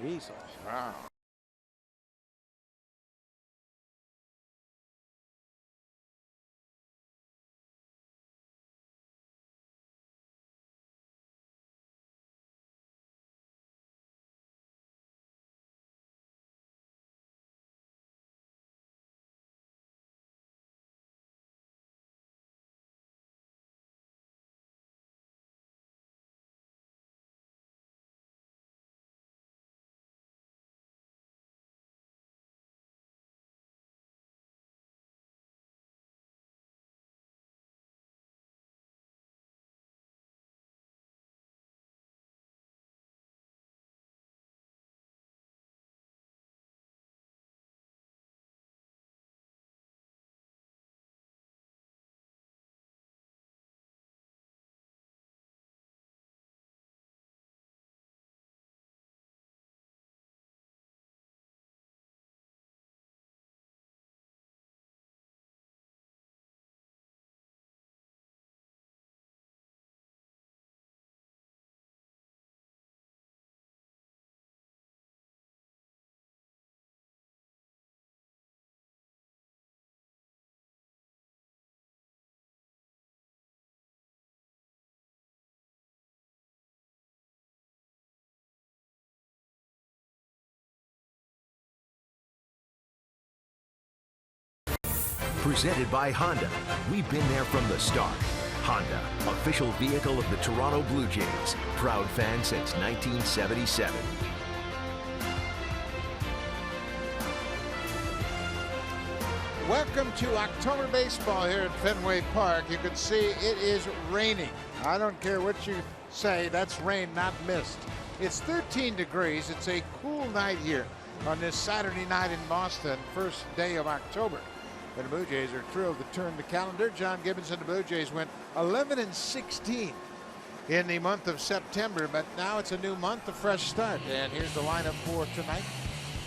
Jesus. Wow. Presented by Honda. We've been there from the start. Honda, official vehicle of the Toronto Blue Jays. Proud fan since 1977. Welcome to October baseball here at Fenway Park. You can see it is raining. I don't care what you say, that's rain, not mist. It's 13 degrees. It's a cool night here on this Saturday night in Boston, first day of October. The Blue Jays are thrilled to turn the calendar. John Gibbons and the Blue Jays went 11-16 in the month of September, but now it's a new month, a fresh start. And here's the lineup for tonight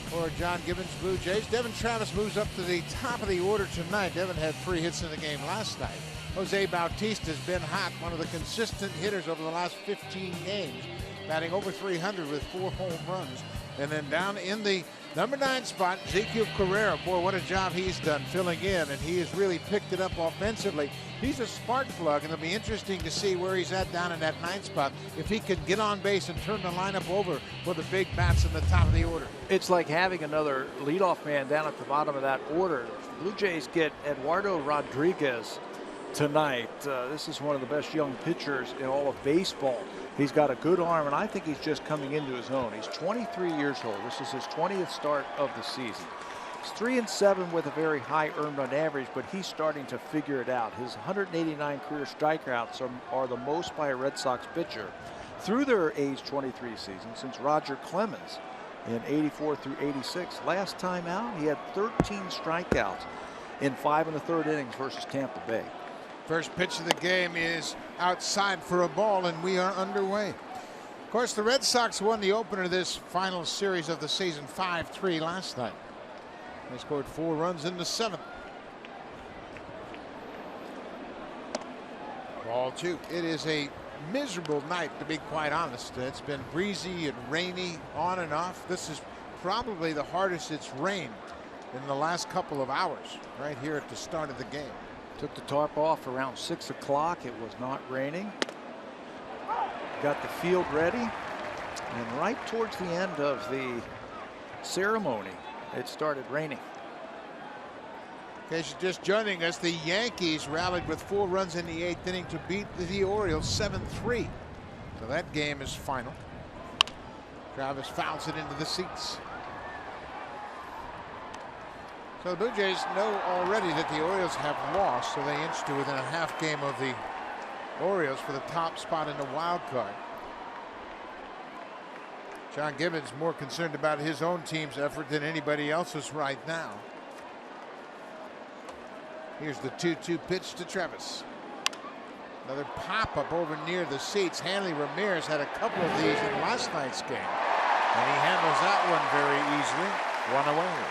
for John Gibbons' Blue Jays. Devin Travis moves up to the top of the order tonight. Devin had 3 hits in the game last night. Jose Bautista has been hot, one of the consistent hitters over the last 15 games, batting over 300 with 4 home runs. And then down in the number 9 spot, Ezequiel Carrera. Boy, what a job he's done filling in, and he has really picked it up offensively. He's a spark plug, and it'll be interesting to see where he's at down in that 9th spot, if he can get on base and turn the lineup over for the big bats in the top of the order. It's like having another leadoff man down at the bottom of that order. Blue Jays get Eduardo Rodriguez tonight. This is one of the best young pitchers in all of baseball. He's got a good arm, and I think he's just coming into his own. He's 23 years old. This is his 20th start of the season. He's 3-7 with a very high earned run average, but he's starting to figure it out. His 189 career strikeouts are the most by a Red Sox pitcher through their age 23 season since Roger Clemens in 84 through 86. Last time out, he had 13 strikeouts in 5 1/3 innings versus Tampa Bay. First pitch of the game is outside for a ball, and we are underway. Of course, the Red Sox won the opener of this final series of the season 5-3 last night. They scored 4 runs in the 7th. Ball 2. It is a miserable night, to be quite honest. It's been breezy and rainy on and off. This is probably the hardest it's rained in the last couple of hours right here at the start of the game. Took the tarp off around 6 o'clock. It was not raining. Got the field ready. And right towards the end of the ceremony, it started raining. In case you're just joining us, the Yankees rallied with 4 runs in the 8th inning to beat the Orioles 7-3. So that game is final. Travis fouls it into the seats. So the Blue Jays know already that the Orioles have lost, so they inch to within a half game of the Orioles for the top spot in the wild card. John Gibbons more concerned about his own team's effort than anybody else's right now. Here's the 2-2 pitch to Travis. Another pop up over near the seats. Hanley Ramirez had a couple of these in last night's game, and he handles that one very easily. 1 away.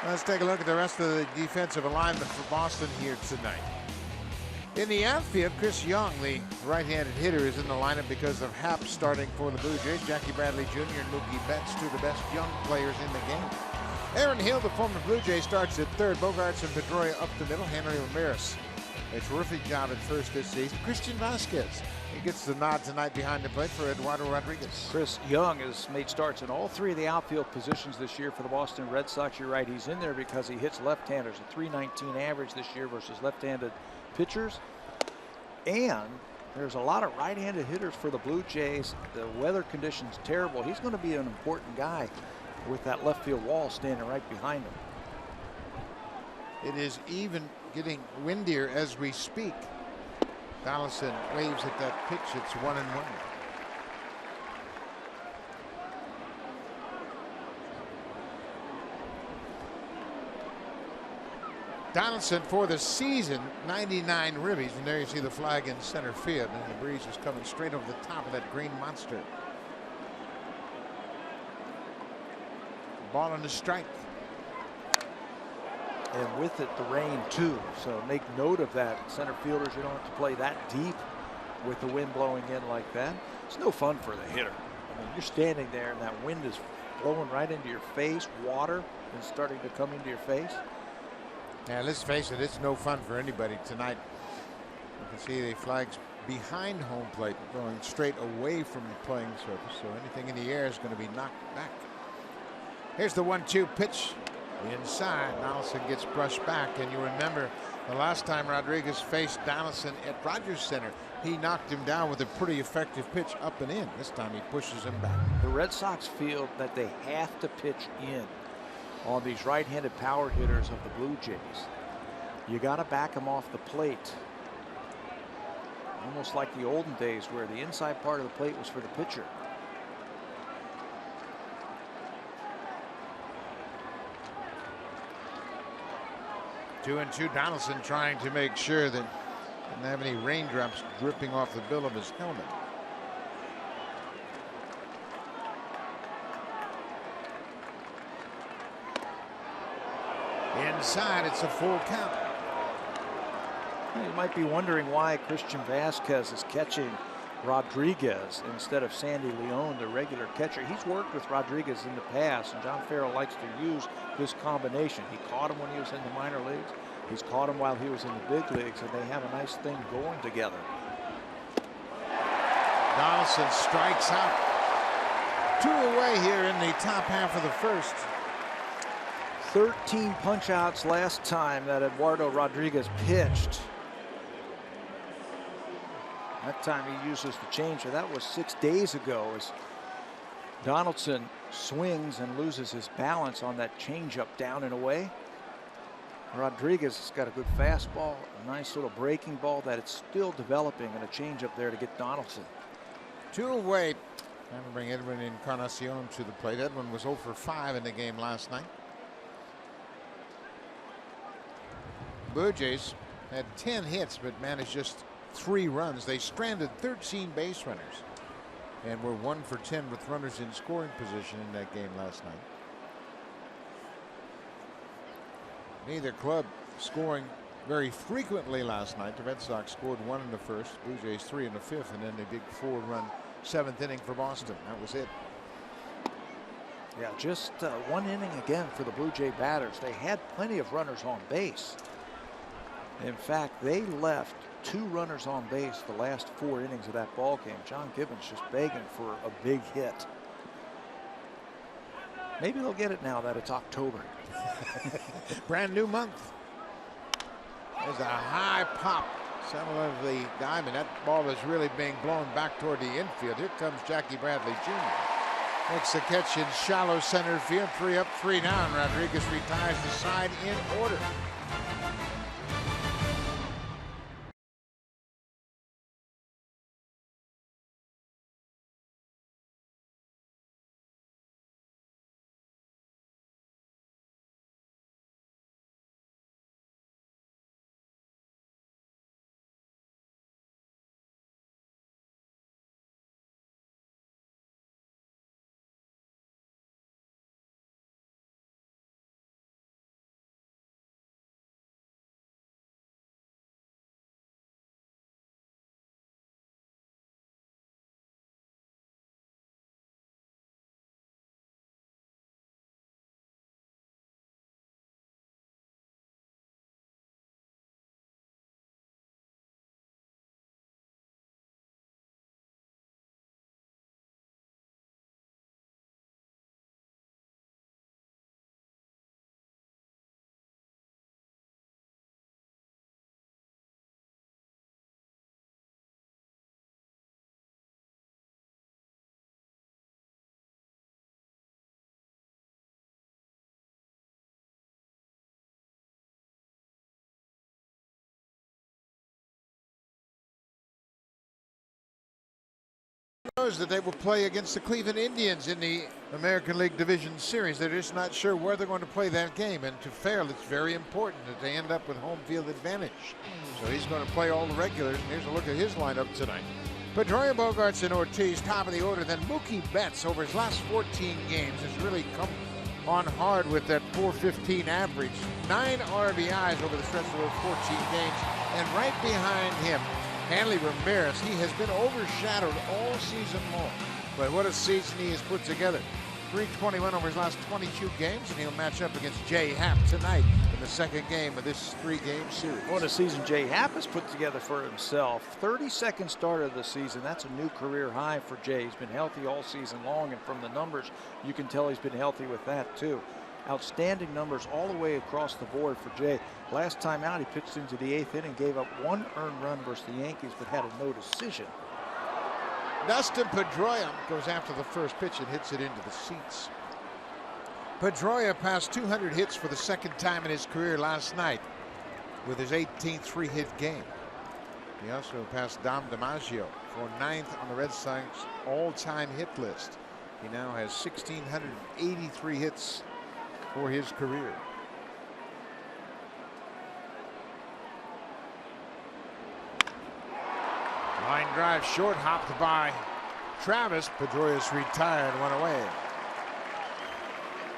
Let's take a look at the rest of the defensive alignment for Boston here tonight. In the outfield, Chris Young, the right-handed hitter, is in the lineup because of Happ starting for the Blue Jays. Jackie Bradley Jr. and Mookie Betts, two of the best young players in the game. Aaron Hill, the former Blue Jay, starts at third. Bogarts and Pedroia up the middle. Henry Ramirez, a terrific job at first this season. Christian Vasquez, he gets the nod tonight behind the plate for Eduardo Rodriguez. Chris Young has made starts in all three of the outfield positions this year for the Boston Red Sox. You're right, he's in there because he hits left-handers. A .319 average this year versus left-handed pitchers. And there's a lot of right-handed hitters for the Blue Jays. The weather conditions terrible. He's going to be an important guy with that left field wall standing right behind him. It is even getting windier as we speak. Donaldson waves at that pitch. It's 1-1. Donaldson for the season, 99 ribbies, and there you see the flag in center field, and the breeze is coming straight over the top of that green monster. Ball on the strike. And with it, the rain too. So make note of that. Center fielders, you don't have to play that deep with the wind blowing in like that. It's no fun for the hitter. I mean, you're standing there and that wind is blowing right into your face. Water is starting to come into your face. Now, let's face it, it's no fun for anybody tonight. You can see the flags behind home plate going straight away from the playing surface. So anything in the air is going to be knocked back. Here's the 1-2 pitch inside. Donaldson gets brushed back, and you remember the last time Rodriguez faced Donaldson at Rogers Center, he knocked him down with a pretty effective pitch up and in. This time he pushes him back. The Red Sox feel that they have to pitch in on these right-handed power hitters of the Blue Jays. You got to back them off the plate. Almost like the olden days where the inside part of the plate was for the pitcher. Two and two. Donaldson trying to make sure that he didn't have any raindrops dripping off the bill of his helmet. Inside, it's a full count. You might be wondering why Christian Vasquez is catching Rodriguez instead of Sandy Leon, the regular catcher. He's worked with Rodriguez in the past, and John Farrell likes to use this combination. He caught him when he was in the minor leagues. He's caught him while he was in the big leagues, and they have a nice thing going together. Donaldson strikes out. 2 away here in the top half of the first. 13 punch outs last time that Eduardo Rodriguez pitched. That time he uses the changer. That was 6 days ago as Donaldson swings and loses his balance on that changeup down and away. Rodriguez has got a good fastball, a nice little breaking ball that it's still developing, and a changeup there to get Donaldson. 2 away. Time to bring Edwin Encarnacion to the plate. Edwin was 0 for 5 in the game last night. Blue Jays had 10 hits but managed just 3 runs. They stranded 13 base runners and were 1 for 10 with runners in scoring position in that game last night. Neither club scoring very frequently last night. The Red Sox scored 1 in the first, Blue Jays 3 in the fifth, and then a big 4-run 7th inning for Boston. That was it. Yeah, just 1 inning again for the Blue Jay batters. They had plenty of runners on base. In fact, they left 2 runners on base the last 4 innings of that ball game. John Gibbons just begging for a big hit. Maybe they'll get it now that it's October. Brand new month. There's a high pop. Center of the diamond. That ball is really being blown back toward the infield. Here comes Jackie Bradley Jr. Makes the catch in shallow center field. 3 up, 3 down. Rodriguez retires the side in order. knows that they will play against the Cleveland Indians in the American League Division Series. They're just not sure where they're going to play that game. And to Farrell, it's very important that they end up with home field advantage. So he's going to play all the regulars. And here's a look at his lineup tonight. Pedroia, Bogarts, and Ortiz, top of the order. Then Mookie Betts, over his last 14 games, has really come on hard with that .415 average. 9 RBIs over the stretch of those 14 games. And right behind him, Hanley Ramirez. He has been overshadowed all season long. But what a season he has put together. .321 over his last 22 games, and he'll match up against Jay Happ tonight in the second game of this 3-game series. What a season Jay Happ has put together for himself. 32nd start of the season. That's a new career high for Jay. He's been healthy all season long, and from the numbers, you can tell he's been healthy with that too. Outstanding numbers all the way across the board for Jay. Last time out, he pitched into the 8th inning, gave up 1 earned run versus the Yankees, but had a no decision. Dustin Pedroia goes after the first pitch and hits it into the seats. Pedroia passed 200 hits for the second time in his career last night with his 18th 3-hit game. He also passed Dom DiMaggio for 9th on the Red Sox all-time hit list. He now has 1,683 hits for his career. Line drive short, hopped by Travis. Pedroia's retired, went away.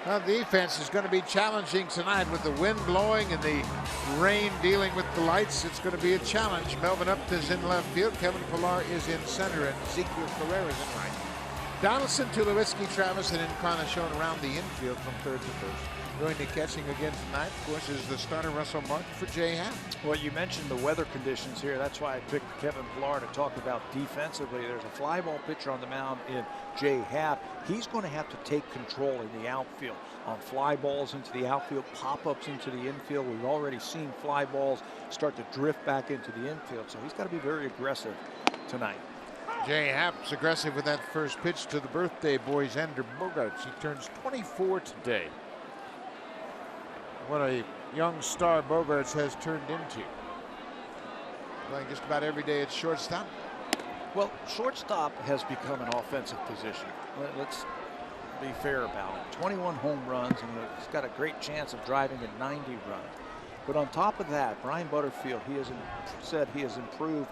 Well, defense is going to be challenging tonight with the wind blowing and the rain dealing with the lights. It's going to be a challenge. Melvin Upton's in left field. Kevin Pillar is in center, and Ezekiel Carrera is in right. Donaldson, Tulowitzki, Travis, and Encarnacion around the infield from third to first. Going to catching again tonight, of course, is the starter Russell Martin for Jay Happ. Well, you mentioned the weather conditions here. That's why I picked Kevin Pillar to talk about defensively. There's a fly ball pitcher on the mound in Jay Happ. He's going to have to take control in the outfield on fly balls into the outfield, pop-ups into the infield. We've already seen fly balls start to drift back into the infield, so he's got to be very aggressive tonight. Jay Happ's aggressive with that first pitch to the birthday boy, Xander Bogaerts. He turns 24 today. What a young star Bogaerts has turned into. Playing just about every day at shortstop. Well, shortstop has become an offensive position. Let's be fair about it. 21 home runs, and he's got a great chance of driving at 90 runs. But on top of that, Brian Butterfield, he has said he has improved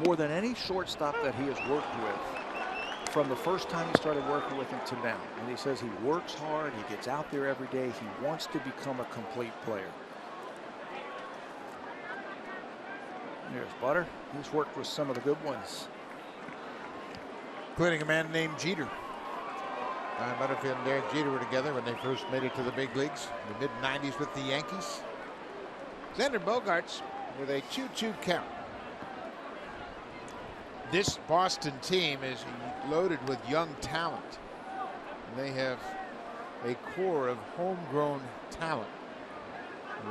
more than any shortstop that he has worked with from the first time he started working with him to now. And he says he works hard, he gets out there every day, he wants to become a complete player. There's Butter. He's worked with some of the good ones, including a man named Jeter. Brian Butterfield and Derek Jeter were together when they first made it to the big leagues in the mid-90s with the Yankees. Xander Bogaerts with a 2-2 count. This Boston team is loaded with young talent. They have a core of homegrown talent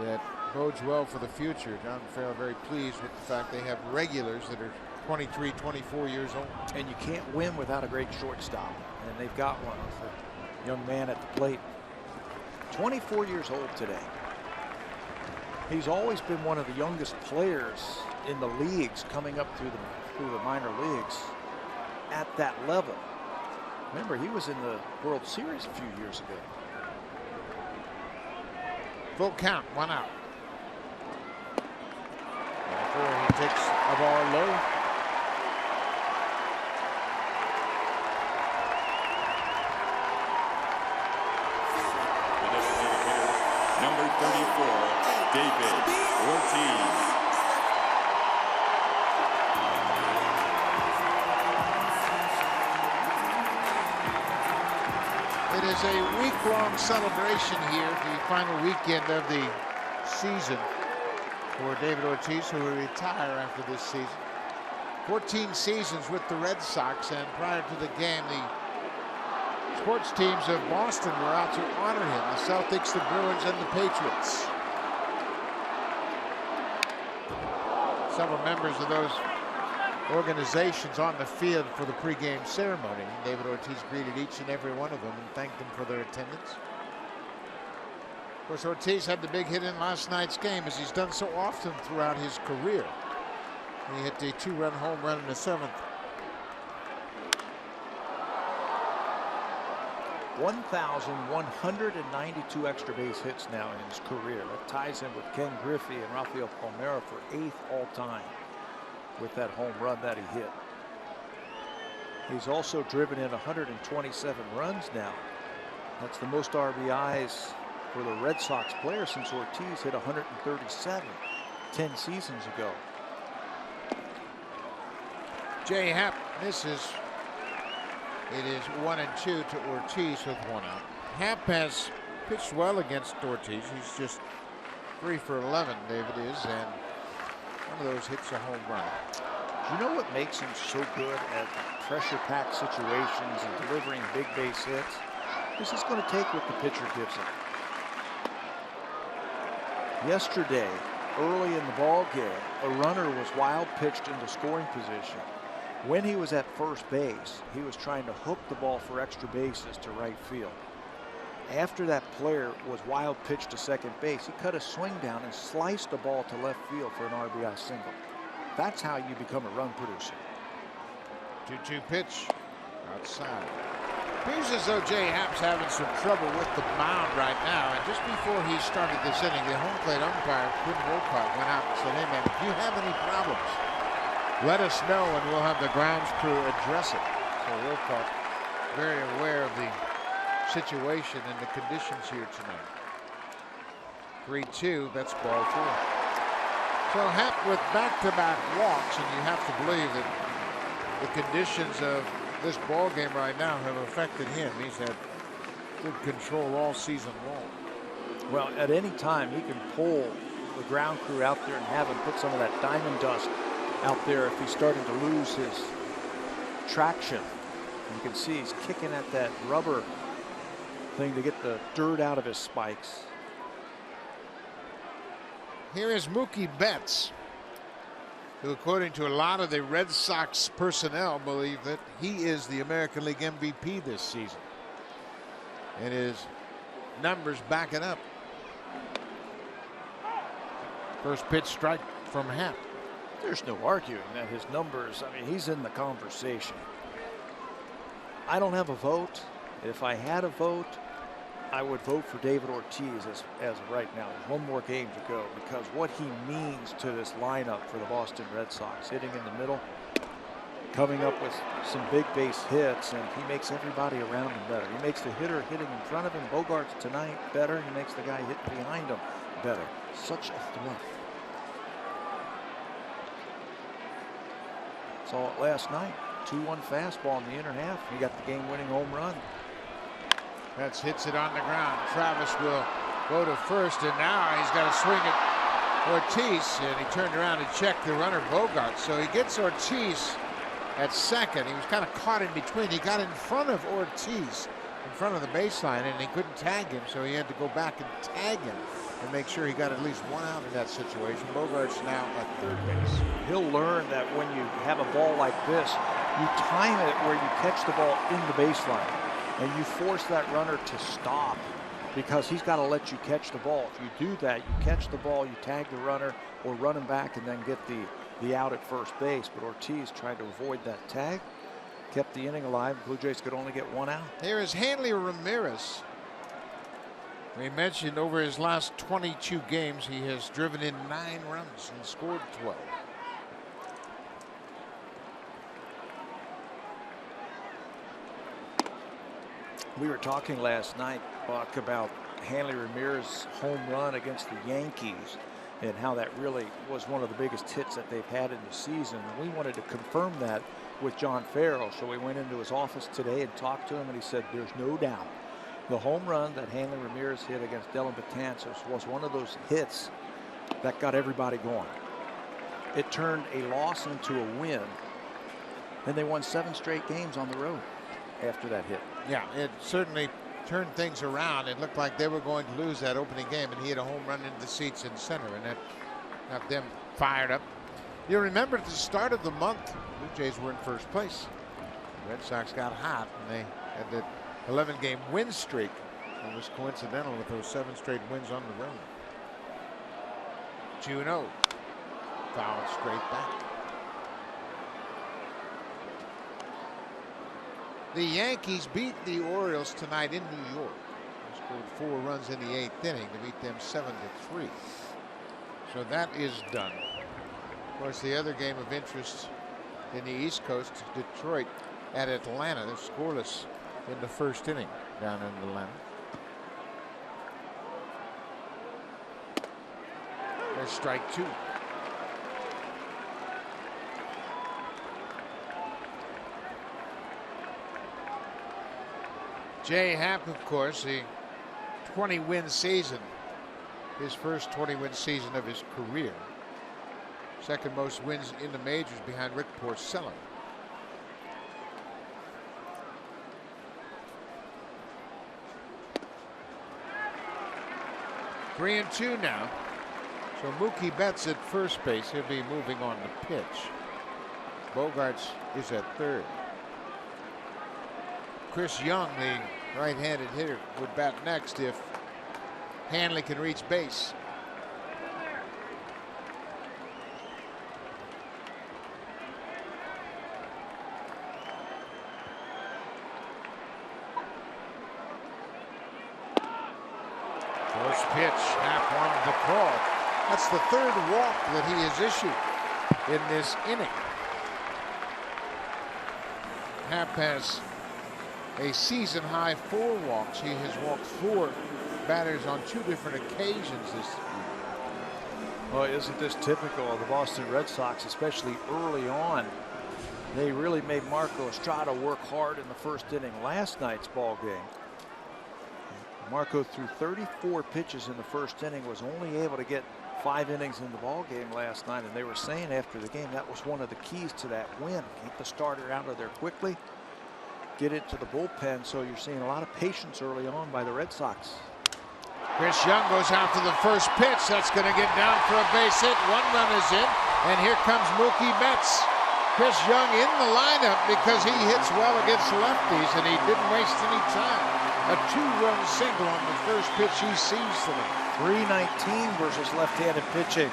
that bodes well for the future. John Farrell very pleased with the fact they have regulars that are 23, 24 years old. And you can't win without a great shortstop, and they've got one with a young man at the plate. 24 years old today. He's always been one of the youngest players in the leagues coming up through the minor leagues at that level. Remember, he was in the World Series a few years ago. Full count, 1 out. Before he takes a ball low. Number 34, David Ortiz. It is a week-long celebration here, the final weekend of the season for David Ortiz, who will retire after this season. 14 seasons with the Red Sox, and prior to the game, the sports teams of Boston were out to honor him. The Celtics, the Brewers, and the Patriots. Several members of those organizations on the field for the pregame ceremony. David Ortiz greeted each and every one of them and thanked them for their attendance. Of course, Ortiz had the big hit in last night's game, as he's done so often throughout his career. He hit a 2-run home run in the 7th. 1,192 extra base hits now in his career. That ties him with Ken Griffey and Rafael Palmeiro for 8th all time with that home run that he hit. He's also driven in 127 runs now. That's the most RBIs for the Red Sox player since Ortiz hit 137 10 seasons ago. Jay Happ misses. It is 1-2 to Ortiz with 1 out. Happ has pitched well against Ortiz. He's just 3 for 11, David is, and one of those hits a home run. Do you know what makes him so good at pressure-packed situations and delivering big base hits? He's just going to take what the pitcher gives him. Yesterday, early in the ball game, a runner was wild pitched into scoring position. When he was at first base, he was trying to hook the ball for extra bases to right field. After that player was wild pitched to second base, he cut a swing down and sliced the ball to left field for an RBI single. That's how you become a run producer. 2-2 pitch outside. Appears as though Jay Happ's having some trouble with the mound right now. And just before he started this inning, the home plate umpire, Quinn Wolcott, went out and said, "Hey man, if you have any problems, let us know and we'll have the grounds crew address it." So Wolcott very aware of the situation and the conditions here tonight. 3-2, that's ball 4. So Happ with back-to-back walks, and you have to believe that the conditions of this ball game right now have affected him. He's had good control all season long. Well, at any time he can pull the ground crew out there and have him put some of that diamond dust out there if he's starting to lose his traction. You can see he's kicking at that rubber thing to get the dirt out of his spikes. Here is Mookie Betts, who, according to a lot of the Red Sox personnel, believe that he is the American League MVP this season. And his numbers back it up. First pitch strike from Happ. There's no arguing that his numbers, I mean, he's in the conversation. I don't have a vote. If I had a vote, I would vote for David Ortiz as of right now. There's one more game to go, because what he means to this lineup for the Boston Red Sox, hitting in the middle, coming up with some big base hits, and he makes everybody around him better. He makes the hitter hitting in front of him, Bogarts tonight, better. He makes the guy hitting behind him better. Such a threat. Saw it last night. 2-1 fastball in the inner half. He got the game-winning home run. Betts hits it on the ground. Travis will go to first, and now he's got to swing at Ortiz, and he turned around and checked the runner Bogart. So he gets Ortiz at second. He was kind of caught in between. He got in front of Ortiz, in front of the baseline, and he couldn't tag him, so he had to go back and tag him and make sure he got at least 1 out in that situation. Bogart's now at third base. He'll learn that when you have a ball like this, you time it where you catch the ball in the baseline, and you force that runner to stop, because he's got to let you catch the ball. If you do that, you catch the ball, you tag the runner or run him back and then get the out at first base. But Ortiz tried to avoid that tag, kept the inning alive. Blue Jays could only get 1 out. Here is Hanley Ramirez. We mentioned over his last 22 games, he has driven in 9 runs and scored 12. We were talking last night, Buck, about Hanley Ramirez's home run against the Yankees and how that really was one of the biggest hits that they've had in the season. And we wanted to confirm that with John Farrell. So we went into his office today and talked to him, and he said there's no doubt the home run that Hanley Ramirez hit against Dylan Betances was one of those hits that got everybody going. It turned a loss into a win, and they won 7 straight games on the road after that hit. Yeah, it certainly turned things around. It looked like they were going to lose that opening game, and he hit a home run into the seats in center, and that got them fired up. You remember at the start of the month, Blue Jays were in first place. The Red Sox got hot, and they had that 11-game win streak. It was coincidental with those 7 straight wins on the road. 2-0. Fouled straight back. The Yankees beat the Orioles tonight in New York. They scored 4 runs in the 8th inning to beat them 7-3. So that is done. Of course, the other game of interest in the East Coast is Detroit at Atlanta. They're scoreless in the 1st inning down in Atlanta. There's strike 2. Jay Happ, of course, the 20-win season. His first 20-win season of his career. Second most wins in the majors behind Rick Porcello. Three and 2 now. So Mookie Betts at first base. He'll be moving on the pitch. Bogarts is at third. Chris Young, the right-handed hitter, would bat next if Hanley can reach base. First pitch, Happ wanted the call. That's the 3rd walk that he has issued in this inning. Happ has a season high 4 walks. He has walked 4 batters on 2 different occasions this year. Well, isn't this typical of the Boston Red Sox, especially early on? They really made Marco Estrada work hard in the 1st inning last night's ball game. Marco threw 34 pitches in the 1st inning, was only able to get 5 innings in the ball game last night, and they were saying after the game that was one of the keys to that win. Get the starter out of there quickly, get it to the bullpen. So you're seeing a lot of patience early on by the Red Sox. Chris Young goes out to the first pitch. That's going to get down for a base hit. 1 run is in, and here comes Mookie Betts. Chris Young in the lineup because he hits well against lefties, and he didn't waste any time. A 2-run single on the first pitch he sees tonight. .319 versus left-handed pitching.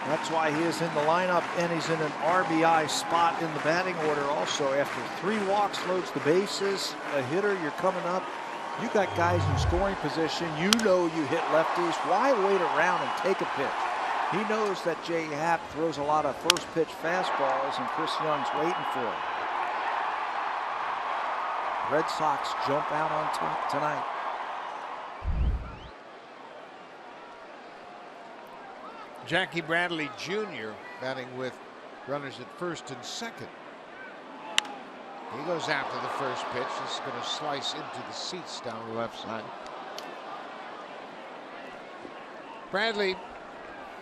That's why he is in the lineup, and he's in an RBI spot in the batting order also. After 3 walks, loads the bases. A hitter, you're coming up. You got guys in scoring position. You know you hit lefties. Why wait around and take a pitch? He knows that Jay Happ throws a lot of first pitch fastballs, and Chris Young's waiting for it. Red Sox jump out on top tonight. Jackie Bradley Jr. batting with runners at 1st and 2nd. He goes after the first pitch. This is going to slice into the seats down the left side. Bradley,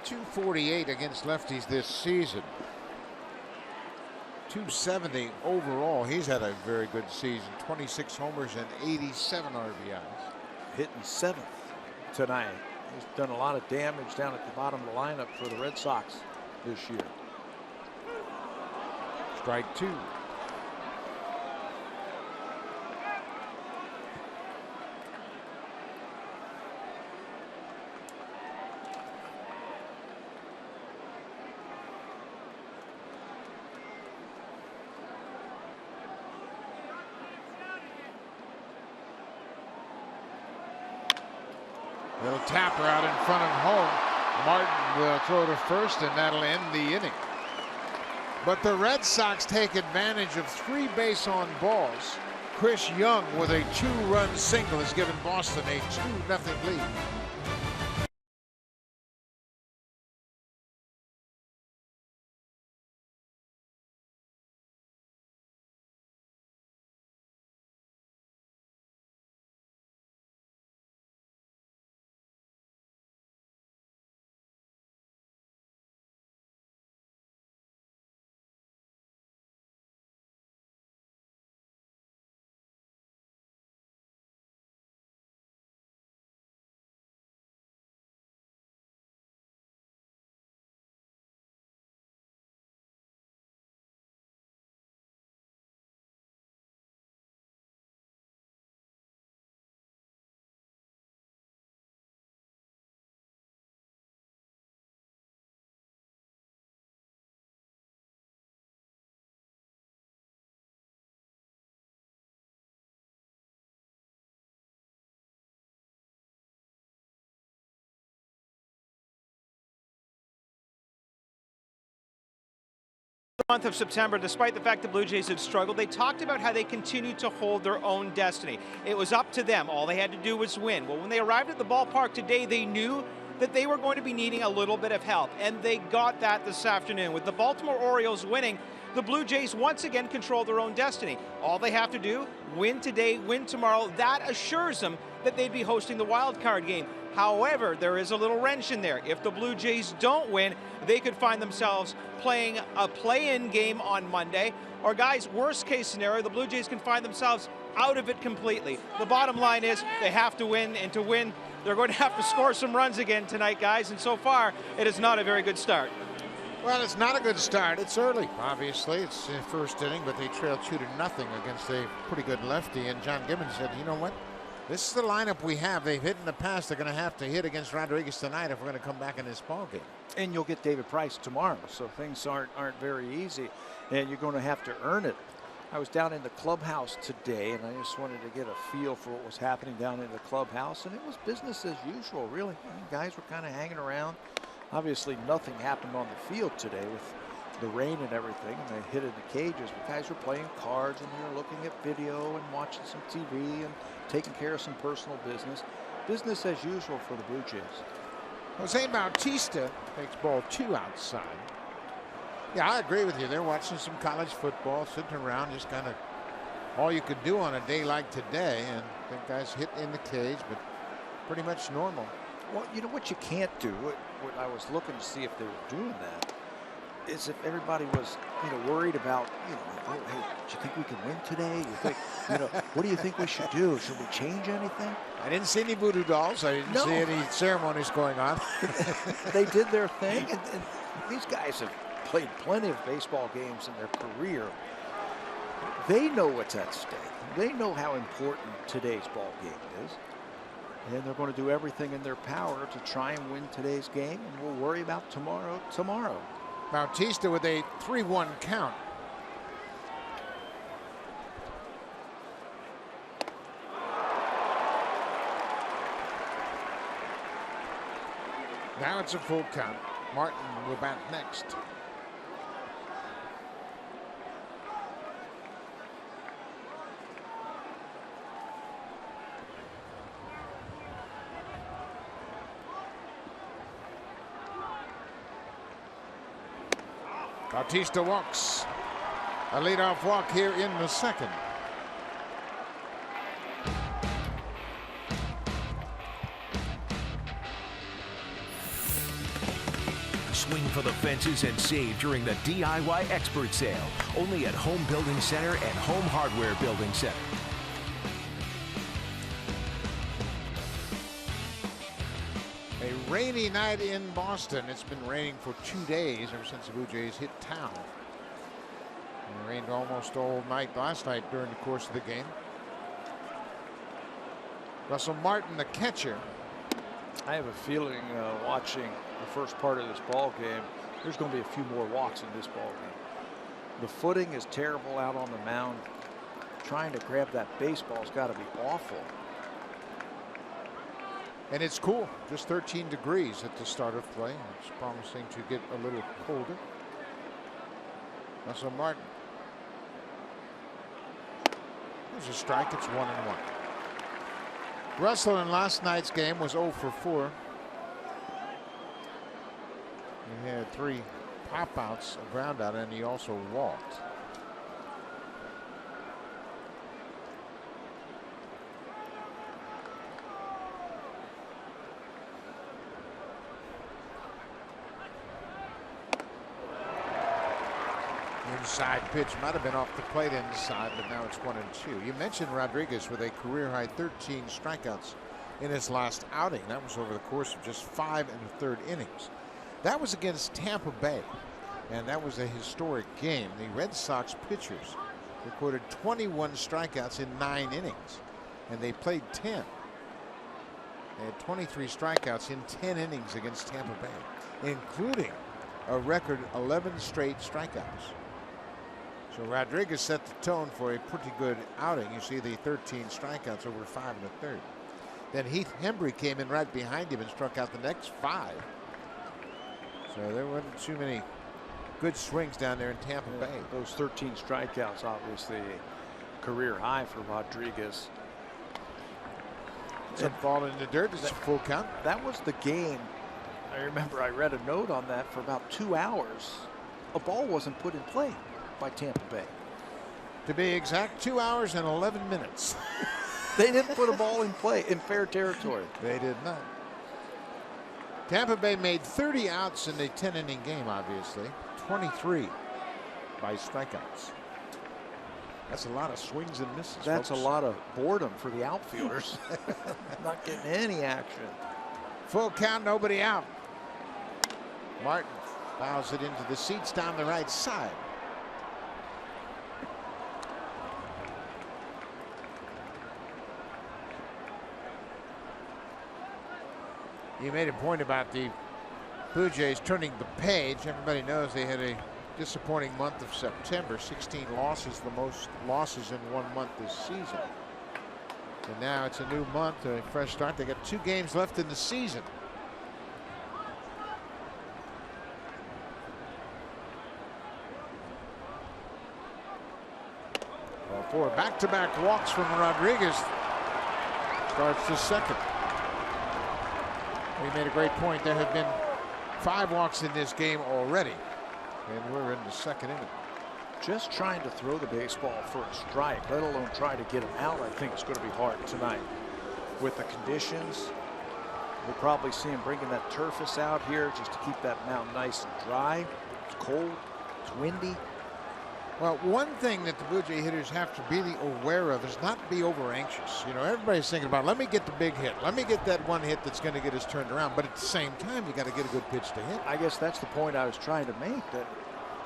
.248 against lefties this season. .270 overall. He's had a very good season. 26 homers and 87 RBIs. Hitting 7th tonight. He's done a lot of damage down at the bottom of the lineup for the Red Sox this year. Strike 2. Little tapper out in front of home. Martin will throw to first, and that'll end the inning. But the Red Sox take advantage of 3 base-on-balls. Chris Young with a 2-run single has given Boston a 2-0 lead. The month of September, despite the fact the Blue Jays had struggled, they talked about how they continued to hold their own destiny. It was up to them. All they had to do was win. Well, when they arrived at the ballpark today, they knew that they were going to be needing a little bit of help, and they got that this afternoon. With the Baltimore Orioles winning, the Blue Jays once again control their own destiny. All they have to do, win today, win tomorrow. That assures them that they'd be hosting the wild card game. However, there is a little wrench in there. If the Blue Jays don't win, they could find themselves playing a play-in game on Monday. Or guys, worst case scenario, the Blue Jays can find themselves out of it completely. The bottom line is they have to win, and to win, they're going to have to score some runs again tonight, guys. And so far, it is not a very good start. Well, it's not a good start. It's early, obviously. It's the first inning, but they trailed 2-0 against a pretty good lefty. And John Gibbons said, you know what? This is the lineup we have. They've hit in the past. They're going to have to hit against Rodriguez tonight if we're going to come back in this ball game. And you'll get David Price tomorrow, so things aren't very easy, and you're going to have to earn it. I was down in the clubhouse today, and I just wanted to get a feel for what was happening down in the clubhouse, and it was business as usual, really. Guys were kind of hanging around. Obviously, nothing happened on the field today with the rain and everything, and they hit in the cages. But guys were playing cards, and they were looking at video and watching some TV and taking care of some personal business. Business as usual for the Blue Jays. Jose Bautista takes ball 2 outside. Yeah, I agree with you. They're watching some college football, sitting around, just kind of all you could do on a day like today. And the guys hit in the cage, but pretty much normal. Well, you know what you can't do, what I was looking to see if they were doing that, is if everybody was, worried about, oh, hey, do you think we can win today? You think, what do you think we should do? Should we change anything? I didn't see any voodoo dolls. I didn't see any ceremonies going on. They did their thing, and these guys have played plenty of baseball games in their career. They know what's at stake. They know how important today's ball game is. And they're going to do everything in their power to try and win today's game, and we'll worry about tomorrow. Bautista with a 3-1 count. Now it's a full count. Martin will bat next. Bautista walks. A leadoff walk here in the second. Swing for the fences and save during the DIY Expert Sale. Only at Home Building Center and Home Hardware Building Center. A rainy night in Boston. It's been raining for 2 days ever since the Blue Jays hit town. And it rained almost all night last night during the course of the game. Russell Martin, the catcher. I have a feeling watching the first part of this ball game, there's going to be a few more walks in this ball game. The footing is terrible out on the mound. Trying to grab that baseball's got to be awful. And it's cool, just 13 degrees at the start of play. It's promising to get a little colder. Russell Martin. There's a strike, it's 1-1. Russell in last night's game was 0 for 4. He had 3 pop outs, a ground out, and he also walked. Inside pitch might have been off the plate inside, but now it's 1-2. You mentioned Rodriguez with a career high 13 strikeouts in his last outing. That was over the course of just 5 1/3 innings. That was against Tampa Bay, and that was a historic game. The Red Sox pitchers recorded 21 strikeouts in 9 innings, and they played 10. They had 23 strikeouts in 10 innings against Tampa Bay, including a record 11 straight strikeouts. So Rodriguez set the tone for a pretty good outing. You see the 13 strikeouts over 5 1/3. Then Heath Hembree came in right behind him and struck out the next 5. So there wasn't too many good swings down there in Tampa Bay. Those 13 strikeouts, obviously a career high for Rodriguez. Some ball in the dirt. It's a full count. That was the game. I remember I read a note on that for about 2 hours. A ball wasn't put in play by Tampa Bay. To be exact, 2 hours and 11 minutes. They didn't put a ball in play in fair territory. They did not. Tampa Bay made 30 outs in a 10-inning game, obviously. 23 by strikeouts. That's a lot of swings and misses. That's folks. a lot of boredom for the outfielders. Not getting any action. Full count, nobody out. Martin fouls it into the seats down the right side. You made a point about the Blue Jays turning the page. Everybody knows they had a disappointing month of September. 16 losses, the most losses in 1 month this season. And now it's a new month, a fresh start. They got 2 games left in the season. Well, 4 back-to-back walks from Rodriguez. Starts the second. We made a great point. There have been 5 walks in this game already. And we're in the second inning. Just trying to throw the baseball for a strike, let alone try to get him out, I think it's going to be hard tonight. With the conditions, we'll probably see him bringing that turfus out here just to keep that mound nice and dry. It's cold, it's windy. Well, one thing that the Blue Jay hitters have to be aware of is not be over anxious. You know, everybody's thinking about, let me get the big hit. Let me get that one hit that's going to get us turned around. But at the same time, you got to get a good pitch to hit. I guess that's the point I was trying to make, that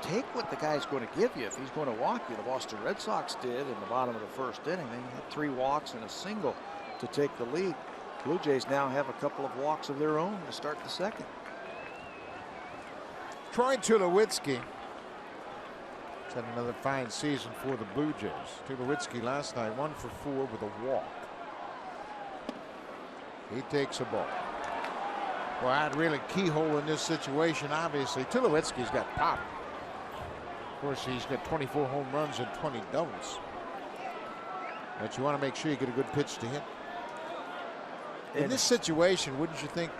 take what the guy's going to give you. If he's going to walk you, the Boston Red Sox did in the bottom of the first inning. They had 3 walks and a single to take the lead. Blue Jays now have a couple of walks of their own to start the second. Troy Tulowitzki had another fine season for the Blue Jays. Tulowitzki last night 1 for 4 with a walk. He takes a ball. Well, I'd really keyhole in this situation. Obviously, Tulowitzki's got pop. Of course, he's got 24 home runs and 20 doubles. But you want to make sure you get a good pitch to hit. In this situation, wouldn't you think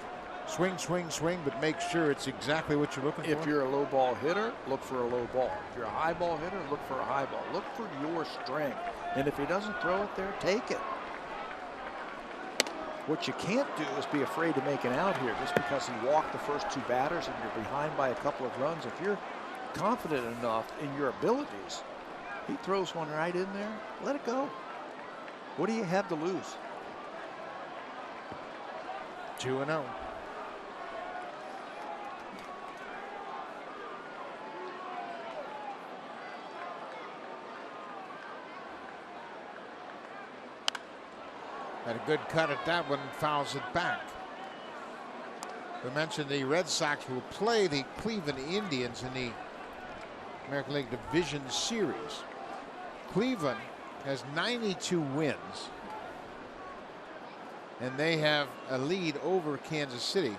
swing, swing, swing, but make sure it's exactly what you're looking for? If you're a low ball hitter, look for a low ball. If you're a high ball hitter, look for a high ball. Look for your strength. And if he doesn't throw it there, take it. What you can't do is be afraid to make an out here just because he walked the first 2 batters and you're behind by a couple of runs. If you're confident enough in your abilities, he throws one right in there, let it go. What do you have to lose? 2-0. Had a good cut at that one, fouls it back. We mentioned the Red Sox will play the Cleveland Indians in the American League Division Series. Cleveland has 92 wins, and they have a lead over Kansas City.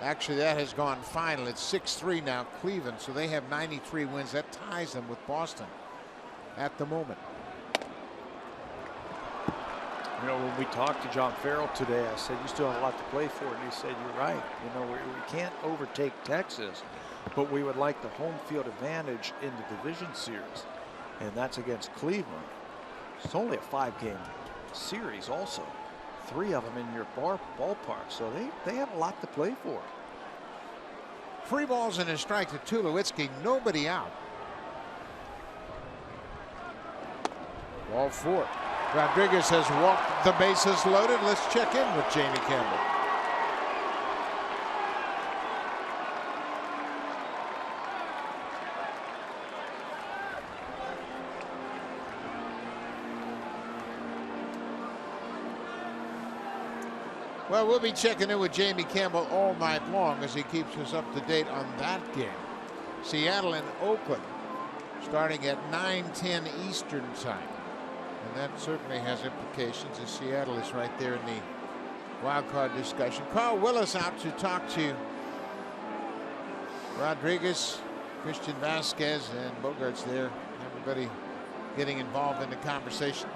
Actually, that has gone final. It's 6-3 now, Cleveland, so they have 93 wins. That ties them with Boston at the moment. You know, when we talked to John Farrell today, I said, you still have a lot to play for. And he said, you're right. You know, we can't overtake Texas, but we would like the home field advantage in the division series. And that's against Cleveland. It's only a 5-game series also. 3 of them in your ballpark. So they have a lot to play for. 3 balls and a strike to Tulowitzki. Nobody out. Ball 4. Rodriguez has walked the bases loaded. Let's check in with Jamie Campbell. Well, we'll be checking in with Jamie Campbell all night long as he keeps us up to date on that game. Seattle and Oakland starting at 9:10 Eastern time. And that certainly has implications as Seattle is right there in the wild card discussion. Carl Willis out to talk to Rodriguez, Christian Vasquez, and Bogart's there. Everybody getting involved in the conversation.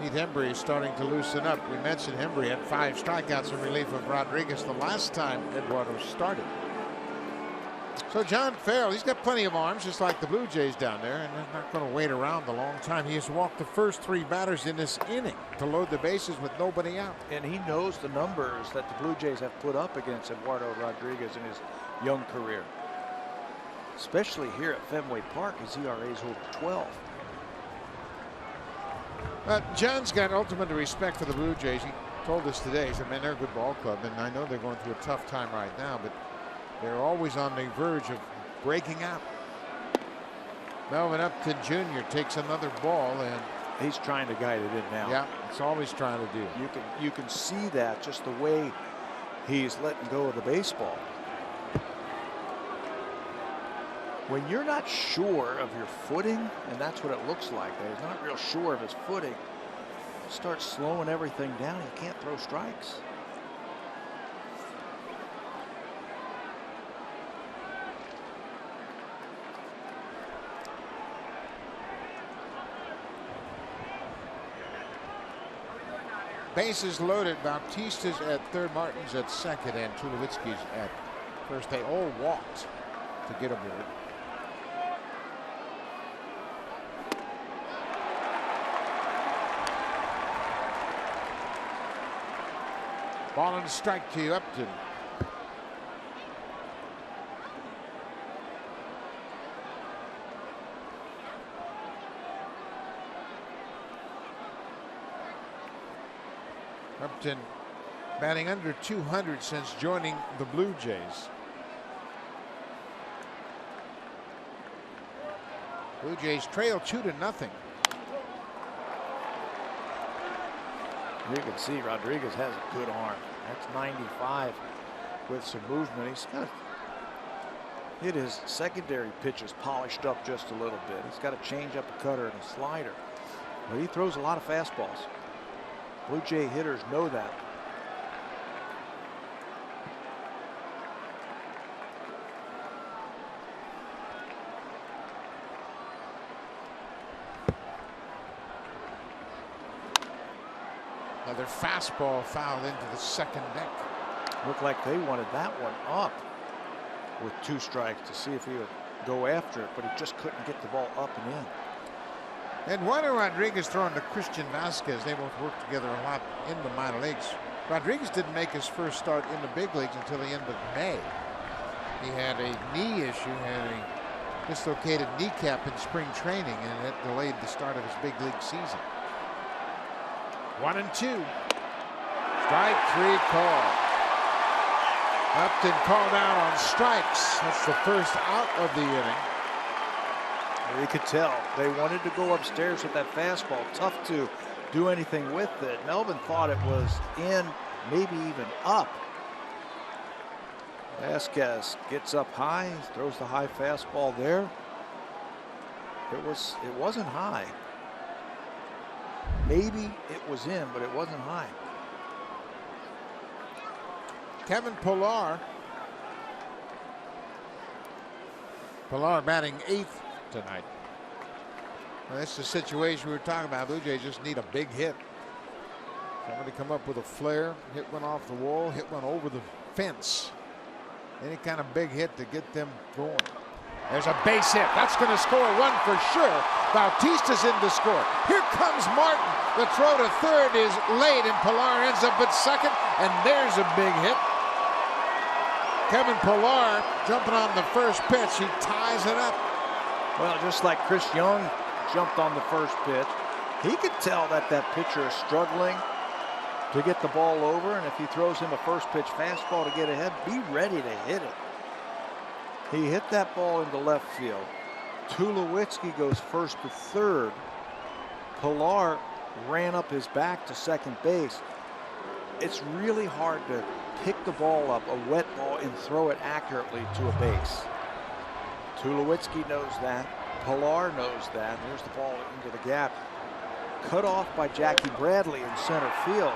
Heath Hembree is starting to loosen up. We mentioned Hembree had 5 strikeouts in relief of Rodriguez the last time Eduardo started. So John Farrell, he's got plenty of arms, just like the Blue Jays down there, and they're not going to wait around a long time. He has walked the first 3 batters in this inning to load the bases with nobody out. And he knows the numbers that the Blue Jays have put up against Eduardo Rodriguez in his young career. Especially here at Fenway Park, his ERA is over 12. John's got ultimate respect for the Blue Jays. He told us today, he said, man, they're a good ball club, and I know they're going through a tough time right now, but they're always on the verge of breaking out. Melvin Upton Jr. takes another ball, and he's trying to guide it in now. Yeah, it's always trying to do. You can see that just the way he's letting go of the baseball. When you're not sure of your footing, and that's what it looks like, he's not real sure of his footing, start slowing everything down. You can't throw strikes. Bases loaded. Bautista's at third, Martin's at second, and Tulowitzki's at first. They all walked to get aboard. Ball and strike to Upton. Upton batting under 200 since joining the Blue Jays. Blue Jays trail 2-0. You can see Rodriguez has a good arm. That's 95 with some movement. He's got to hit his secondary pitches polished up just a little bit. He's got a changeup, a cutter, and a slider. But he throws a lot of fastballs. Blue Jay hitters know that. Another fastball fouled into the second deck. Looked like they wanted that one up with 2 strikes to see if he would go after it, but he just couldn't get the ball up and in. Eduardo Rodriguez throwing to Christian Vasquez. They both worked together a lot in the minor leagues. Rodriguez didn't make his first start in the big leagues until the end of May. He had a knee issue, had a dislocated kneecap in spring training, and it delayed the start of his big league season. 1-2. Strike 3 call. Upton called out on strikes. That's the first out of the inning. You could tell they wanted to go upstairs with that fastball. Tough to do anything with it. Melvin thought it was in, maybe even up. Vasquez gets up high, throws the high fastball there. It wasn't high. Maybe it was in, but it wasn't high. Kevin Pillar. Pillar batting 8th tonight. Well, that's the situation we were talking about. Blue Jays just need a big hit. Somebody come up with a flare, hit one off the wall, hit one over the fence. Any kind of big hit to get them going. There's a base hit. That's going to score one for sure. Bautista's in to score. Here comes Martin. The throw to third is late, and Pillar ends up at second, and there's a big hit. Kevin Pillar jumping on the first pitch. He ties it up. Well, just like Chris Young jumped on the first pitch, he could tell that that pitcher is struggling to get the ball over, and if he throws him a first pitch fastball to get ahead, be ready to hit it. He hit that ball into left field. Tulowitzki goes first to third. Pillar ran up his back to second base. It's really hard to pick the ball up, a wet ball, and throw it accurately to a base. Tulowitzki knows that. Pilar knows that. There's the ball into the gap. Cut off by Jackie Bradley in center field.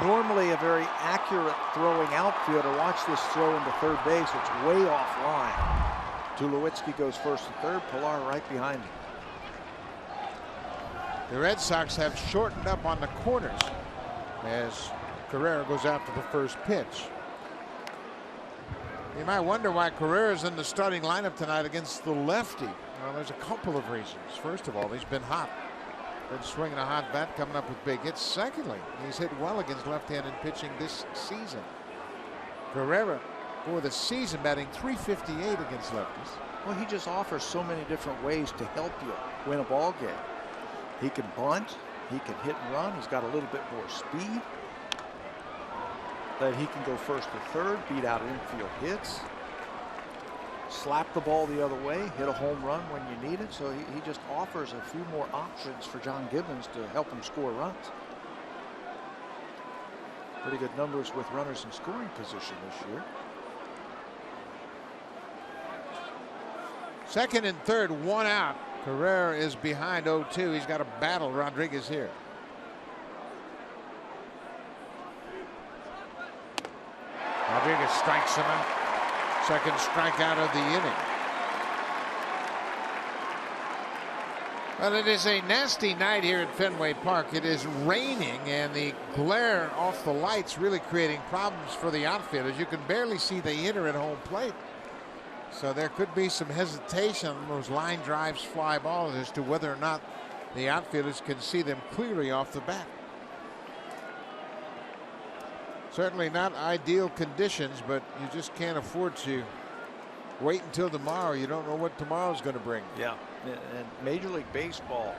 Normally a very accurate throwing outfielder. Watch this throw into third base. It's way offline. Tulowitzki goes first and third. Pilar right behind him. The Red Sox have shortened up on the corners as Carrera goes after the first pitch. You might wonder why Carrera's in the starting lineup tonight against the lefty. Well, there's a couple of reasons. First of all, he's been hot. Been swinging a hot bat, coming up with big hits. Secondly, he's hit well against left-handed pitching this season. Carrera, for the season, batting .358 against lefties. Well, he just offers so many different ways to help you win a ball game. He can bunt, he can hit and run. He's got a little bit more speed. That he can go first to third, beat out infield hits, slap the ball the other way, hit a home run when you need it. So he just offers a few more options for John Gibbons to help him score runs. Pretty good numbers with runners in scoring position this year. Second and third, one out. Carrera is behind 0-2. He's got to battle Rodriguez here. Rodriguez strikes him out. Second strikeout of the inning. Well, it is a nasty night here at Fenway Park. It is raining, and the glare off the lights really creating problems for the outfielders. You can barely see the hitter at home plate. So there could be some hesitation on those line drives, fly balls as to whether or not the outfielders can see them clearly off the bat. Certainly not ideal conditions, but you just can't afford to wait until tomorrow. You don't know what tomorrow's going to bring. Yeah, and Major League Baseball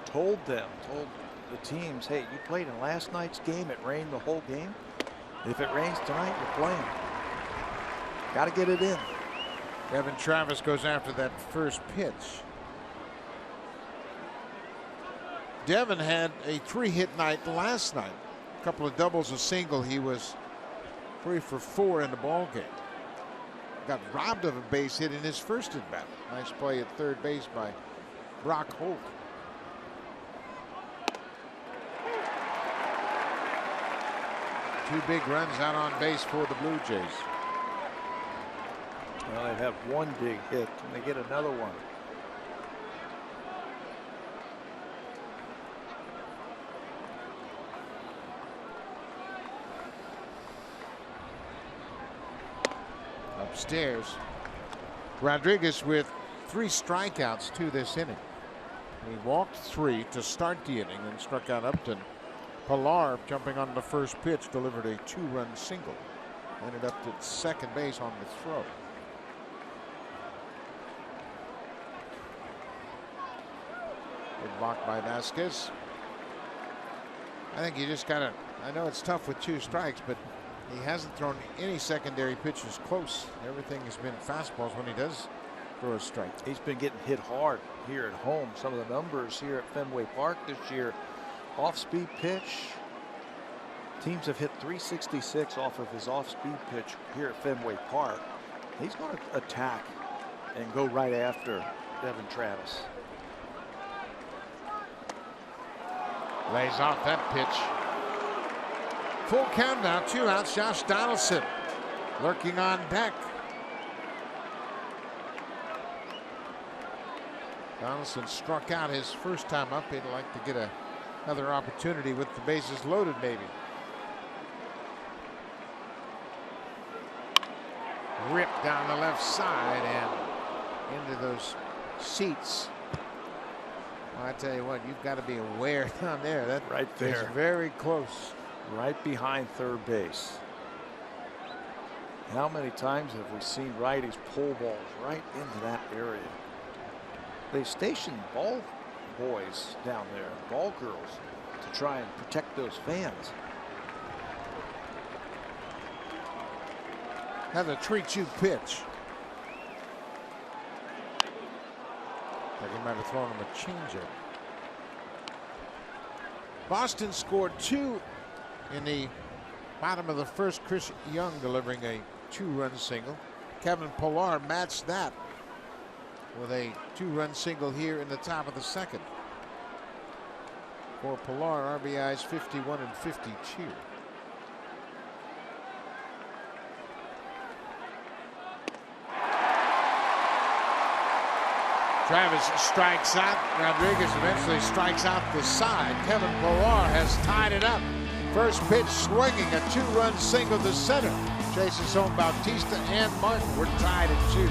told the teams, hey, you played in last night's game. It rained the whole game. If it rains tonight, you're playing. Got to get it in. Devin Travis goes after that first pitch. Devin had a 3-hit night last night. A couple of doubles, a single. He was 3 for 4 in the ball game. Got robbed of a base hit in his first at bat. Nice play at third base by Brock Holt. Two big runs out on base for the Blue Jays. Well, they have one big hit. Can they get another one? Upstairs, Rodriguez with 3 strikeouts to this inning. He walked 3 to start the inning and struck out Upton. Pilar, jumping on the first pitch, delivered a 2-run single. Ended up at second base on the throw. Good block by Vasquez. I think you just gotta, I know it's tough with 2 strikes, but he hasn't thrown any secondary pitches close. Everything has been fastballs when he does throw a strike. He's been getting hit hard here at home. Some of the numbers here at Fenway Park this year. Off-speed pitch. Teams have hit .366 off of his off-speed pitch here at Fenway Park. He's going to attack and go right after Devin Travis. Lays off that pitch. Full count now, 2 outs. Josh Donaldson lurking on deck. Donaldson struck out his first time up. He'd like to get another opportunity with the bases loaded, maybe. Ripped down the left side and into those seats. Well, I tell you what, you've got to be aware down there. That right there, is very close. Right behind third base. How many times have we seen righties pull balls right into that area? They stationed ball boys down there, ball girls, to try and protect those fans. Have a 3-2 pitch. Like he might have thrown him a changeup. Boston scored 2 in the bottom of the first. Chris Young delivering a 2-run single. Kevin Pilar matched that with a 2-run single here in the top of the second. For Pilar, RBIs 51 and 52. Travis strikes out. Rodriguez eventually strikes out the side. Kevin Pilar has tied it up. First pitch swinging, a 2-run single to center. Chases home Bautista and Martin. We're tied at 2.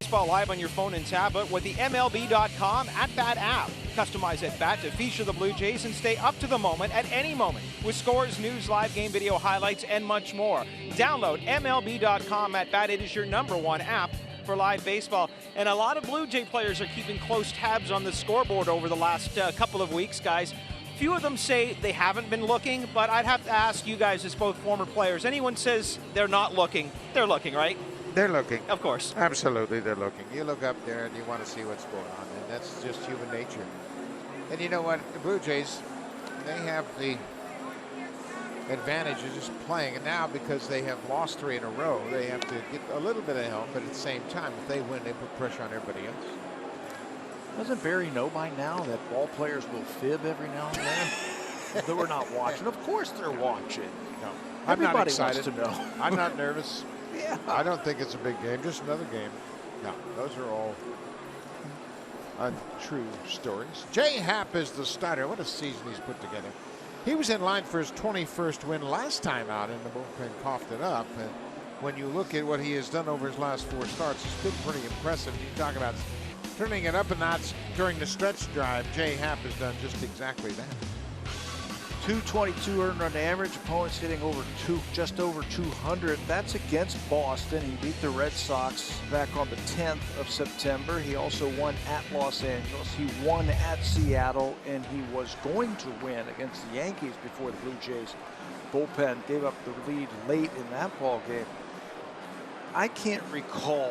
Baseball live on your phone and tablet with the MLB.com at-bat app. Customize at-bat to feature the Blue Jays and stay up to the moment at any moment with scores, news, live game video highlights, and much more. Download MLB.com at-bat. It is your #1 app for live baseball. And a lot of Blue Jay players are keeping close tabs on the scoreboard over the last couple of weeks, guys. Few of them say they haven't been looking, but I'd have to ask you guys as both former players. Anyone says they're not looking, they're looking, right? They're looking. Of course. Absolutely, they're looking. You look up there and you want to see what's going on, and that's just human nature. And you know what? The Blue Jays, they have the advantage of just playing. And now because they have lost 3 in a row, they have to get a little bit of help, but at the same time, if they win, they put pressure on everybody else. Doesn't Barry know by now that ball players will fib every now and then? That we're not watching. Of course they're watching. No, I'm not Everybody excited. wants to know. I'm not nervous. Yeah. I don't think it's a big game, just another game. No, those are all untrue stories. Jay Happ is the starter. What a season he's put together. He was in line for his 21st win last time out, and the bullpen coughed it up. And when you look at what he has done over his last 4 starts, it's been pretty impressive. You talk about turning it up a notch during the stretch drive. Jay Happ has done just exactly that. 222 earned run average. Opponents hitting just over 200. That's against Boston. He beat the Red Sox back on the 10th of September. He also won at Los Angeles. He won at Seattle, and he was going to win against the Yankees before the Blue Jays bullpen gave up the lead late in that ball game. I can't recall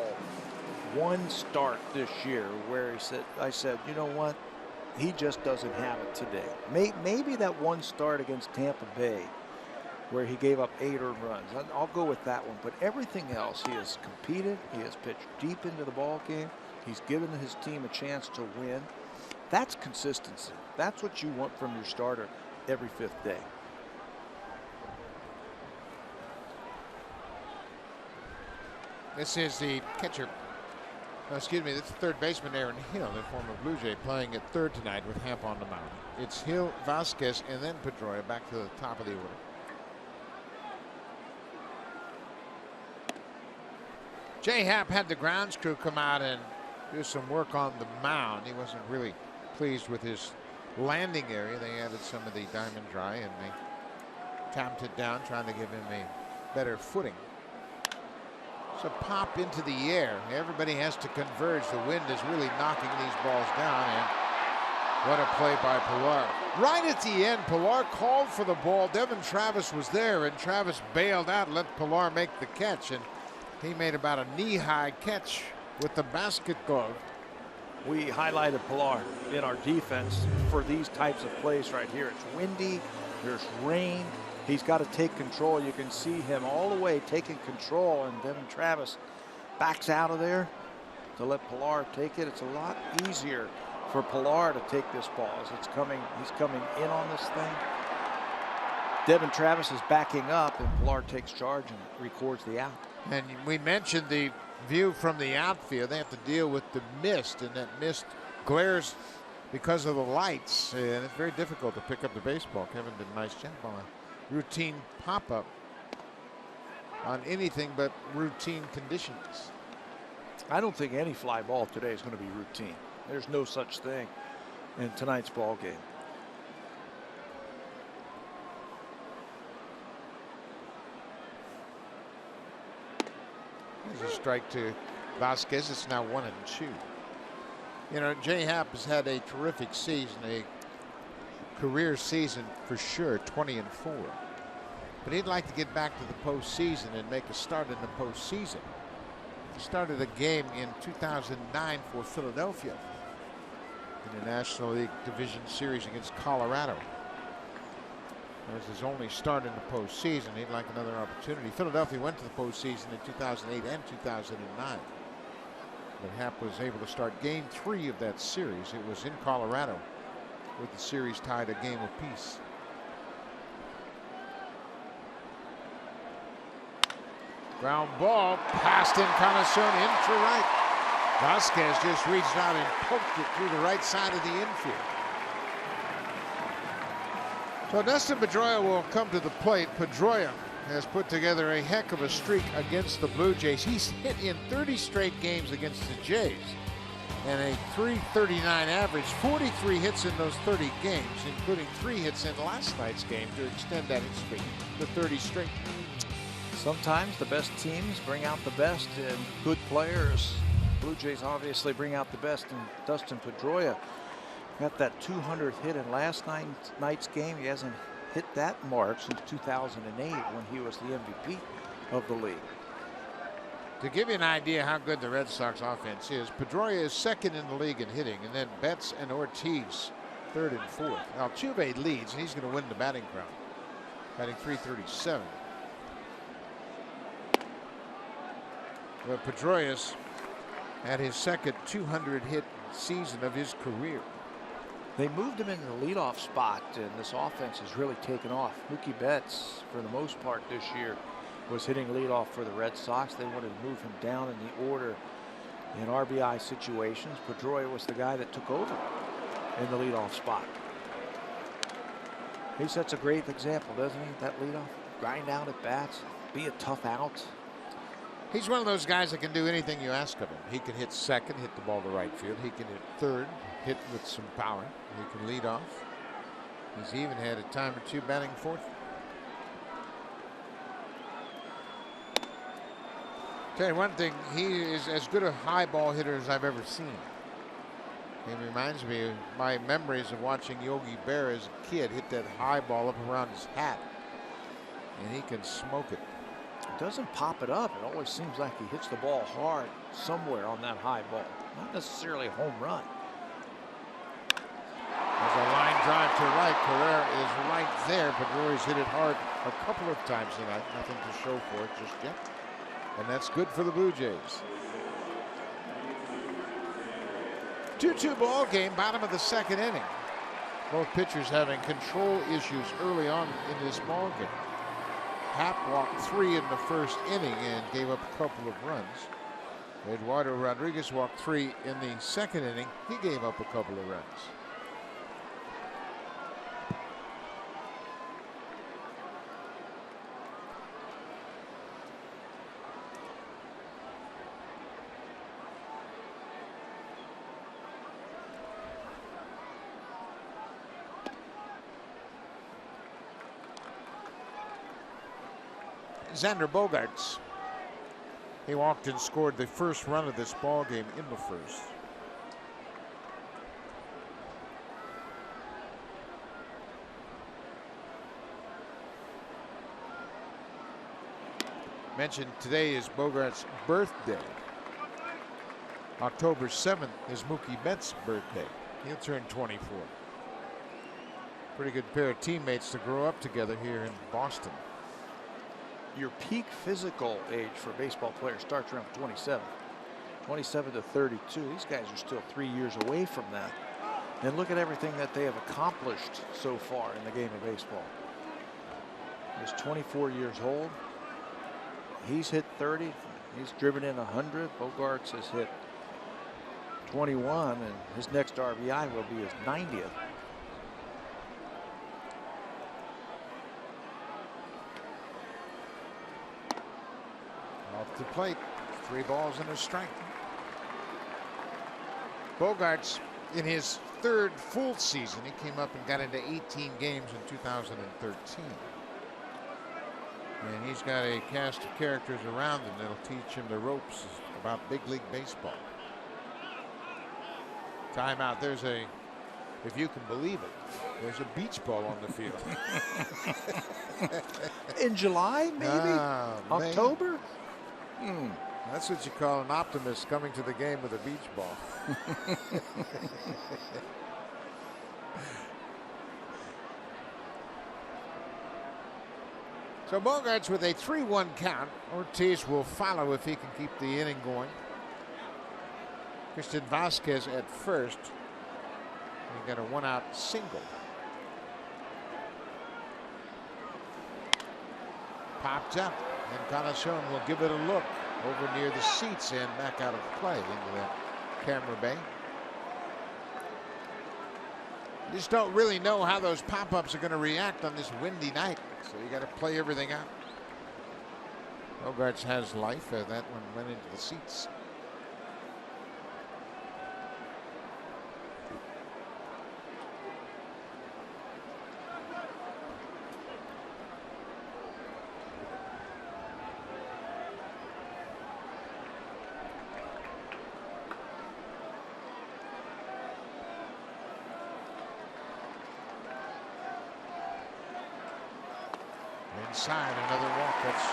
one start this year where I said, you know what? He just doesn't have it today. Maybe that one start against Tampa Bay where he gave up 8 earned runs. I'll go with that one. But everything else, he has competed. He has pitched deep into the ball game. He's given his team a chance to win. That's consistency. That's what you want from your starter every 5th day. This is the catcher. Excuse me, that's third baseman Aaron Hill, the former Blue Jay, playing at third tonight with Happ on the mound. It's Hill, Vasquez, and then Pedroia back to the top of the order. Jay Happ had the grounds crew come out and do some work on the mound. He wasn't really pleased with his landing area. They added some of the Diamond Dry and they tamped it down, trying to give him a better footing. So pop into the air. Everybody has to converge. The wind is really knocking these balls down, and What a play by Pilar. Right at the end, Pilar called for the ball. Devin Travis was there, and Travis bailed out and let Pilar make the catch. And he made about a knee-high catch with the basket glove. We highlighted Pilar in our defense for these types of plays right here. It's windy, there's rain. He's got to take control. You can see him all the way taking control, and Devin Travis backs out of there to let Pilar take it. It's a lot easier for Pilar to take this ball as he's coming in on this thing. Devin Travis is backing up, and Pilar takes charge and records the out. And we mentioned the view from the outfield. They have to deal with the mist, and that mist glares because of the lights, and it's very difficult to pick up the baseball. Kevin did a nice job on a routine pop-up on anything but routine conditions. I don't think any fly ball today is going to be routine. There's no such thing in tonight's ball game. There's a strike to Vasquez. It's now 1-2. You know, Jay Happ has had a terrific season, a career season for sure, 20-4. But he'd like to get back to the postseason and make a start in the postseason. He started a game in 2009 for Philadelphia in the National League Division Series against Colorado. That was his only start in the postseason. He'd like another opportunity. Philadelphia went to the postseason in 2008 and 2009. But Happ was able to start game 3 of that series. It was in Colorado with the series tied a game apiece. Ground ball, passed in Connoisseur into right. Vasquez just reached out and poked it through the right side of the infield. So Dustin Pedroia will come to the plate. Pedroia has put together a heck of a streak against the Blue Jays. He's hit in 30 straight games against the Jays and a .339 average, 43 hits in those 30 games, including 3 hits in last night's game to extend that streak to 30 straight. Sometimes the best teams bring out the best in good players. Blue Jays obviously bring out the best in Dustin Pedroia. Got that 200th hit in last night's game. He hasn't hit that mark since 2008 when he was the MVP of the league. To give you an idea how good the Red Sox offense is, Pedroia is second in the league in hitting, and then Betts and Ortiz third and fourth. Altuve leads, and he's going to win the batting crown, batting .337. Well, Pedroia's at his second 200 hit season of his career. They moved him into the leadoff spot, and this offense has really taken off. Mookie Betts, for the most part this year, was hitting leadoff for the Red Sox. They wanted to move him down in the order in RBI situations. Pedroia was the guy that took over in the leadoff spot. He sets a great example, doesn't he? That leadoff, grind out at bats, be a tough out. He's one of those guys that can do anything you ask of him. He can hit second, hit the ball to right field. He can hit third, hit with some power. He can lead off. He's even had a time or two batting fourth. Tell you one thing, he is as good a high ball hitter as I've ever seen. He reminds me of my memories of watching Yogi Berra as a kid hit that high ball up around his hat. And he can smoke it. Doesn't pop it up. It always seems like he hits the ball hard somewhere on that high ball. Not necessarily a home run. There's a line drive to right. Carrera is right there. Pedroia's hit it hard a couple of times tonight. Nothing to show for it just yet. And that's good for the Blue Jays. 2-2 ball game, bottom of the second inning. Both pitchers having control issues early on in this ball game. Happ walked 3 in the first inning and gave up a couple of runs. Eduardo Rodriguez walked 3 in the second inning. He gave up a couple of runs. Xander Bogaerts. He walked and scored the first run of this ball game in the first. Mentioned today is Bogart's birthday. October 7th is Mookie Betts' birthday. He'll turn 24. Pretty good pair of teammates to grow up together here in Boston. Your peak physical age for a baseball player starts around 27. 27 to 32. These guys are still 3 years away from that. And look at everything that they have accomplished so far in the game of baseball. He's 24 years old. He's hit 30. He's driven in 100. Bogaerts has hit 21, and his next RBI will be his 90th. Off the plate, 3 balls and a strike. Bogaerts, in his 3rd full season, he came up and got into 18 games in 2013. And he's got a cast of characters around him that'll teach him the ropes about big league baseball. Timeout. There's a, if you can believe it, there's a beach ball on the field. In July, maybe? October? That's what you call an optimist coming to the game with a beach ball. So Bogaerts with a 3-1 count. Ortiz will follow if he can keep the inning going. Christian Vasquez at first. He got a 1-out single. Popped up, and Encarnacion will give it a look over near the seats and back out of play into that camera bay. You just don't really know how those pop-ups are going to react on this windy night, so you got to play everything out. Bogaerts has life. That one went into the seats. Inside, another walk. That's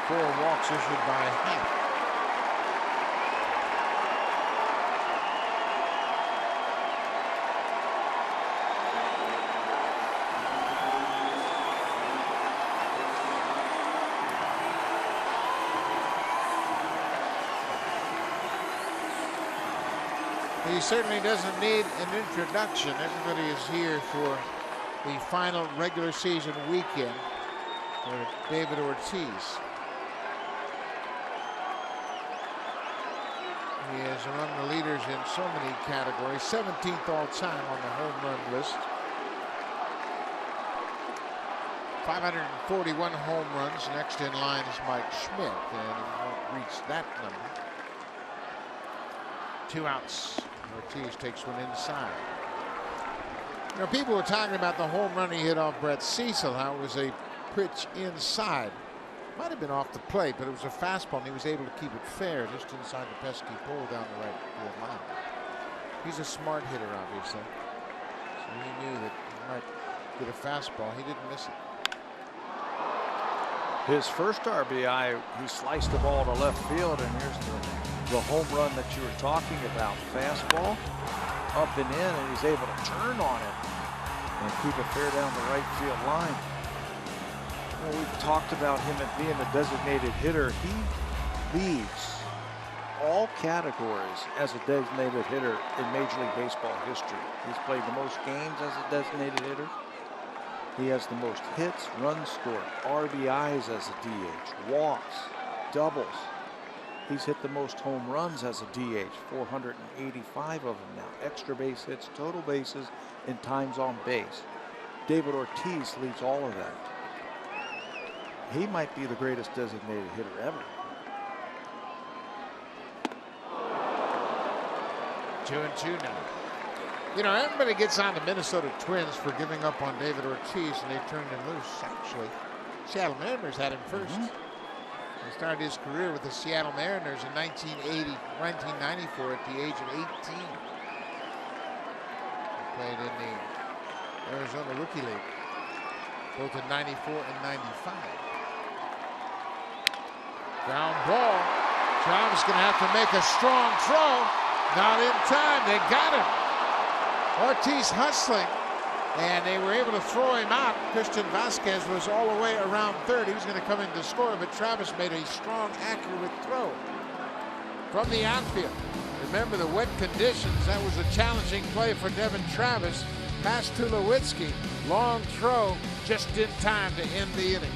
4 walks issued by Happ. He certainly doesn't need an introduction. Everybody is here for the final regular season weekend for David Ortiz. He is among the leaders in so many categories. 17th all time on the home run list. 541 home runs. Next in line is Mike Schmidt, and he won't reach that number. 2 outs. Ortiz takes one inside. You know, people were talking about the home run he hit off Brett Cecil, how it was a pitch inside. Might have been off the plate, but it was a fastball, and he was able to keep it fair just inside the pesky pole down the right field line. He's a smart hitter, obviously. So he knew that he might get a fastball. He didn't miss it. His first RBI, he sliced the ball to left field, and here's the home run that you were talking about. Fastball up and in, and he's able to turn on it and keep it fair down the right field line. Well, we've talked about him as being a designated hitter. He leads all categories as a designated hitter in Major League Baseball history. He's played the most games as a designated hitter. He has the most hits, runs scored, RBIs as a DH, walks, doubles. He's hit the most home runs as a DH, 485 of them now. Extra base hits, total bases, and times on base. David Ortiz leads all of that. He might be the greatest designated hitter ever. 2-2 now. You know, everybody gets on the Minnesota Twins for giving up on David Ortiz, and they turned him loose. Actually, Seattle Mariners had him first. He started his career with the Seattle Mariners in 1994 at the age of 18. He played in the Arizona Rookie League, both in 94 and 95. Ground ball. Travis going to have to make a strong throw. Not in time. They got him. Ortiz hustling, and they were able to throw him out. Christian Vasquez was all the way around third. He was going to come in to score, but Travis made a strong, accurate throw from the outfield. Remember the wet conditions. That was a challenging play for Devin Travis. Pass to Tulowitzki. Long throw just in time to end the inning.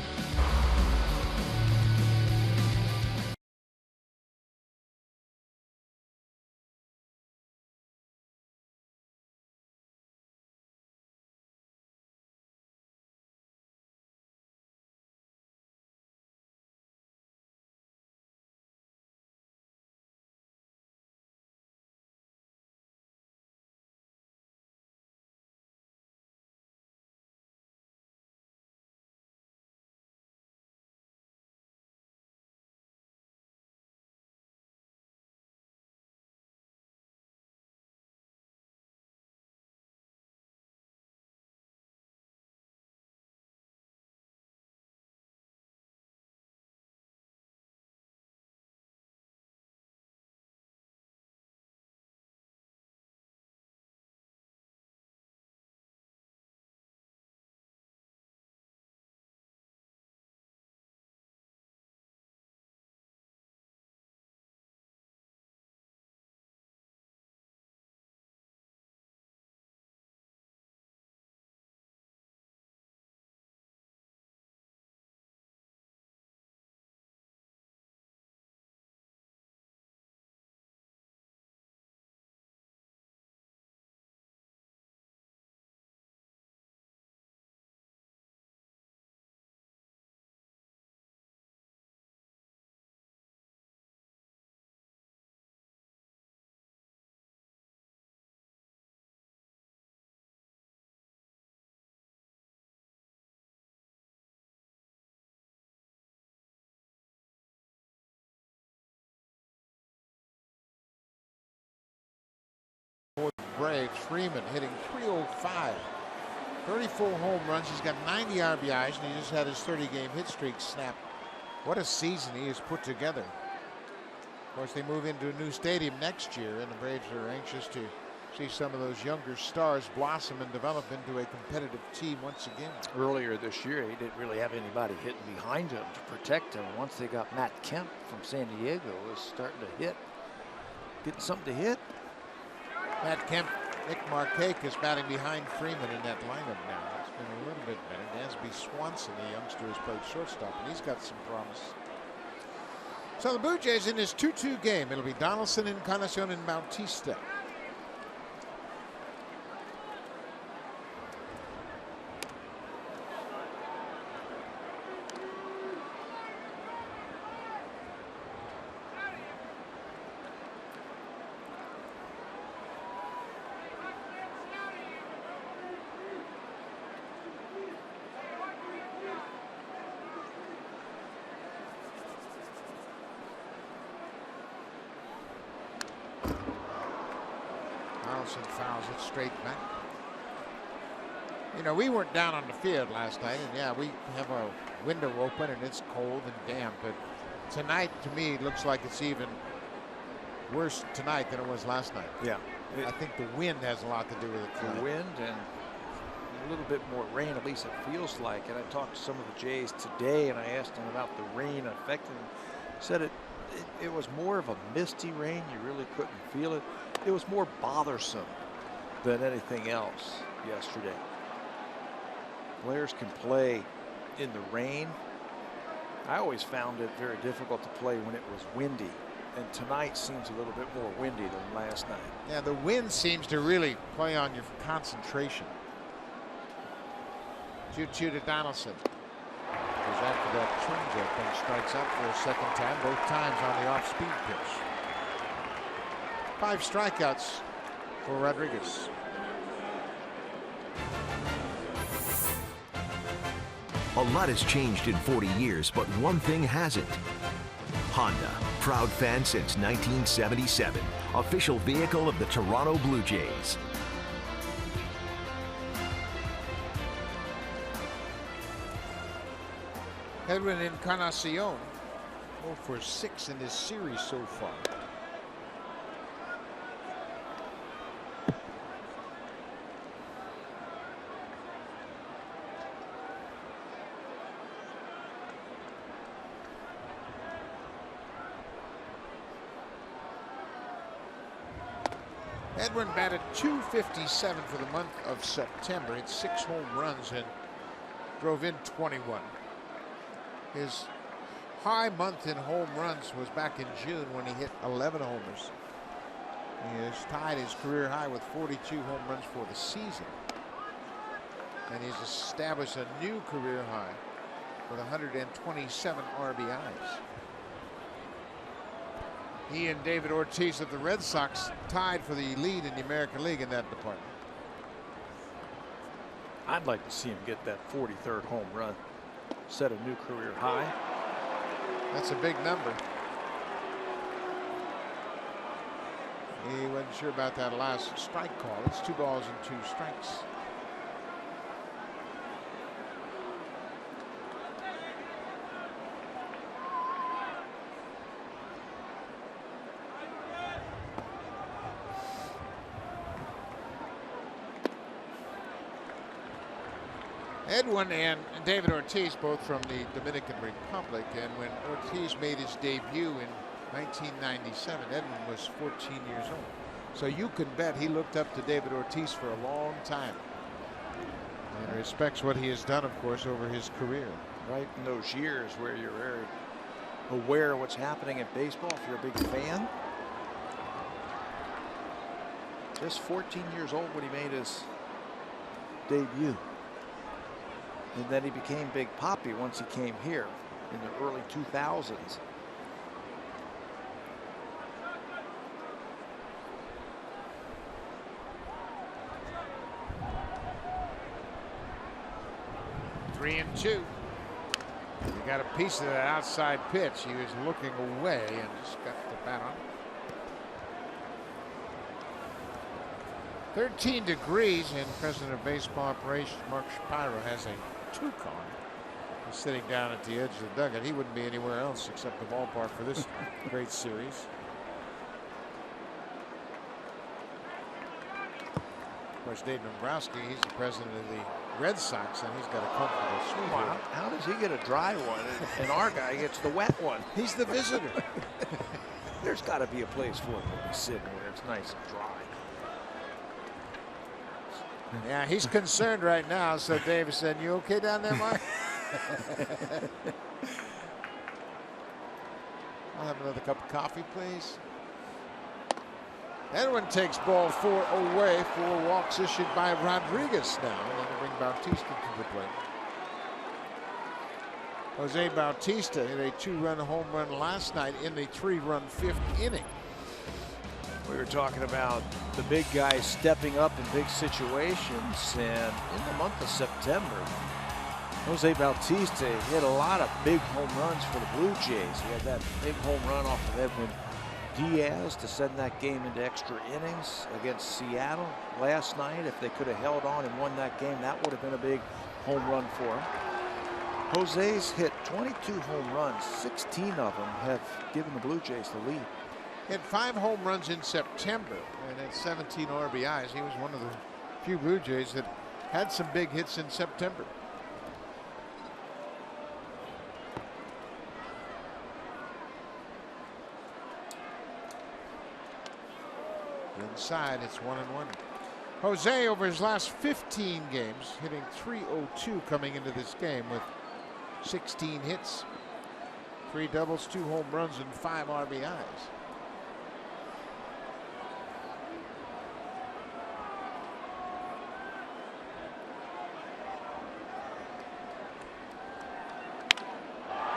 Braves, Freeman hitting .305. 34 home runs. He's got 90 RBIs, and he just had his 30-game hit streak snapped. What a season he has put together. Of course, they move into a new stadium next year, and the Braves are anxious to see some of those younger stars blossom and develop into a competitive team once again. Earlier this year, he didn't really have anybody hitting behind him to protect him. Once they got Matt Kemp from San Diego, it was starting to hit. Getting something to hit. Matt Kemp, Nick Markakis is batting behind Freeman in that lineup now. It's been a little bit better. Dansby Swanson, the youngster, has played shortstop, and he's got some promise. So the Blue Jays in this 2-2 game. It'll be Donaldson, Encarnacion, and Bautista. And fouls it straight back. You know, we weren't down on the field last night, and yeah, we have our window open and it's cold and damp, but tonight to me it looks like it's even worse tonight than it was last night. Yeah, I think the wind has a lot to do with it tonight. The wind and a little bit more rain, at least it feels like. And I talked to some of the Jays today, and I asked them about the rain affecting them. Said it was more of a misty rain. You really couldn't feel it. It was more bothersome than anything else yesterday. Players can play in the rain. I always found it very difficult to play when it was windy, and tonight seems a little bit more windy than last night. Yeah, the wind seems to really play on your concentration. 2-2 to Donaldson. Goes after that changeup and strikes out for a second time, both times on the off-speed pitch. 5 strikeouts for Rodriguez. A lot has changed in 40 years, but one thing hasn't. Honda, proud fan since 1977, official vehicle of the Toronto Blue Jays. Edwin Encarnacion 0 for 6 in this series so far. Edwin batted .257 for the month of September. Hit 6 home runs and drove in 21. His high month in home runs was back in June when he hit 11 homers. He has tied his career high with 42 home runs for the season. And he's established a new career high with 127 RBIs. He and David Ortiz of the Red Sox tied for the lead in the American League in that department. I'd like to see him get that 43rd home run, set a new career high. That's a big number. He wasn't sure about that last strike call. It's 2 balls and 2 strikes. Edwin and David Ortiz, both from the Dominican Republic, and when Ortiz made his debut in 1997, Edwin was 14 years old. So you can bet he looked up to David Ortiz for a long time and respects what he has done, of course, over his career. Right in those years where you're very aware of what's happening in baseball, if you're a big fan. Just 14 years old when he made his debut. And then he became Big Papi once he came here in the early 2000s. Three and 2. He got a piece of that outside pitch. He was looking away and just got the bat on. 13 degrees, and President of Baseball Operations Mark Shapiro has a toque on. He's sitting down at the edge of the dugout. He wouldn't be anywhere else except the ballpark for this great series. Of course, Dave Dombrowski, he's the president of the Red Sox, and he's got a comfortable suite. Wow. How does he get a dry one and our guy gets the wet one? He's the visitor. There's got to be a place for him to be sitting where it's nice and dry. Yeah, he's concerned right now. So Dave said, "You okay down there, Mark?" I'll have another cup of coffee, please. Edwin takes ball 4 away. 4 walks issued by Rodriguez now. And then bring Bautista to the plate. Jose Bautista hit a 2-run home run last night in the 3-run 5th inning. We were talking about the big guys stepping up in big situations, and in the month of September, Jose Bautista hit a lot of big home runs for the Blue Jays. He had that big home run off of Edwin Diaz to send that game into extra innings against Seattle last night. If they could have held on and won that game, that would have been a big home run for him. Jose's hit 22 home runs. 16 of them have given the Blue Jays the lead. He had 5 home runs in September and had 17 RBIs. He was one of the few Blue Jays that had some big hits in September. Inside, it's 1-1. Jose, over his last 15 games, hitting .302 coming into this game with 16 hits, 3 doubles, 2 home runs, and 5 RBIs.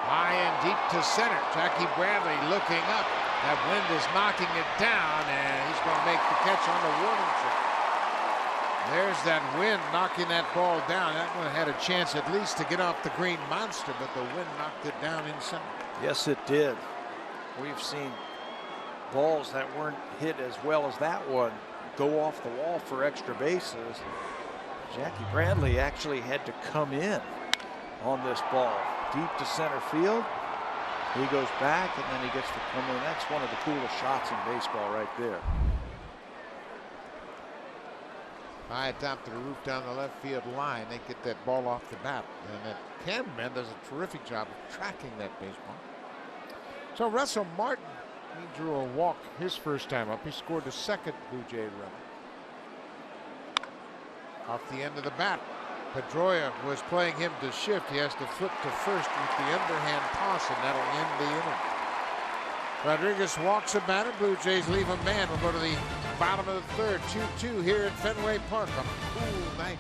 High and deep to center. Jackie Bradley looking up. That wind is knocking it down, and he's going to make the catch on the warning track. There's that wind knocking that ball down. That one had a chance at least to get off the green monster, but the wind knocked it down in center. Yes, it did. We've seen balls that weren't hit as well as that one go off the wall for extra bases. Jackie Bradley actually had to come in on this ball. Deep to center field. He goes back and then he gets to come in. That's one of the coolest shots in baseball right there. High atop to the roof down the left field line. They get that ball off the bat. And that cameraman does a terrific job of tracking that baseball. So Russell Martin, he drew a walk his first time up. He scored the second Blue Jay run. Off the end of the bat. Pedroia was playing him to shift. He has to flip to first with the underhand toss, and that'll end the inning. Rodriguez walks a batter. Blue Jays leave a man. We'll go to the bottom of the third. 2-2 here at Fenway Park on a cool night.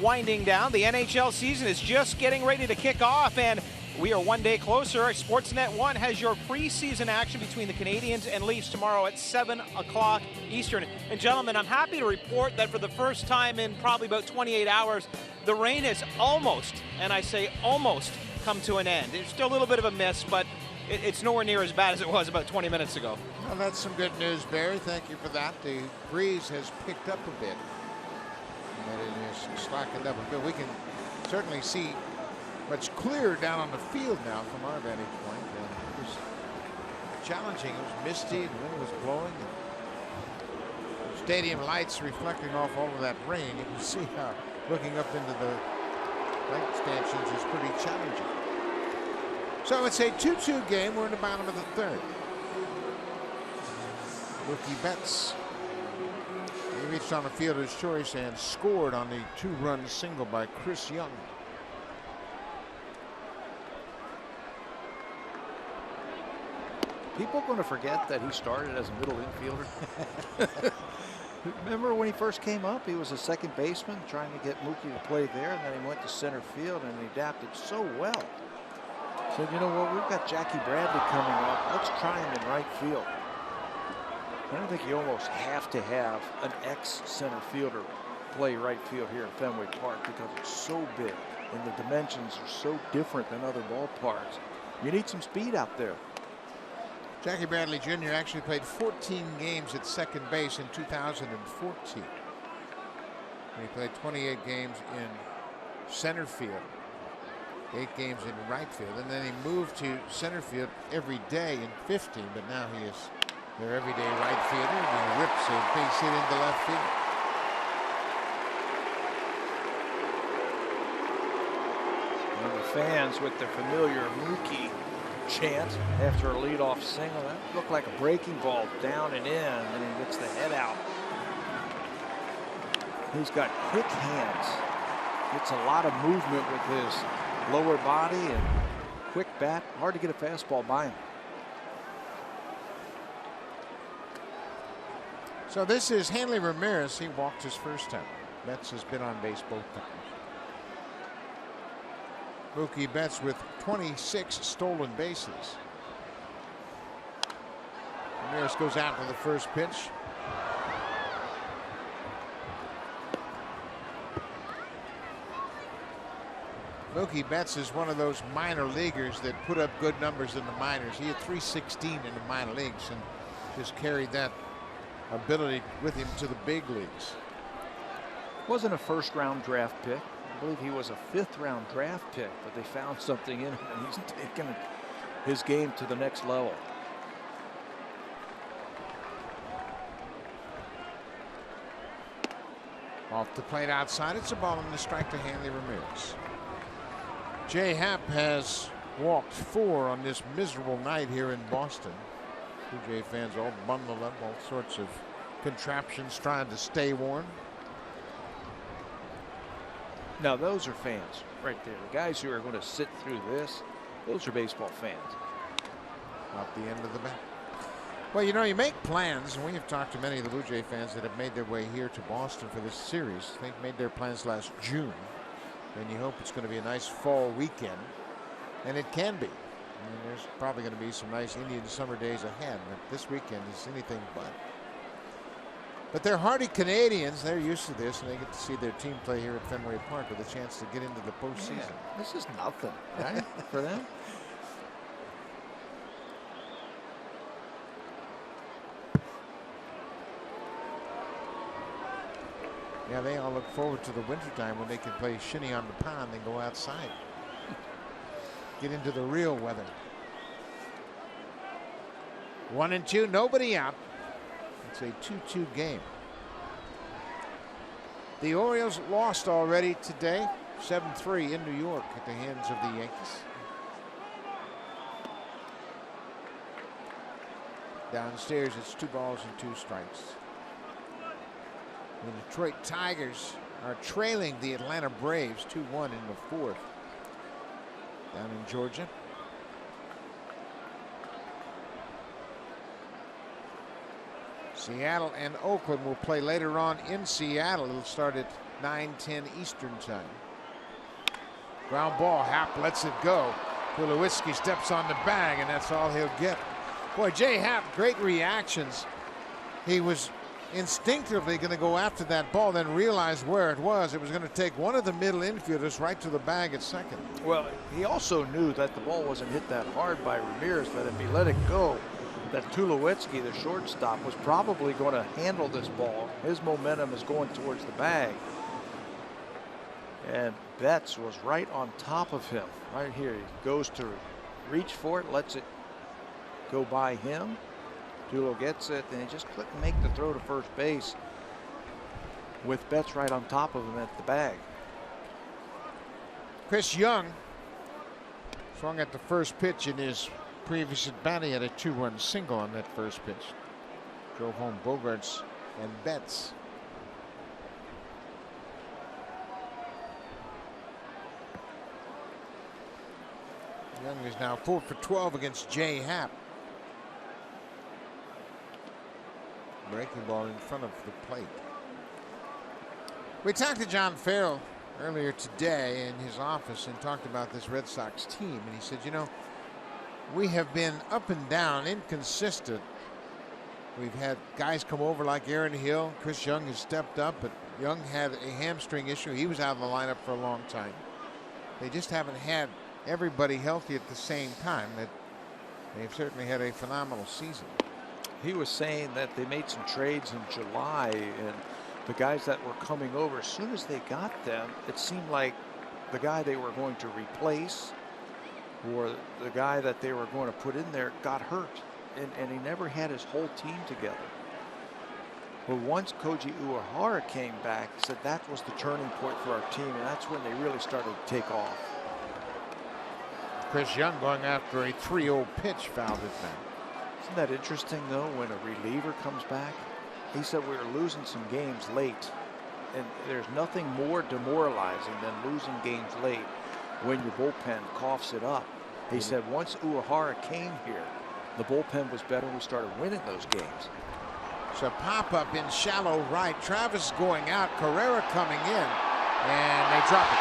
Winding down, the NHL season is just getting ready to kick off, and we are one day closer. Sportsnet 1 has your preseason action between the Canadiens and Leafs tomorrow at 7 o'clock Eastern. And gentlemen, I'm happy to report that for the first time in probably about 28 hours, the rain has almost, and I say almost, come to an end. It's still a little bit of a miss, but it's nowhere near as bad as it was about 20 minutes ago. Well, that's some good news, Barry. Thank you for that. The breeze has picked up a bit. And it is slackened up a bit. We can certainly see much clearer down on the field now from our vantage point. And it was challenging. It was misty, and the wind was blowing. And stadium lights reflecting off all of that rain. You can see how looking up into the light stanchions is pretty challenging. So it's a 2-2 game. We're in the bottom of the third. Mookie Betts. He reached on a fielder's choice and scored on the 2-run single by Chris Young. People are going to forget that he started as a middle infielder. Remember when he first came up, he was a second baseman trying to get Mookie to play there, and then he went to center field and he adapted so well. Said, you know what, we've got Jackie Bradley coming up. Let's try him in right field. I don't think you almost have to have an ex-center fielder play right field here at Fenway Park because it's so big and the dimensions are so different than other ballparks. You need some speed out there. Jackie Bradley Jr. actually played 14 games at second base in 2014. He played 28 games in center field, 8 games in right field, and then he moved to center field every day in 15, but now he is their everyday right fielder, and he rips a base hit into left field. And the fans with their familiar Mookie chant after a leadoff single. That looked like a breaking ball down and in, and he gets the head out. He's got quick hands. Gets a lot of movement with his lower body and quick bat. Hard to get a fastball by him. So this is Hanley Ramirez. He walked his first time. Betts has been on base both times. Mookie Betts with 26 stolen bases. Ramirez goes out for the first pitch. Mookie Betts is one of those minor leaguers that put up good numbers in the minors. He had 316 in the minor leagues and just carried that ability with him to the big leagues. Wasn't a first-round draft pick. I believe he was a fifth-round draft pick, but they found something in him, and he's taken his game to the next level. Off the plate outside. It's a ball and a strike to Hanley Ramirez. Jay Happ has walked 4 on this miserable night here in Boston. Blue Jay fans all bundled up, all sorts of contraptions trying to stay warm. Now those are fans right there. The guys who are going to sit through this, those are baseball fans. Off the end of the bat. Well, you know, you make plans, and we have talked to many of the Blue Jay fans that have made their way here to Boston for this series. They made their plans last June, and you hope it's going to be a nice fall weekend, and it can be. I mean, there's probably going to be some nice Indian summer days ahead, but this weekend is anything but. But they're hardy Canadians. They're used to this, and they get to see their team play here at Fenway Park with a chance to get into the postseason. Yeah, this is nothing, right, for them. Yeah, they all look forward to the wintertime when they can play shinny on the pond and go outside. Get into the real weather. 1-2, nobody out. It's a 2-2 game. The Orioles lost already today, 7-3 in New York at the hands of the Yankees. Downstairs, it's 2 balls and 2 strikes. The Detroit Tigers are trailing the Atlanta Braves 2-1 in the 4th down in Georgia. Seattle and Oakland will play later on in Seattle. It'll start at 9:10 Eastern time. Ground ball. Happ lets it go. Tulowitzki steps on the bag, and that's all he'll get. Boy, Jay Happ, great reactions. He was instinctively going to go after that ball, then realized where it was. It was going to take one of the middle infielders right to the bag at second. Well, he also knew that the ball wasn't hit that hard by Ramirez, that if he let it go, that Tulowitzki, the shortstop, was probably going to handle this ball. His momentum is going towards the bag. And Betts was right on top of him. Right here, he goes to reach for it, lets it go by him. Tulo gets it, and he just couldn't make the throw to first base with Betts right on top of him at the bag. Chris Young swung at the first pitch in his previous at bat. He had a 2-run single on that first pitch. Drove home Bogarts and Betts. Young is now 4 for 12 against Jay Happ. Breaking ball in front of the plate. We talked to John Farrell earlier today in his office and talked about this Red Sox team, and he said, you know, we have been up and down, inconsistent. We've had guys come over like Aaron Hill. Chris Young has stepped up, but Young had a hamstring issue. He was out of the lineup for a long time. They just haven't had everybody healthy at the same time. That they've certainly had a phenomenal season. He was saying that they made some trades in July, and the guys that were coming over, as soon as they got them, it seemed like the guy they were going to replace or the guy that they were going to put in there got hurt, and he never had his whole team together. But once Koji Uehara came back, he said that was the turning point for our team, and that's when they really started to take off. Chris Young going after a 3-0 pitch, fouled it back. Isn't that interesting, though, when a reliever comes back? He said we were losing some games late, and there's nothing more demoralizing than losing games late when your bullpen coughs it up. He said once Uehara came here, the bullpen was better. We started winning those games. So pop-up in shallow right. Travis going out. Carrera coming in, and they drop it.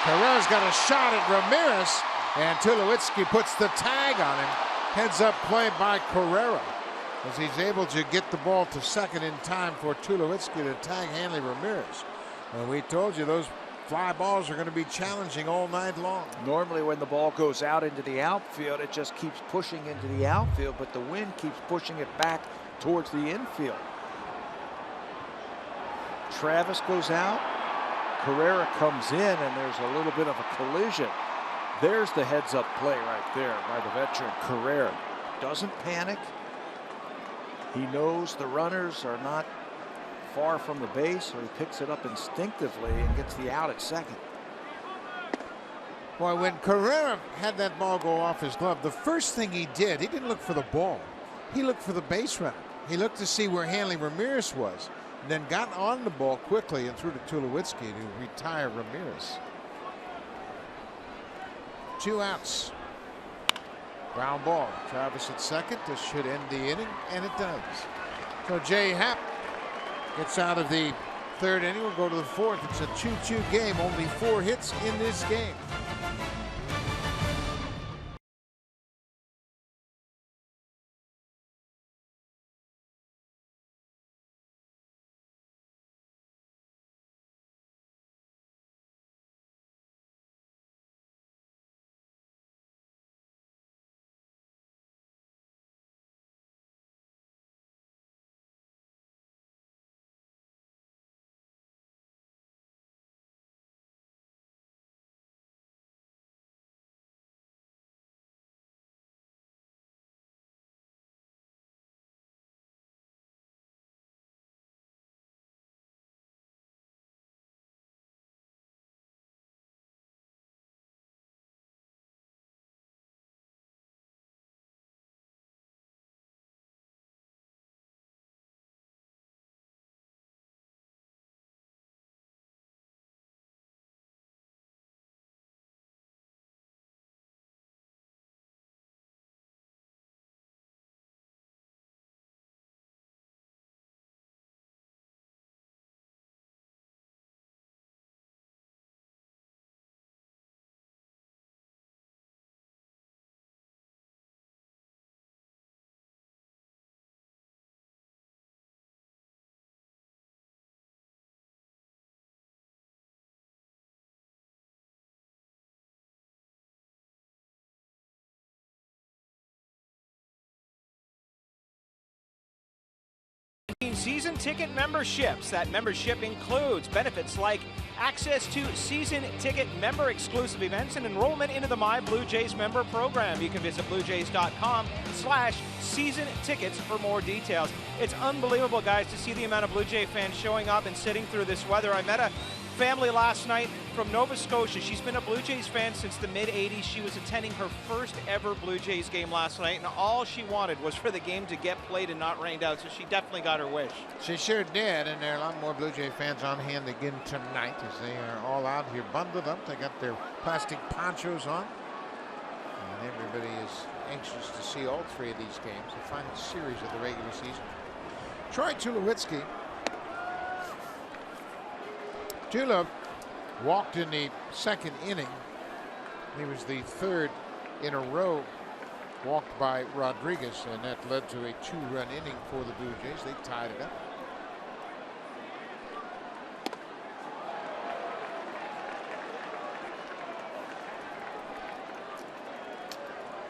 Carrera's got a shot at Ramirez, and Tulowitzki puts the tag on him. Heads up play by Carrera as he's able to get the ball to second in time for Tulowitzki to tag Hanley Ramirez. And we told you those fly balls are going to be challenging all night long. Normally when the ball goes out into the outfield, it just keeps pushing into the outfield, but the wind keeps pushing it back towards the infield. Travis goes out. Carrera comes in, and there's a little bit of a collision. There's the heads-up play right there by the veteran Carrera. Doesn't panic. He knows the runners are not far from the base, so he picks it up instinctively and gets the out at second. Boy, when Carrera had that ball go off his glove, the first thing he did, he didn't look for the ball. He looked for the base runner. He looked to see where Hanley Ramirez was, and then got on the ball quickly and threw to Tulowitzki to retire Ramirez. 2 outs. Ground ball. Travis at second. This should end the inning, and it does. So Jay Happ gets out of the 3rd inning. We'll go to the 4th. It's a 2-2 game. Only 4 hits in this game. Season ticket memberships. That membership includes benefits like access to season ticket member exclusive events and enrollment into the My Blue Jays member program. You can visit bluejays.com/season tickets for more details. It's unbelievable, guys, to see the amount of Blue Jay fans showing up and sitting through this weather. I met a family last night from Nova Scotia. She's been a Blue Jays fan since the mid-'80s. She was attending her first ever Blue Jays game last night, and all she wanted was for the game to get played and not rained out, so she definitely got her wish. She sure did, and there are a lot more Blue Jay fans on hand again tonight as they are all out here bundled up. They got their plastic ponchos on, and everybody is anxious to see all 3 of these games, the final series of the regular season. Troy Tulowitzki. Tulo walked in the 2nd inning. He was the 3rd in a row walked by Rodriguez, and that led to a 2-run inning for the Blue Jays. They tied it up.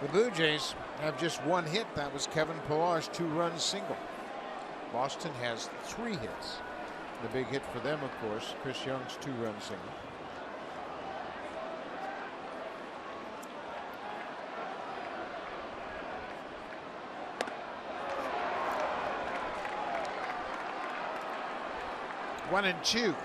The Blue Jays have just 1 hit. That was Kevin Pillar's 2-run single. Boston has 3 hits. The big hit for them, of course, Chris Young's 2-run single. One and 2.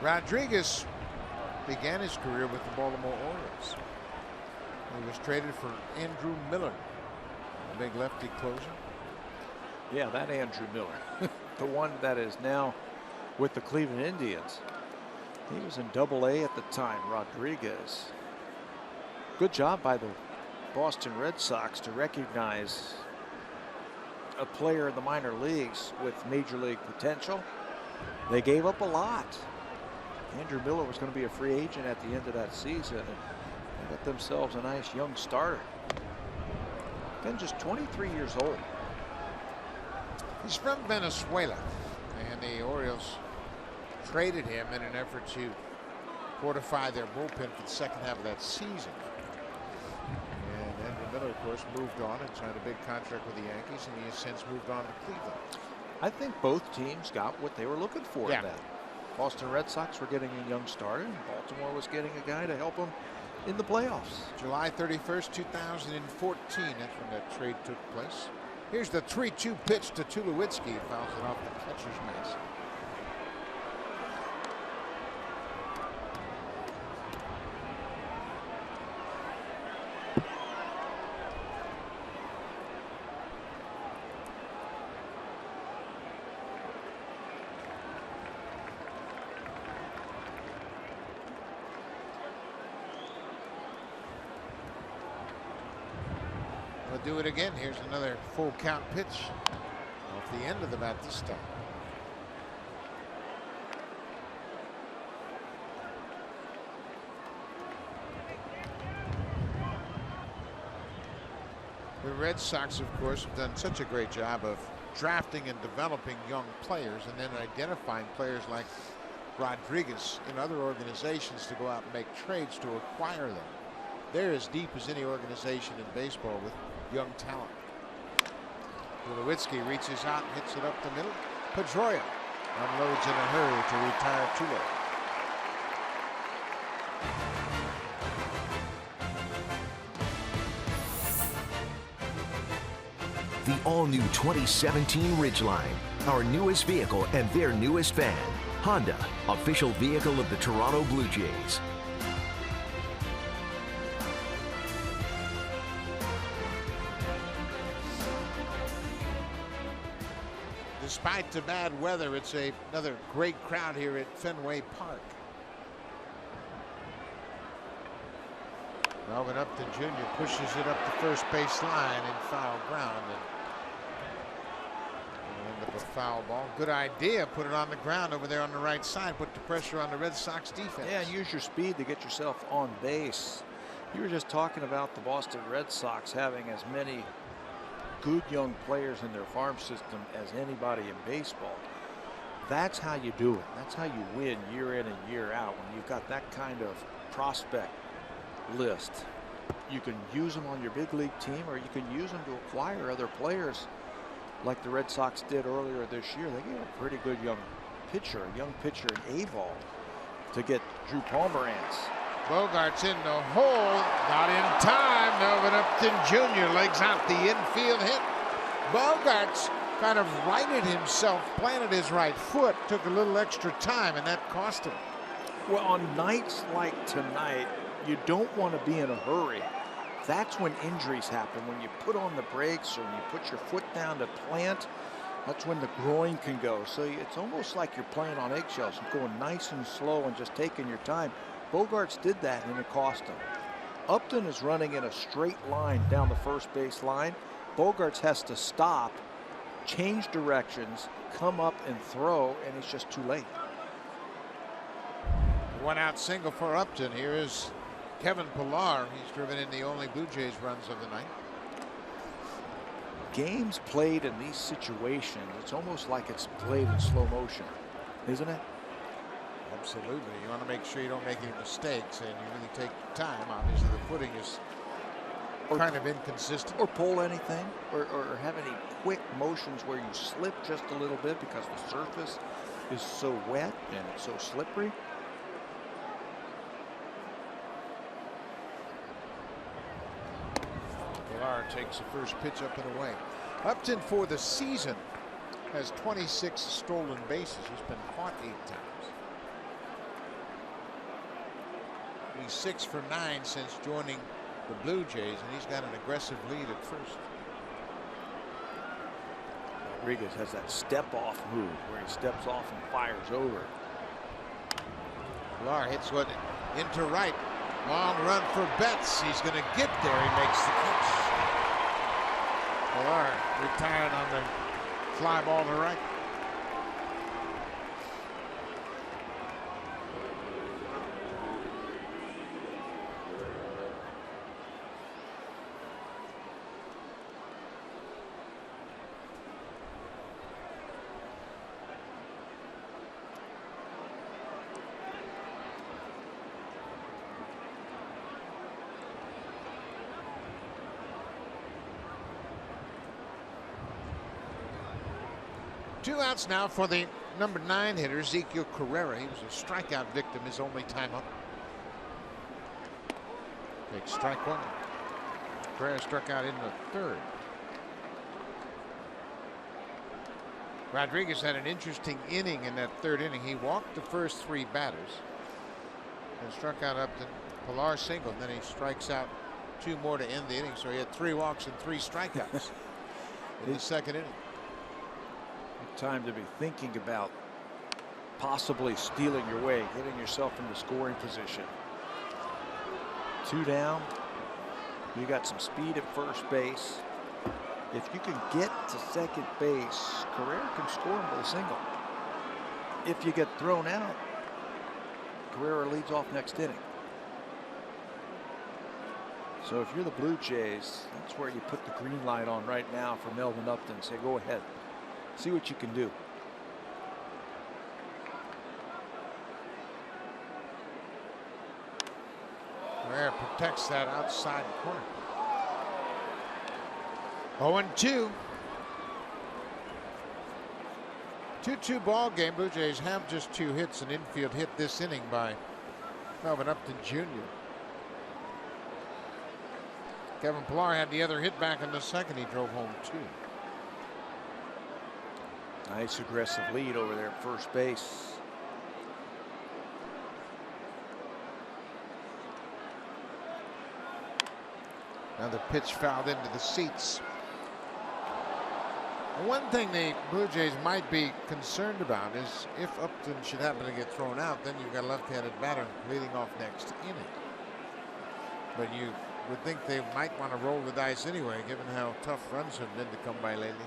Rodriguez began his career with the Baltimore Orioles. He was traded for Andrew Miller, a big lefty closer. Yeah, that Andrew Miller, the one that is now with the Cleveland Indians. He was in Double-A at the time. Rodriguez. Good job by the Boston Red Sox to recognize a player in the minor leagues with major league potential. They gave up a lot. Andrew Miller was going to be a free agent at the end of that season. They got themselves a nice young starter. Again, just 23 years old. He's from Venezuela, and the Orioles traded him in an effort to fortify their bullpen for the second half of that season. And Andrew Miller, of course, moved on and signed a big contract with the Yankees, and he has since moved on to Cleveland. I think both teams got what they were looking for in that. Boston Red Sox were getting a young starter, and Baltimore was getting a guy to help them in the playoffs. July 31st, 2014, that's when that trade took place. Here's the 3-2 pitch to Tulowitzki. Fouls it off the catcher's mask. Do it again. Here's another full count pitch off the end of the bat this time. The Red Sox, of course, have done such a great job of drafting and developing young players and then identifying players like Rodriguez in other organizations to go out and make trades to acquire them. They're as deep as any organization in baseball with young talent. Tulowitzki reaches out and hits it up the middle. Pedroia unloads in a hurry to retire Tulo. The all-new 2017 Ridgeline, our newest vehicle and their newest fan. Honda, official vehicle of the Toronto Blue Jays. Despite the bad weather, it's another great crowd here at Fenway Park. Melvin Upton Jr. pushes it up the first base line in foul ground. And end up a foul ball. Good idea. Put it on the ground over there on the right side. Put the pressure on the Red Sox defense. Yeah, use your speed to get yourself on base. You were just talking about the Boston Red Sox having as many good young players in their farm system as anybody in baseball. That's how you do it. That's how you win year in and year out. When you've got that kind of prospect list, you can use them on your big league team, or you can use them to acquire other players like the Red Sox did earlier this year. They gave a pretty good young pitcher in A-ball to get Drew Pomeranz. Bogart's in the hole, not in time. Melvin Upton Jr. legs out the infield hit. Bogart's kind of righted himself, planted his right foot, took a little extra time, and that cost him. Well, on nights like tonight, you don't want to be in a hurry. That's when injuries happen. When you put on the brakes or you put your foot down to plant, that's when the groin can go. So it's almost like you're playing on eggshells, going nice and slow and just taking your time. Bogarts did that, and it cost him. Upton is running in a straight line down the first base line. Bogarts has to stop, change directions, come up and throw, and it's just too late. One out single for Upton. Here is Kevin Pillar. He's driven in the only Blue Jays runs of the night. Games played in these situations, it's almost like it's played in slow motion, isn't it? Absolutely. You want to make sure you don't make any mistakes, and you really take your time. Obviously, the footing is kind of inconsistent. Or pull anything, or have any quick motions where you slip just a little bit because the surface is so wet and it's so slippery. Pillar takes the first pitch up and away. Upton for the season has 26 stolen bases. He's been caught 8 times. He's 6 for 9 since joining the Blue Jays, and he's got an aggressive lead at first. Rodriguez has that step-off move where he steps off and fires over. Pillar hits one into right. Long run for Betts. He's going to get there. He makes the catch. Pillar retired on the fly ball to right. 2 outs now for the number 9 hitter, Ezekiel Carrera. He was a strikeout victim his only time up. Take strike 1. Carrera struck out in the 3rd. Rodriguez had an interesting inning in that 3rd inning. He walked the first 3 batters and struck out Upton. Pilar singled, then he strikes out 2 more to end the inning. So he had 3 walks and 3 strikeouts in the 2nd inning. Time to be thinking about possibly stealing your way, getting yourself into scoring position. 2 down. You got some speed at first base. If you can get to second base, Carrera can score him with a single. If you get thrown out, Carrera leads off next inning. So if you're the Blue Jays, that's where you put the green light on right now for Melvin Upton. Say, go ahead. See what you can do. Carrera protects that outside corner. 0-2. 2-2 ball game. Blue Jays have just 2 hits, an infield hit this inning by Melvin Upton Jr. Kevin Pilar had the other hit back in the 2nd. He drove home 2. Nice aggressive lead over there at first base. Another pitch fouled into the seats. One thing the Blue Jays might be concerned about is if Upton should happen to get thrown out, then you've got a left-handed batter leading off next inning. But you would think they might want to roll the dice anyway, given how tough runs have been to come by lately.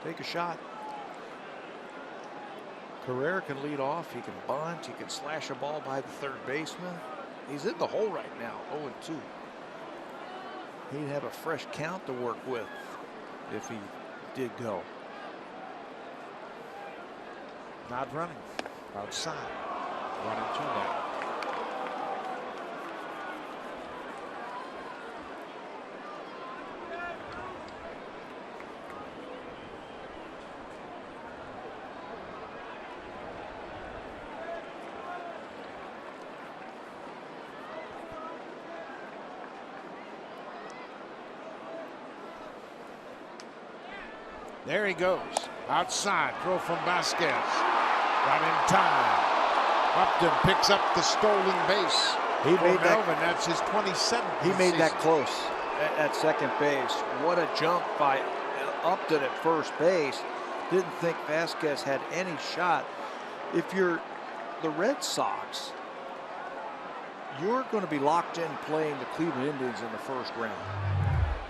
Take a shot. Carrera can lead off. He can bunt. He can slash a ball by the 3rd baseman. He's in the hole right now, 0-2. He'd have a fresh count to work with if he did go. Not running. Outside. 1-2 now. There he goes. Outside. Throw from Vasquez. Right in time. Upton picks up the stolen base. He made that. That's his 27th. He made that close at second base. What a jump by Upton at first base. Didn't think Vasquez had any shot. If you're the Red Sox, you're going to be locked in playing the Cleveland Indians in the 1st round.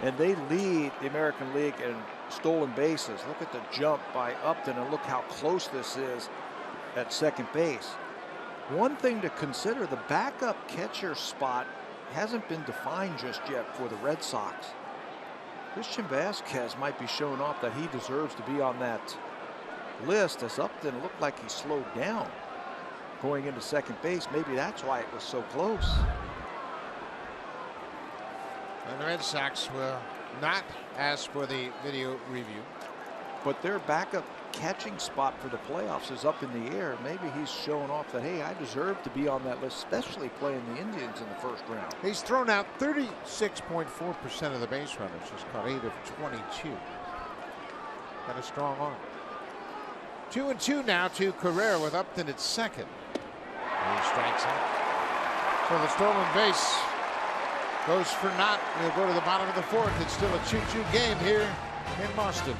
And they lead the American League in stolen bases. Look at the jump by Upton and look how close this is at second base. One thing to consider, the backup catcher spot hasn't been defined just yet for the Red Sox. Christian Vasquez might be showing off that he deserves to be on that list, as Upton looked like he slowed down going into second base. Maybe that's why it was so close. And the Red Sox will not ask for the video review. But their backup catching spot for the playoffs is up in the air. Maybe he's showing off that, hey, I deserve to be on that list, especially playing the Indians in the 1st round. He's thrown out 36.4% of the base runners. He's caught 8 of 22. Got a strong arm. 2-2 now to Carrera with Upton at 2nd. He strikes out. So the stolen base goes for naught. We'll go to the bottom of the 4th. It's still a 2-2 game here in Boston.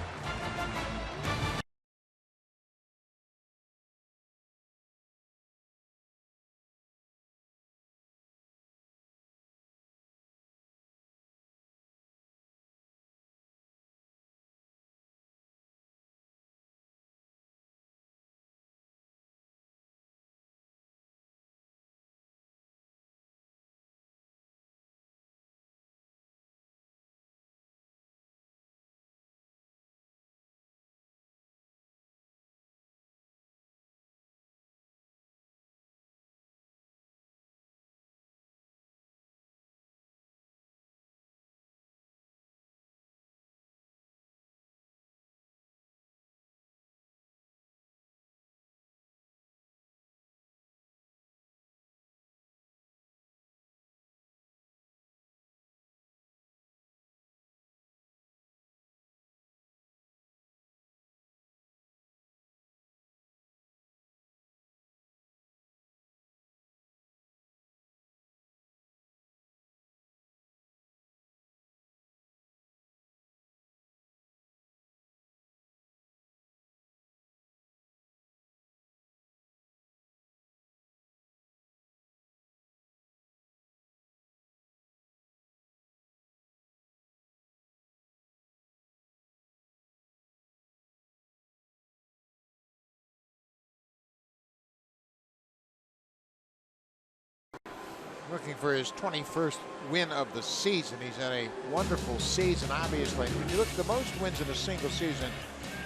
looking for his 21st win of the season. He's had a wonderful season, obviously. When you look at the most wins in a single season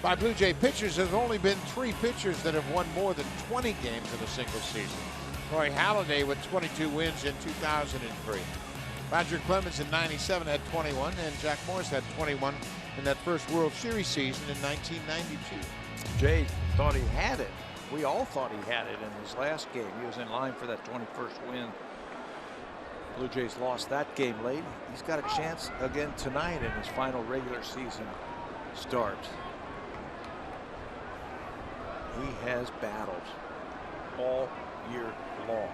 by Blue Jay pitchers, there's only been 3 pitchers that have won more than 20 games in a single season. Roy Halladay with 22 wins in 2003. Roger Clemens in 97 had 21, and Jack Morris had 21 in that first World Series season in 1992. Jay thought he had it. We all thought he had it in his last game. He was in line for that 21st win. Blue Jays lost that game late. He's got a chance again tonight in his final regular season start. He has battled all year long.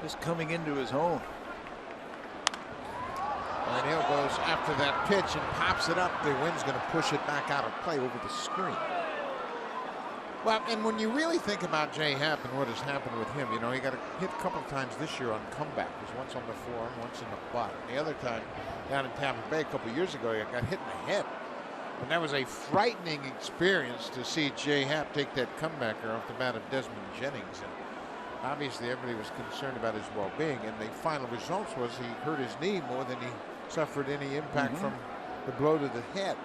Just coming into his own. And Hill goes after that pitch and pops it up. The wind's going to push it back out of play over the screen. Well, and when you really think about Jay Happ and what has happened with him, you know, he got hit a couple of times this year on comeback. It was once on the forearm, once in the butt. The other time down in Tampa Bay a couple of years ago, he got hit in the head. And that was a frightening experience to see Jay Happ take that comebacker off the bat of Desmond Jennings. And obviously, everybody was concerned about his well-being. And the final results was he hurt his knee more than he suffered any impact from the blow to the head.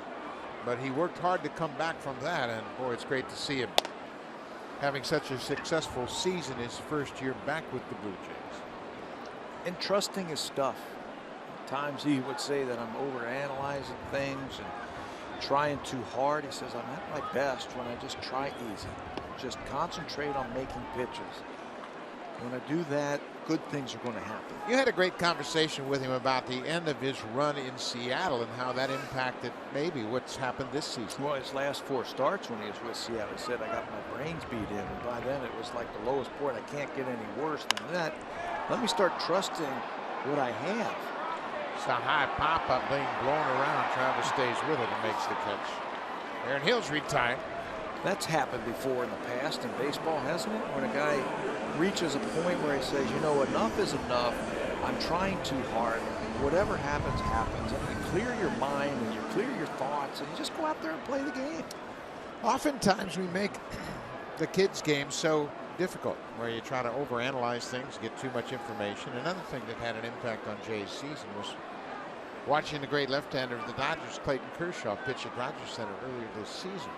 But he worked hard to come back from that. And boy, it's great to see him having such a successful season his first year back with the Blue Jays. And trusting his stuff. At times he would say that I'm overanalyzing things and trying too hard. He says I'm at my best when I just try easy. Just concentrate on making pitches. When I do that, good things are going to happen. You had a great conversation with him about the end of his run in Seattle and how that impacted maybe what's happened this season. Well, his last 4 starts when he was with Seattle, he said, I got my brains beat in. And by then it was like the lowest point. I can't get any worse than that. Let me start trusting what I have. It's a high pop-up being blown around. Travis stays with it and makes the catch. Aaron Hill's retired. That's happened before in the past in baseball, hasn't it? When a guy reaches a point where he says, you know, enough is enough. I'm trying too hard. Whatever happens, happens. And you clear your mind and you clear your thoughts and you just go out there and play the game. Oftentimes we make the kids' game so difficult where you try to overanalyze things, get too much information. Another thing that had an impact on Jay's season was watching the great left-hander of the Dodgers, Clayton Kershaw, pitch at Rogers Center earlier this season.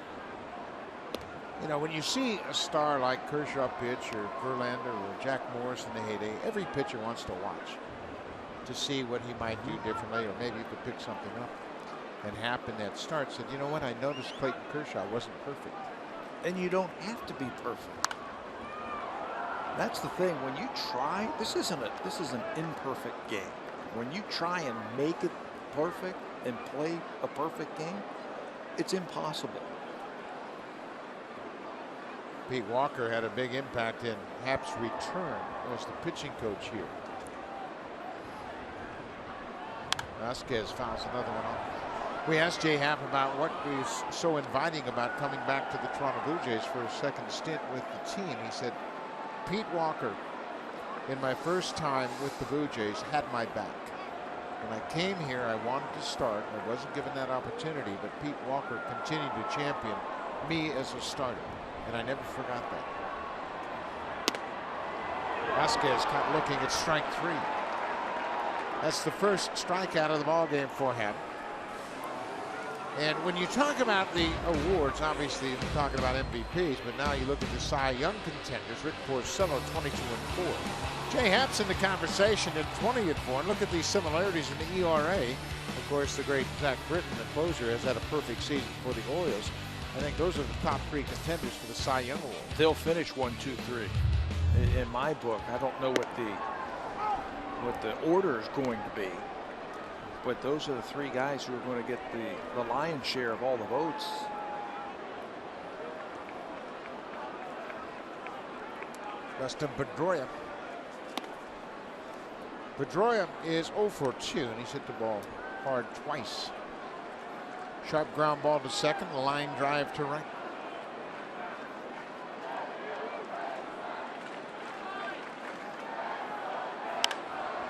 You know, when you see a star like Kershaw pitch or Verlander or Jack Morris in the heyday, every pitcher wants to watch to see what he might do differently, or maybe he could pick something up. And Happ in that start said, you know what, I noticed Clayton Kershaw wasn't perfect. And you don't have to be perfect. That's the thing. When you try, this is an imperfect game. When you try and make it perfect and play a perfect game, it's impossible. Pete Walker had a big impact in Happ's return as the pitching coach here. Vasquez fouls another one off. We asked Jay Happ about what is so inviting about coming back to the Toronto Blue Jays for a second stint with the team. He said, Pete Walker, in my first time with the Blue Jays, had my back. When I came here, I wanted to start. I wasn't given that opportunity, but Pete Walker continued to champion me as a starter. And I never forgot that. Vasquez caught looking at strike 3. That's the first strikeout of the ball game for him. And when you talk about the awards, obviously you're talking about MVPs, but now you look at the Cy Young contenders. Rick Porcello, 22-4. Jay Happ's in the conversation at 20-4. And look at these similarities in the ERA. Of course, the great Zach Britton, the closer, has had a perfect season for the Orioles. I think those are the top 3 contenders for the Cy Young Award. They'll finish 1, 2, 3. In my book, I don't know what the order is going to be, but those are the 3 guys who are going to get the lion's share of all the votes. Dustin Pedroia. Pedroia is 0 for 2, and he's hit the ball hard twice. Sharp ground ball to second, a line drive to right.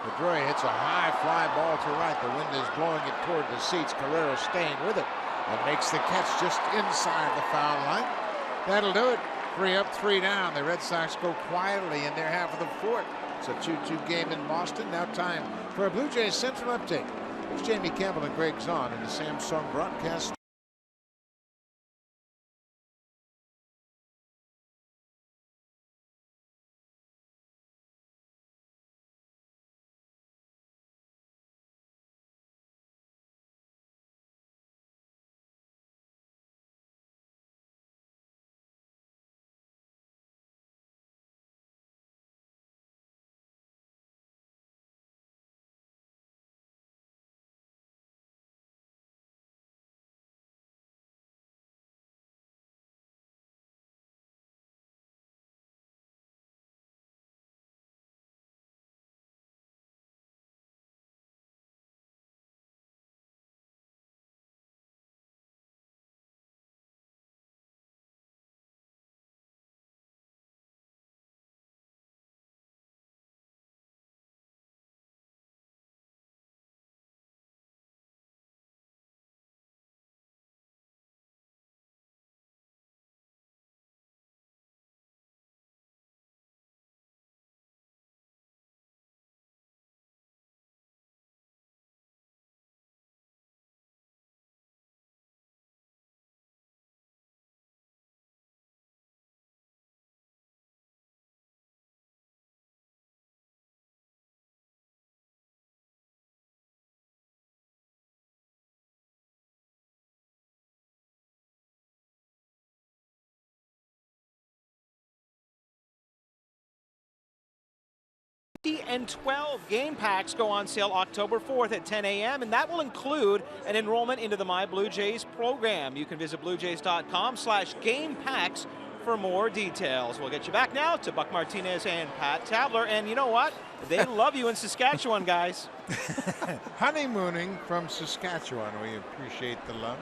Pedroia hits a high fly ball to right. The wind is blowing it toward the seats. Carrera staying with it and makes the catch just inside the foul line. That'll do it 3 up, 3 down. The Red Sox go quietly in their half of the fourth. It's a 2-2 game in Boston. Now time for a Blue Jays Central update. Here's Jamie Campbell and Greg Zahn in the Samsung broadcast. And 12 game packs go on sale October 4th at 10 a.m. and that will include an enrollment into the My Blue Jays program. You can visit bluejays.com/game packs for more details. We'll get you back now to Buck Martinez and Pat Tabler. And you know what? They love you in Saskatchewan, guys. Honeymooning from Saskatchewan. We appreciate the love.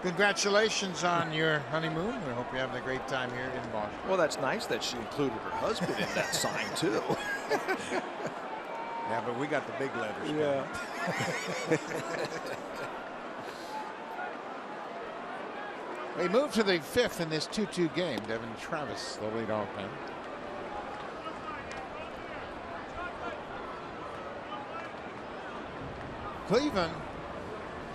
Congratulations on your honeymoon. We hope you're having a great time here in Boston. Well, that's nice that she included her husband in that sign, too. Yeah, but we got the big letters. Yeah. We move to the 5th in this 2-2 game. Devin Travis, the leadoff man. Cleveland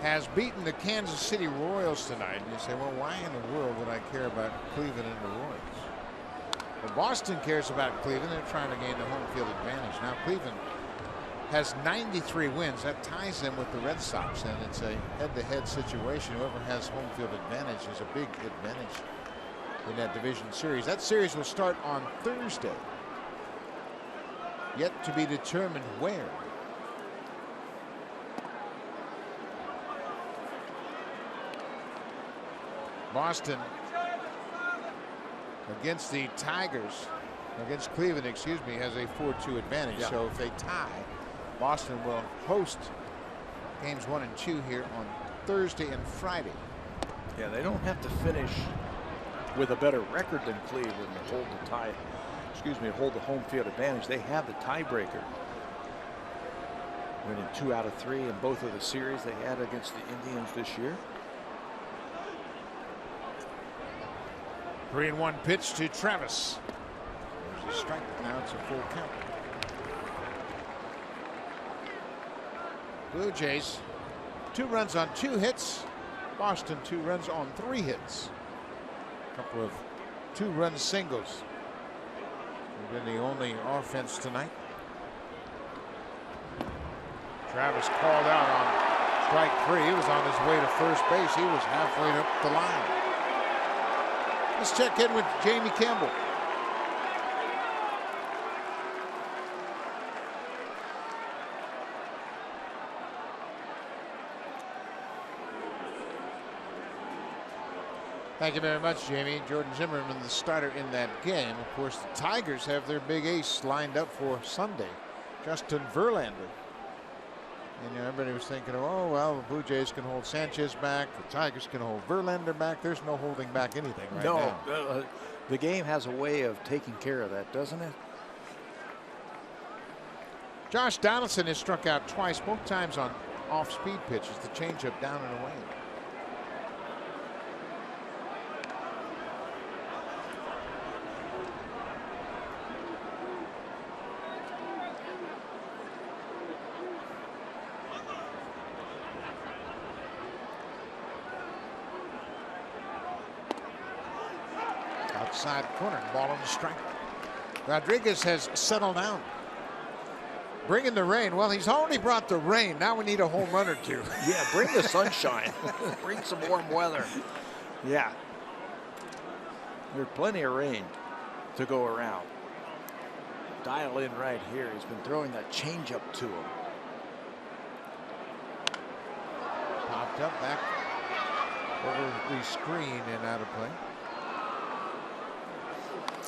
has beaten the Kansas City Royals tonight. And you say, well, why in the world would I care about Cleveland and the Royals? Well, Boston cares about Cleveland. They're trying to gain the home field advantage. Now Cleveland has 93 wins. That ties them with the Red Sox, and it's a head-to-head situation. Whoever has home field advantage is a big advantage in that division series. That series will start on Thursday. Yet to be determined where. Boston against the Tigers, against Cleveland, excuse me, has a 4-2 advantage. Yeah. So if they tie, Boston will host games 1 and 2 here on Thursday and Friday. Yeah, they don't have to finish with a better record than Cleveland to hold the tie. Excuse me, hold the home field advantage. They have the tiebreaker. Winning 2 out of 3 in both of the series they had against the Indians this year. 3-1 pitch to Travis. There's a strike. Now it's a full count. Blue Jays 2 runs on 2 hits. Boston 2 runs on 3 hits. A couple of 2-run singles. They've been the only offense tonight. Travis called out on strike 3. He was on his way to first base. He was halfway up the line. Let's check in with Jamie Campbell. Thank you very much, Jamie. Jordan Zimmerman, the starter in that game. Of course, the Tigers have their big ace lined up for Sunday, Justin Verlander. And everybody was thinking, oh, well, the Blue Jays can hold Sanchez back. The Tigers can hold Verlander back. There's no holding back anything right now. No, the game has a way of taking care of that, doesn't it? Josh Donaldson has struck out twice, both times on off-speed pitches. The changeup down and away. outside corner. Ball on the strike. Rodriguez has settled down. Bringing the rain. Well, he's already brought the rain. Now we need a home run or two. Yeah, bring the sunshine. Bring some warm weather. Yeah. There's plenty of rain to go around. Dial in right here. He's been throwing that changeup to him. Popped up back over the screen and out of play.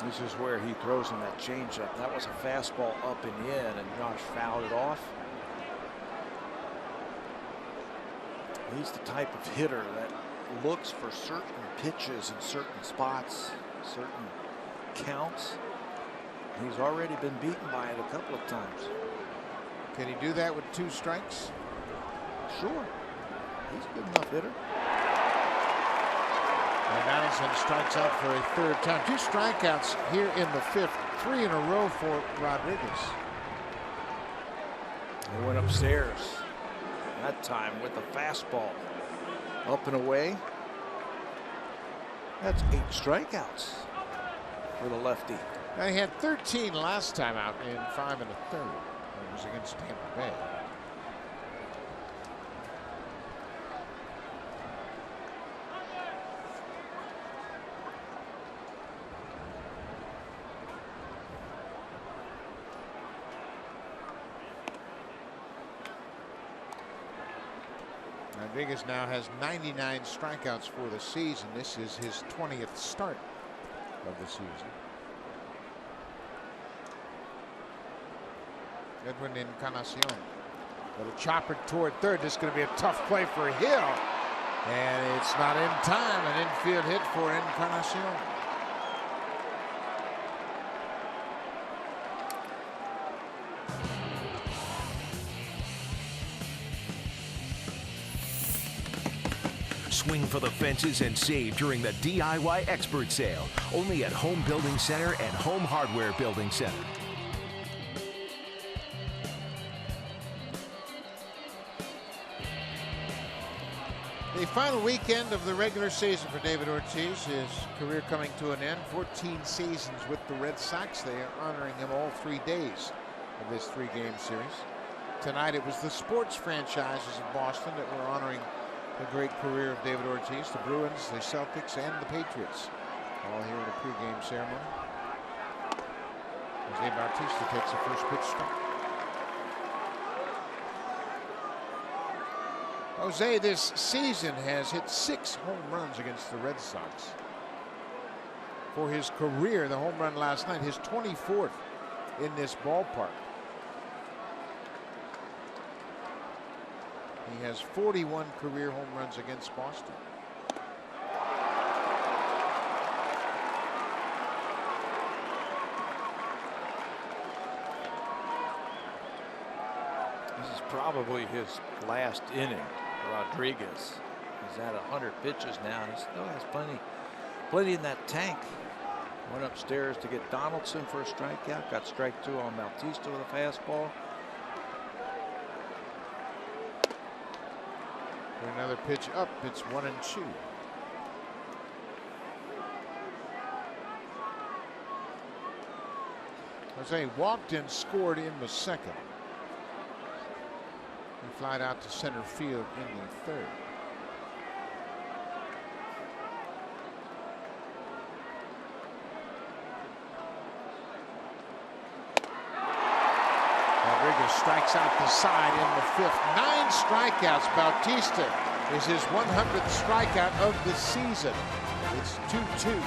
This is where he throws him that changeup. That was a fastball up and in, and Josh fouled it off. He's the type of hitter that looks for certain pitches in certain spots, certain counts. He's already been beaten by it a couple of times. Can he do that with 2 strikes? Sure. He's a good enough hitter. And Madison strikes out for a 3rd time. 2 strikeouts here in the 5th. 3 in a row for Rodriguez. He went upstairs that time with a fastball. Up and away. That's 8 strikeouts for the lefty. Now, he had 13 last time out in 5 1/3. It was against Tampa Bay. Rodriguez now has 99 strikeouts for the season. This is his 20th start of the season. Edwin Encarnacion. Little chopper toward third. This is going to be a tough play for Hill. And it's not in time. An infield hit for Encarnacion. Swing for the fences and save during the DIY Expert Sale. Only at Home Building Center and Home Hardware Building Center. The final weekend of the regular season for David Ortiz, his career coming to an end. 14 seasons with the Red Sox. They are honoring him all 3 days of this 3-game series. Tonight it was the sports franchises of Boston that were honoring the great career of David Ortiz. The Bruins, the Celtics, and the Patriots. All here at a pregame ceremony. Jose Bautista takes the first pitch strike. Jose this season has hit 6 home runs against the Red Sox. For his career, the home run last night, his 24th in this ballpark. He has 41 career home runs against Boston. This is probably his last inning. Rodriguez. He's at 100 pitches now. He still has plenty in that tank. Went upstairs to get Donaldson for a strikeout. Got strike 2 on Bautista with a fastball. For another pitch up, it's 1-2. Jose walked and scored in the 2nd. He flied out to center field in the 3rd. Rodriguez strikes out the side in the 5th. 9 strikeouts. Bautista is his 100th strikeout of the season. It's 2-2.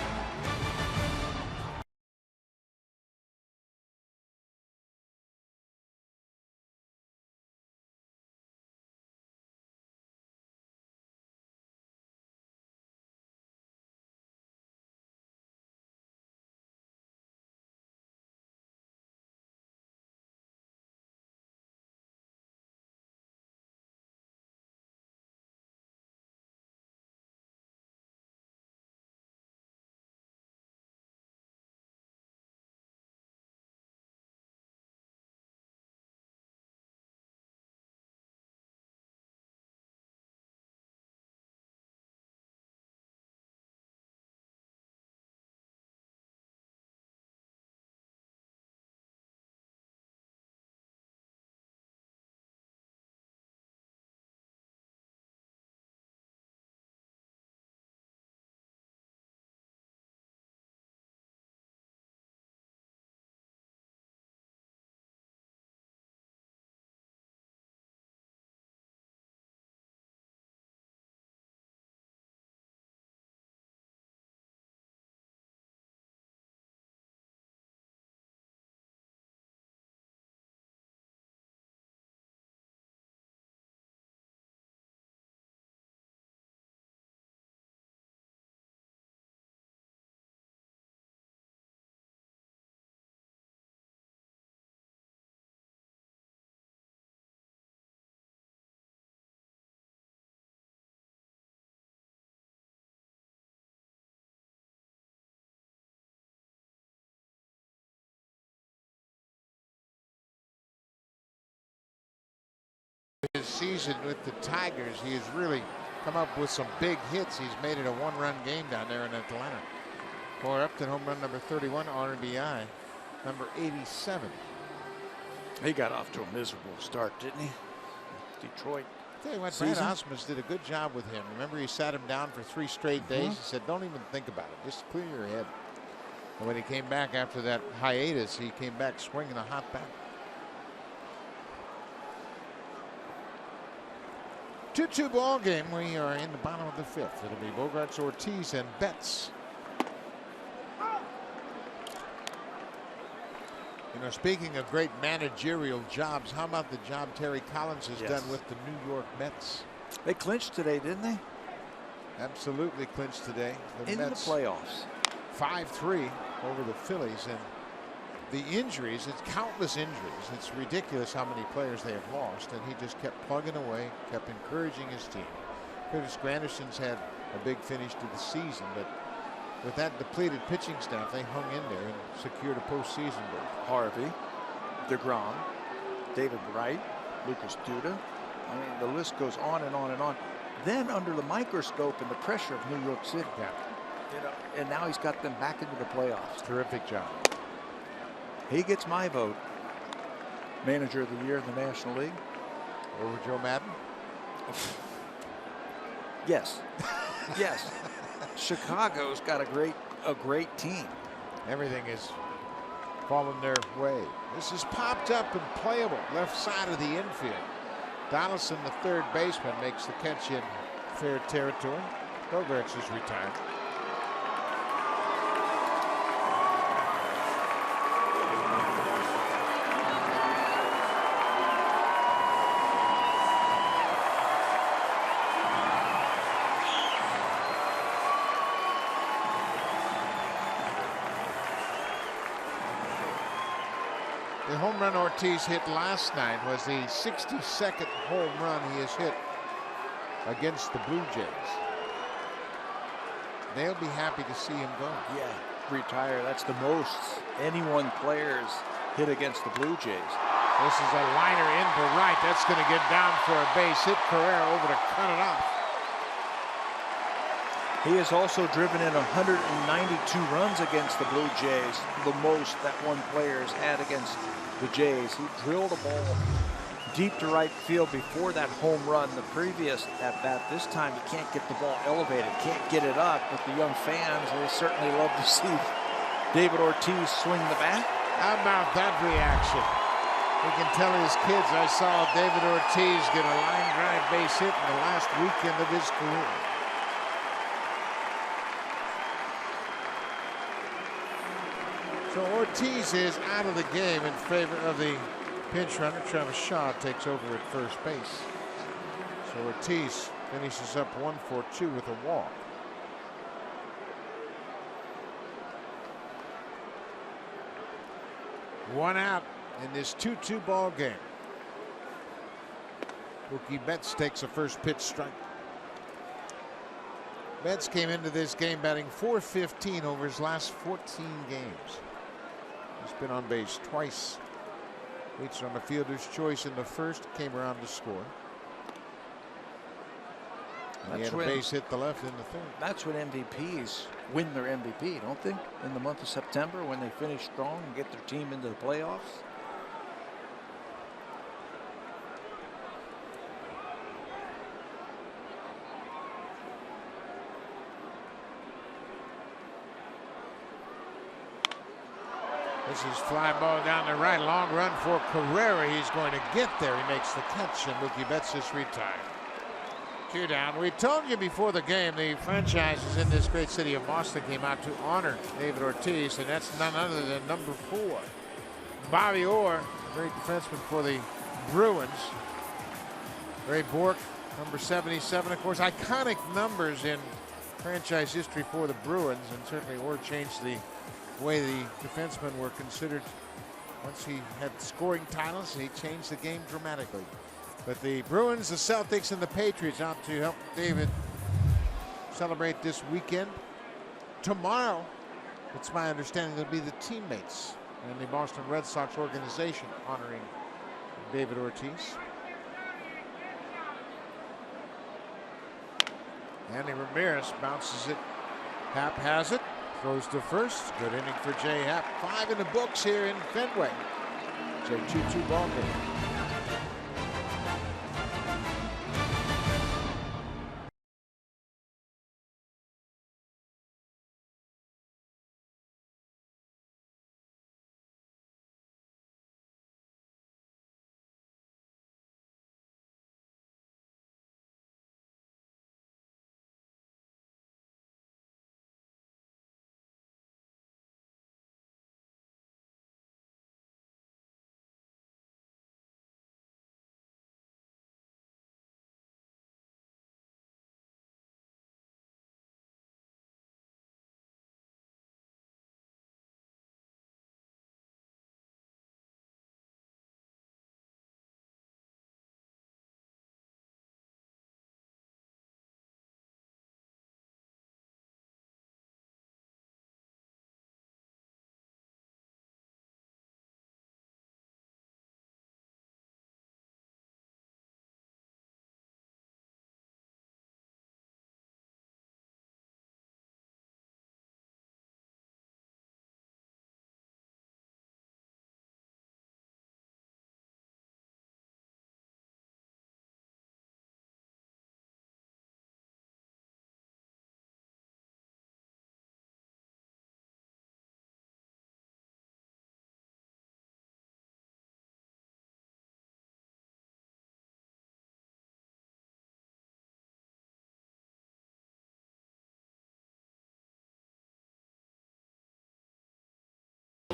season with the Tigers, he has really come up with some big hits. He's made it a one-run game down there in Atlanta. For Upton, home run number 31, RBI number 87. He got off to a miserable start, didn't he? Detroit. Tell you what, Brad Ausmus did a good job with him. Remember, he sat him down for 3 straight days. He said, don't even think about it. Just clear your head. And when he came back after that hiatus, he came back swinging a hot bat. 2-2 ball game. We are in the bottom of the 5th. It'll be Bogarts, Ortiz, and Betts. You know, speaking of great managerial jobs, how about the job Terry Collins has done with the New York Mets? They clinched today, didn't they? Absolutely clinched today. The Mets, the playoffs. 5-3 over the Phillies. And the injuries, it's countless injuries. It's ridiculous how many players they have lost. And he just kept plugging away, kept encouraging his team. Curtis Granderson's had a big finish to the season, but with that depleted pitching staff, they hung in there and secured a postseason berth. Harvey, DeGrom, David Wright, Lucas Duda. I mean, the list goes on and on and on. Then under the microscope and the pressure of New York City. Yeah. You know, and now he's got them back into the playoffs. Terrific job. He gets my vote. Manager of the year in the National League. Over Joe Madden? Yes. Yes. Chicago's got a great team. Everything is falling their way. This is popped up and playable. Left side of the infield. Donaldson, the third baseman, makes the catch in fair territory. Bogarts is retired. The home run Ortiz hit last night was the 62nd home run he has hit against the Blue Jays. They'll be happy to see him go. Yeah, retire. That's the most anyone players hit against the Blue Jays. This is a liner into right. That's going to get down for a base hit. Carrera over to cut it off. He has also driven in 192 runs against the Blue Jays, the most that one player has had against the Jays. He drilled a ball deep to right field before that home run. The previous at bat, this time he can't get the ball elevated, can't get it up. But the young fans, they certainly love to see David Ortiz swing the bat. How about that reaction? He can tell his kids, I saw David Ortiz get a line drive base hit in the last weekend of his career. So Ortiz is out of the game in favor of the pinch runner. Travis Shaw takes over at first base. So Ortiz finishes up 1-for-2 with a walk. One out in this 2-2 ball game. Mookie Betts takes a first pitch strike. Betts came into this game batting .415 over his last 14 games. He's been on base twice. Reached on the fielder's choice in the first, came around to score. And he had a base hit the left in the third. That's when MVPs win their MVP, don't they? In the month of September, when they finish strong and get their team into the playoffs. This is fly ball down the right. Long run for Carrera. He's going to get there. He makes the catch, and Mookie Betts is retired. 2 down. We told you before the game the franchises in this great city of Boston came out to honor David Ortiz, and that's none other than number 4. Bobby Orr, a great defenseman for the Bruins. Ray Bourque, number 77. Of course, iconic numbers in franchise history for the Bruins, and certainly Orr changed the way the defensemen were considered. Once he had scoring titles, he changed the game dramatically. But the Bruins, the Celtics, and the Patriots out to help David celebrate this weekend. Tomorrow, it's my understanding it'll be the teammates and the Boston Red Sox organization honoring David Ortiz. Andy Ramirez bounces it. Happ has it. Throws to first. Good inning for Jay Happ. 5 in the books here in Fenway. It's a 2-2 ball game.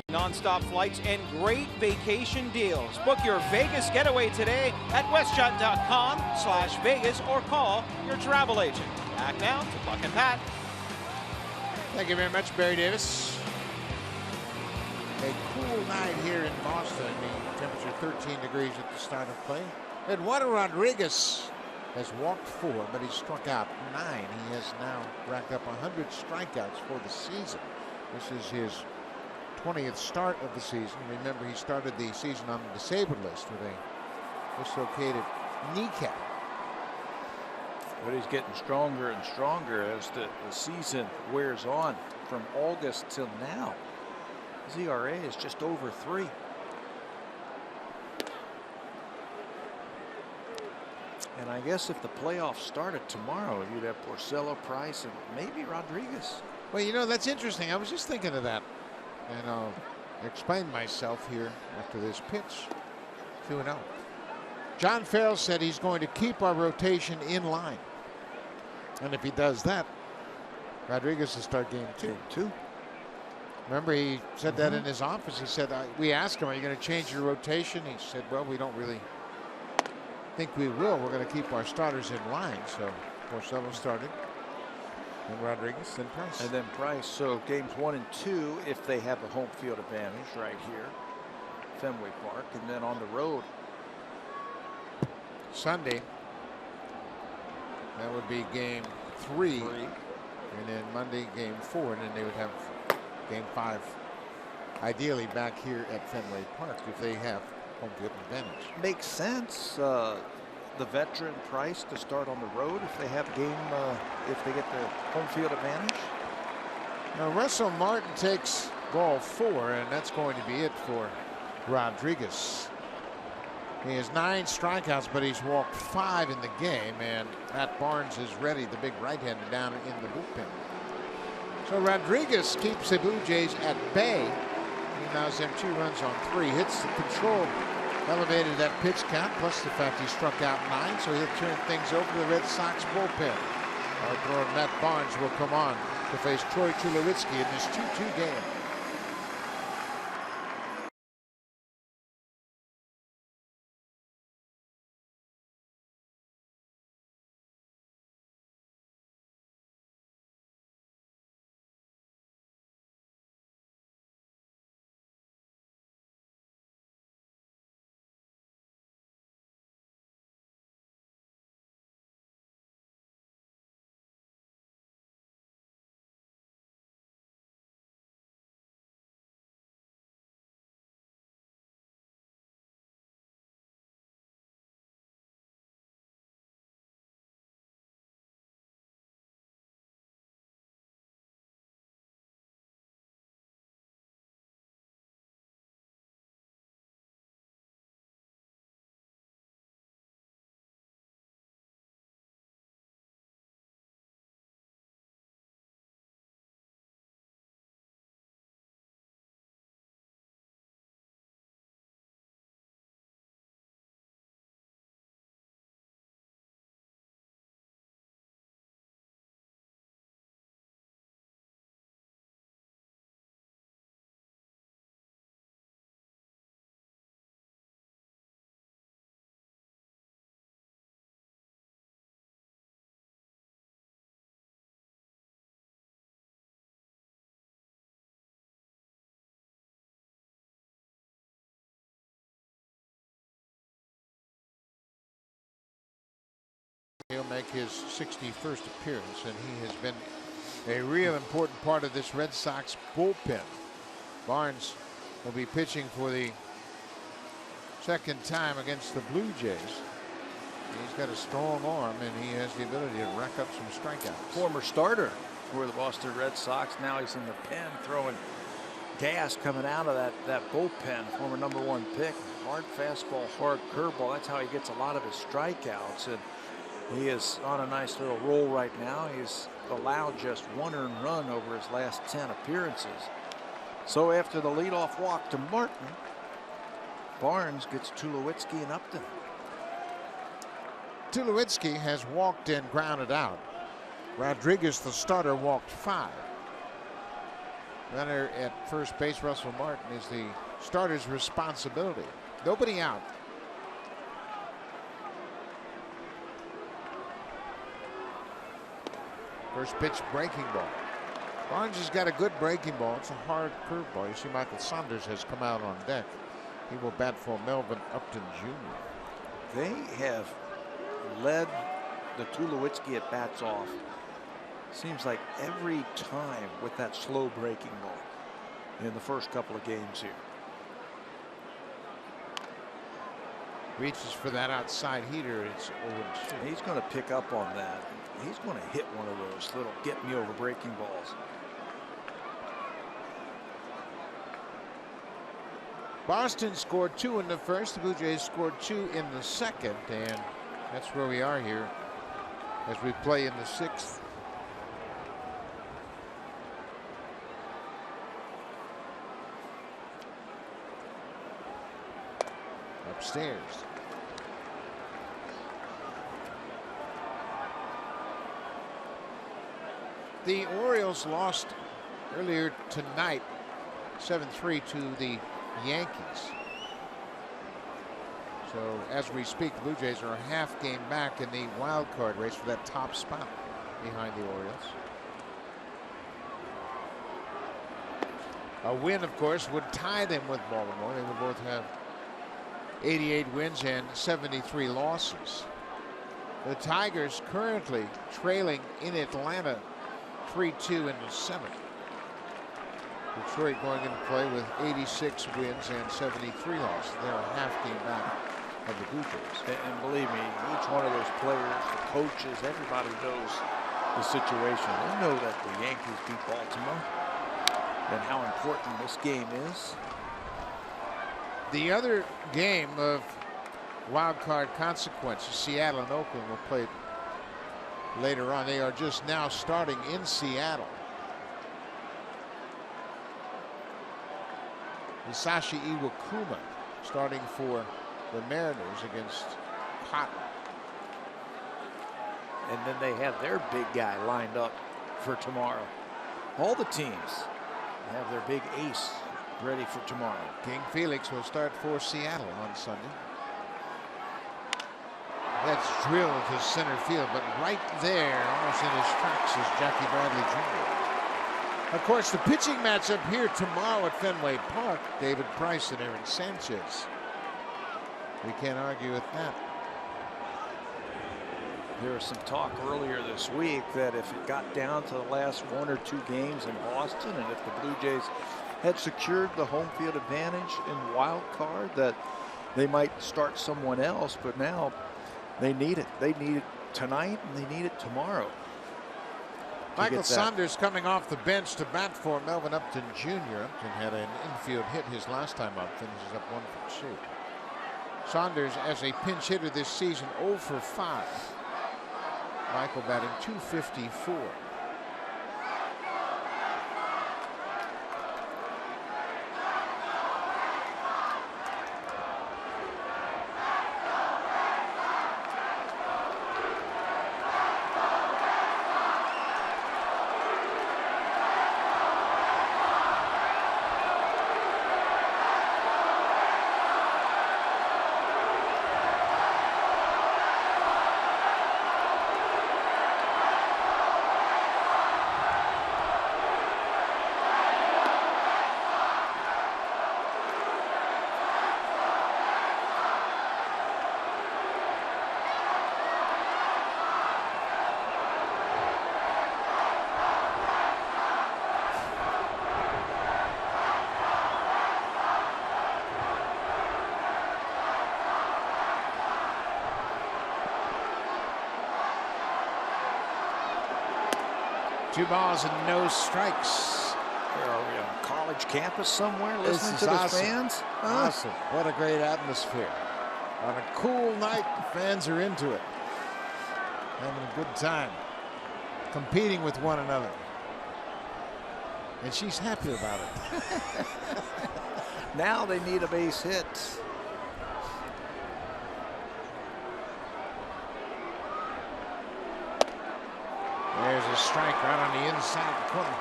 Non-stop flights and great vacation deals. Book your Vegas getaway today at westjet.com/Vegas or call your travel agent. Back now to Buck and Pat. Thank you very much, Barry Davis. A cool night here in Boston. The temperature 13 degrees at the start of play. Eduardo Rodriguez has walked 4, but he struck out 9. He has now racked up 100 strikeouts for the season. This is his 20th start of the season. Remember, he started the season on the disabled list with a dislocated kneecap. But he's getting stronger and stronger as the season wears on from August till now. His ERA is just over 3. And I guess if the playoffs started tomorrow, you'd have Porcello, Price, and maybe Rodriguez. Well, you know, that's interesting. I was just thinking of that. And I'll explain myself here after this pitch. 2-0. John Farrell said he's going to keep our rotation in line. And if he does that, Rodriguez will start game 2. Remember, he said that in his office. He said, we asked him, are you going to change your rotation? He said, well, we don't really think we will. We're going to keep our starters in line. So Porcello started. And Rodriguez, then Price. And then Price. So games 1 and 2, if they have the home field advantage right here, Fenway Park, and then on the road Sunday, that would be game 3. And then Monday, game 4, and then they would have game 5, ideally back here at Fenway Park if they have home field advantage. Makes sense. The veteran Price to start on the road if they have if they get the home field advantage. Now Russell Martin takes ball 4, and that's going to be it for Rodriguez. He has 9 strikeouts, but he's walked 5 in the game, and Matt Barnes is ready, the big right-hander down in the bullpen. So Rodriguez keeps the Blue Jays at bay. He allows them 2 runs on 3 hits. The control elevated that pitch count, plus the fact he struck out 9, so he'll turn things over to the Red Sox bullpen. Our thrower Matt Barnes will come on to face Troy Tulowitzki in this 2-2 game. He'll make his 61st appearance, and he has been a real important part of this Red Sox bullpen. Barnes will be pitching for the second time against the Blue Jays. He's got a strong arm, and he has the ability to rack up some strikeouts. Former starter for the Boston Red Sox. Now he's in the pen throwing gas coming out of that bullpen. Former #1 pick. Hard fastball, hard curveball. That's how he gets a lot of his strikeouts. And he is on a nice little roll right now. He's allowed just 1 earned run over his last 10 appearances. So after the leadoff walk to Martin, Barnes gets Tulowitzki and Upton. Tulowitzki has walked and grounded out. Rodriguez, the starter, walked 5. Runner at first base, Russell Martin, is the starter's responsibility. Nobody out. First pitch, breaking ball. Barnes has got a good breaking ball. It's a hard curveball. You see Michael Saunders has come out on deck. He will bat for Melvin Upton Jr. They have led the Tulowitzki at bats off. Seems like every time with that slow breaking ball in the first couple of games here. Reaches for that outside heater. It's 0-2. He's going to pick up on that. He's going to hit one of those little get me over breaking balls. Boston scored 2 in the first. The Blue Jays scored 2 in the second, and that's where we are here as we play in the 6th. Upstairs. The Orioles lost earlier tonight 7-3 to the Yankees. So as we speak, the Blue Jays are a half game back in the wild card race for that top spot behind the Orioles. A win, of course, would tie them with Baltimore. They would both have 88 wins and 73 losses. The Tigers currently trailing in Atlanta 3-2 in the 7th. Detroit going into play with 86 wins and 73 losses. They're a half game back of the Blue Jays. And believe me, each one of those players, the coaches, everybody knows the situation. They know that the Yankees beat Baltimore and how important this game is. The other game of wild card consequences, Seattle and Oakland, will play later on. They are just now starting in Seattle. Hisashi Iwakuma starting for the Mariners against Cotton. And then they have their big guy lined up for tomorrow. All the teams have their big ace ready for tomorrow. King Felix will start for Seattle on Sunday. That's drilled to center field, but right there, almost in his tracks, is Jackie Bradley Jr. Of course, the pitching matchup here tomorrow at Fenway Park, David Price and Aaron Sanchez. We can't argue with that. There was some talk earlier this week that if it got down to the last 1 or 2 games in Boston, and if the Blue Jays had secured the home field advantage in wild card, that they might start someone else, but now they need it. They need it tonight and they need it tomorrow. Michael Saunders coming off the bench to bat for Melvin Upton Jr. Upton had an infield hit his last time up, finishes up 1 for 2. Saunders as a pinch hitter this season 0 for 5. Michael batting .254. 2 balls and no strikes. Are we on a college campus somewhere This listening is to the awesome. fans? Awesome. What a great atmosphere. On a cool night, the fans are into it. Having a good time. Competing with one another. And she's happy about it. Now they need a base hit. There's a strike right on the inside corner.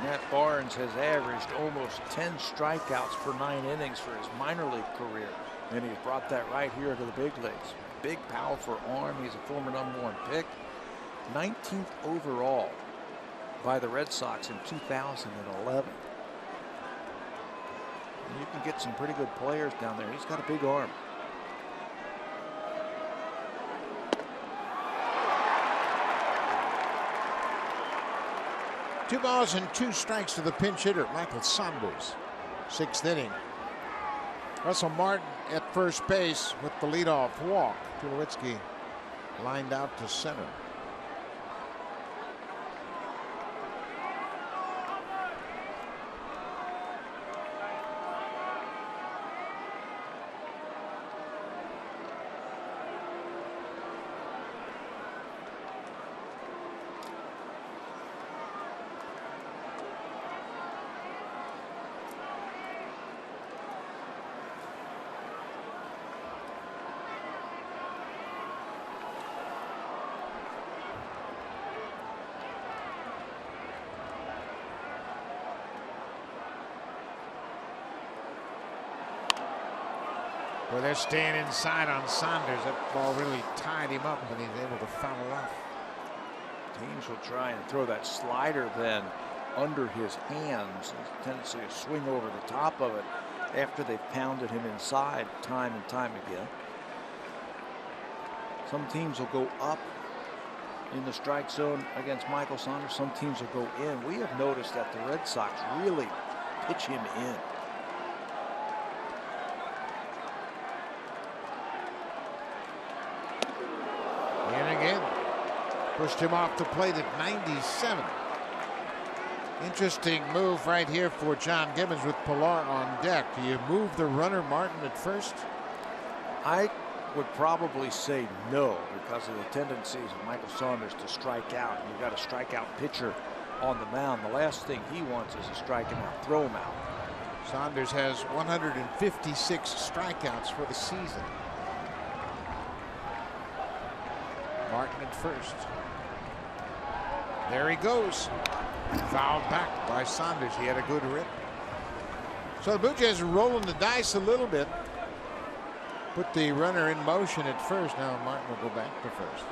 Matt Barnes has averaged almost 10 strikeouts per 9 innings for his minor league career, and he's brought that right here to the big leagues. Big, powerful arm. He's a former #1 pick. 19th overall by the Red Sox in 2011. And you can get some pretty good players down there. He's got a big arm. Two balls and 2 strikes to the pinch hitter, Michael Saunders. 6th inning. Russell Martin at first base with the leadoff walk. Tulowitzki lined out to center. Well, they're staying inside on Saunders. That ball really tied him up, and he's able to foul it off. Teams will try and throw that slider then under his hands. There's a tendency to swing over the top of it after they've pounded him inside time and time again. Some teams will go up in the strike zone against Michael Saunders. Some teams will go in. We have noticed that the Red Sox really pitch him in. And again, pushed him off the plate at 97. Interesting move right here for John Gibbons with Pilar on deck. Do you move the runner Martin at first? I would probably say no, because of the tendencies of Michael Saunders to strike out. You've got a strikeout pitcher on the mound. The last thing he wants is to strike him out, throw him out. Saunders has 156 strikeouts for the season. Martin at first. There he goes. Fouled back by Saunders. He had a good rip. So the Blue Jays are rolling the dice a little bit. Put the runner in motion at first. Now Martin will go back to first.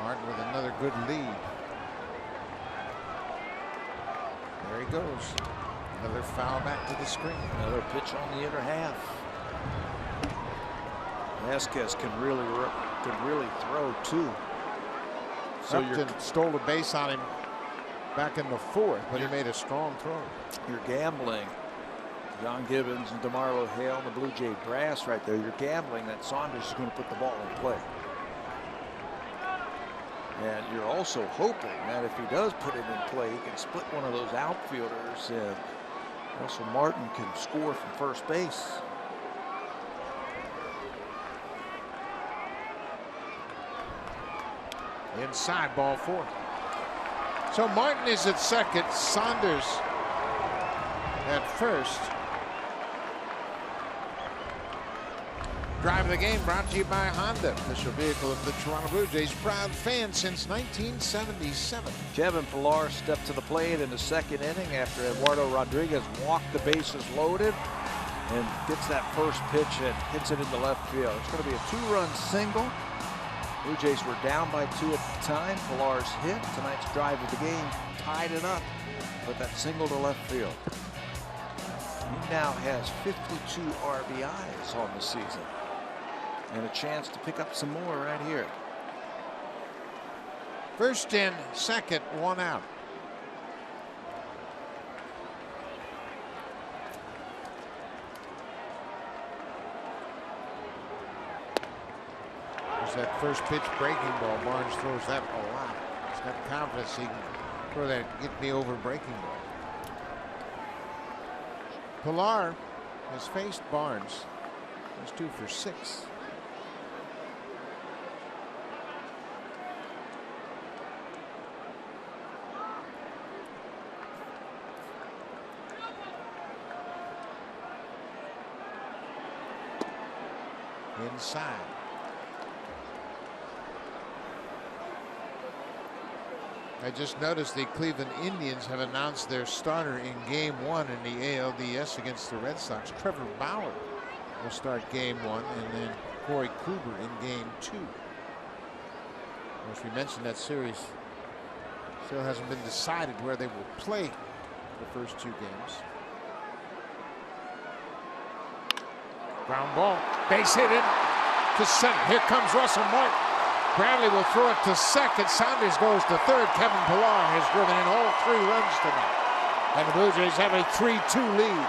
Martin with another good lead. There he goes. Another foul back to the screen. Another pitch on the inner half. Vasquez can really throw too. So Upton stole a base on him back in the 4th, but he made a strong throw. You're gambling. John Gibbons and DeMarlo Hale and the Blue Jay brass right there. You're gambling that Saunders is going to put the ball in play. And you're also hoping that if he does put it in play, he can split one of those outfielders and Russell Martin can score from first base. Inside, ball 4. So Martin is at second, Saunders at first. Drive of the game brought to you by Honda, official vehicle of the Toronto Blue Jays, proud fan since 1977. Kevin Pilar stepped to the plate in the 2nd inning after Eduardo Rodriguez walked the bases loaded and gets that first pitch and hits it into left field. It's going to be a 2-run single. Blue Jays were down by 2 at the time. Pilar's hit, tonight's drive of the game, tied it up with that single to left field. He now has 52 RBIs on the season. And a chance to pick up some more right here. First in, second, 1 out. There's that first pitch breaking ball. Barnes throws that a lot. He's got confidence he can throw that get me over breaking ball. Pilar has faced Barnes. He's 2 for 6. Inside. I just noticed the Cleveland Indians have announced their starter in Game 1 in the ALDS against the Red Sox. Trevor Bauer will start Game 1, and then Corey Kluber in Game 2. As we mentioned, that series still hasn't been decided where they will play the first 2 games. Ground ball, base hit in to center. Here comes Russell Martin. Bradley will throw it to second. Saunders goes to third. Kevin Pillar has driven in all 3 runs tonight. And the Blue Jays have a 3-2 lead.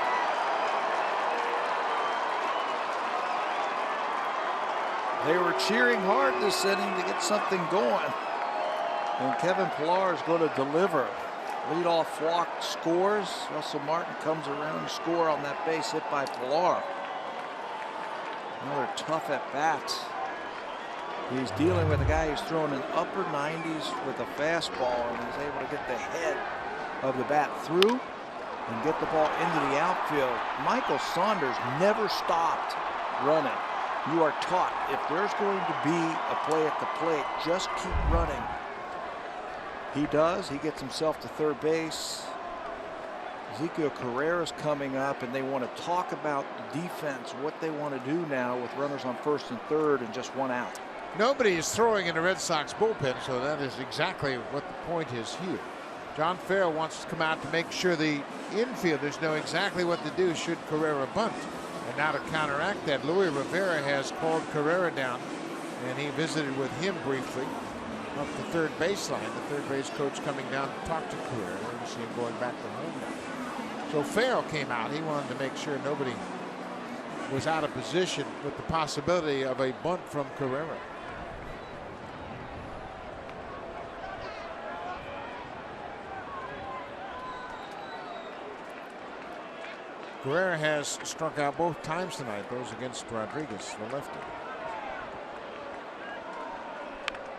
They were cheering hard this inning to get something going. And Kevin Pillar is going to deliver. Leadoff walk scores. Russell Martin comes around and score on that base hit by Pillar. Another tough at bat. He's dealing with a guy who's throwing an upper 90s with a fastball, and he's able to get the head of the bat through and get the ball into the outfield. Michael Saunders never stopped running. You are taught if there's going to be a play at the plate, just keep running. He does. He gets himself to third base. Ezekiel Carrera's coming up, and they want to talk about the defense, what they want to do now with runners on first and third and just 1 out. Nobody is throwing in the Red Sox bullpen, so that is exactly what the point is here. John Farrell wants to come out to make sure the infielders know exactly what to do should Carrera bunt. And now to counteract that, Luis Rivera has called Carrera down, and he visited with him briefly up the third baseline. The third base coach coming down to talk to Carrera. You see him going back to home now. So Farrell came out. He wanted to make sure nobody was out of position with the possibility of a bunt from Carrera. Carrera has struck out both times tonight, those against Rodriguez, the lefty.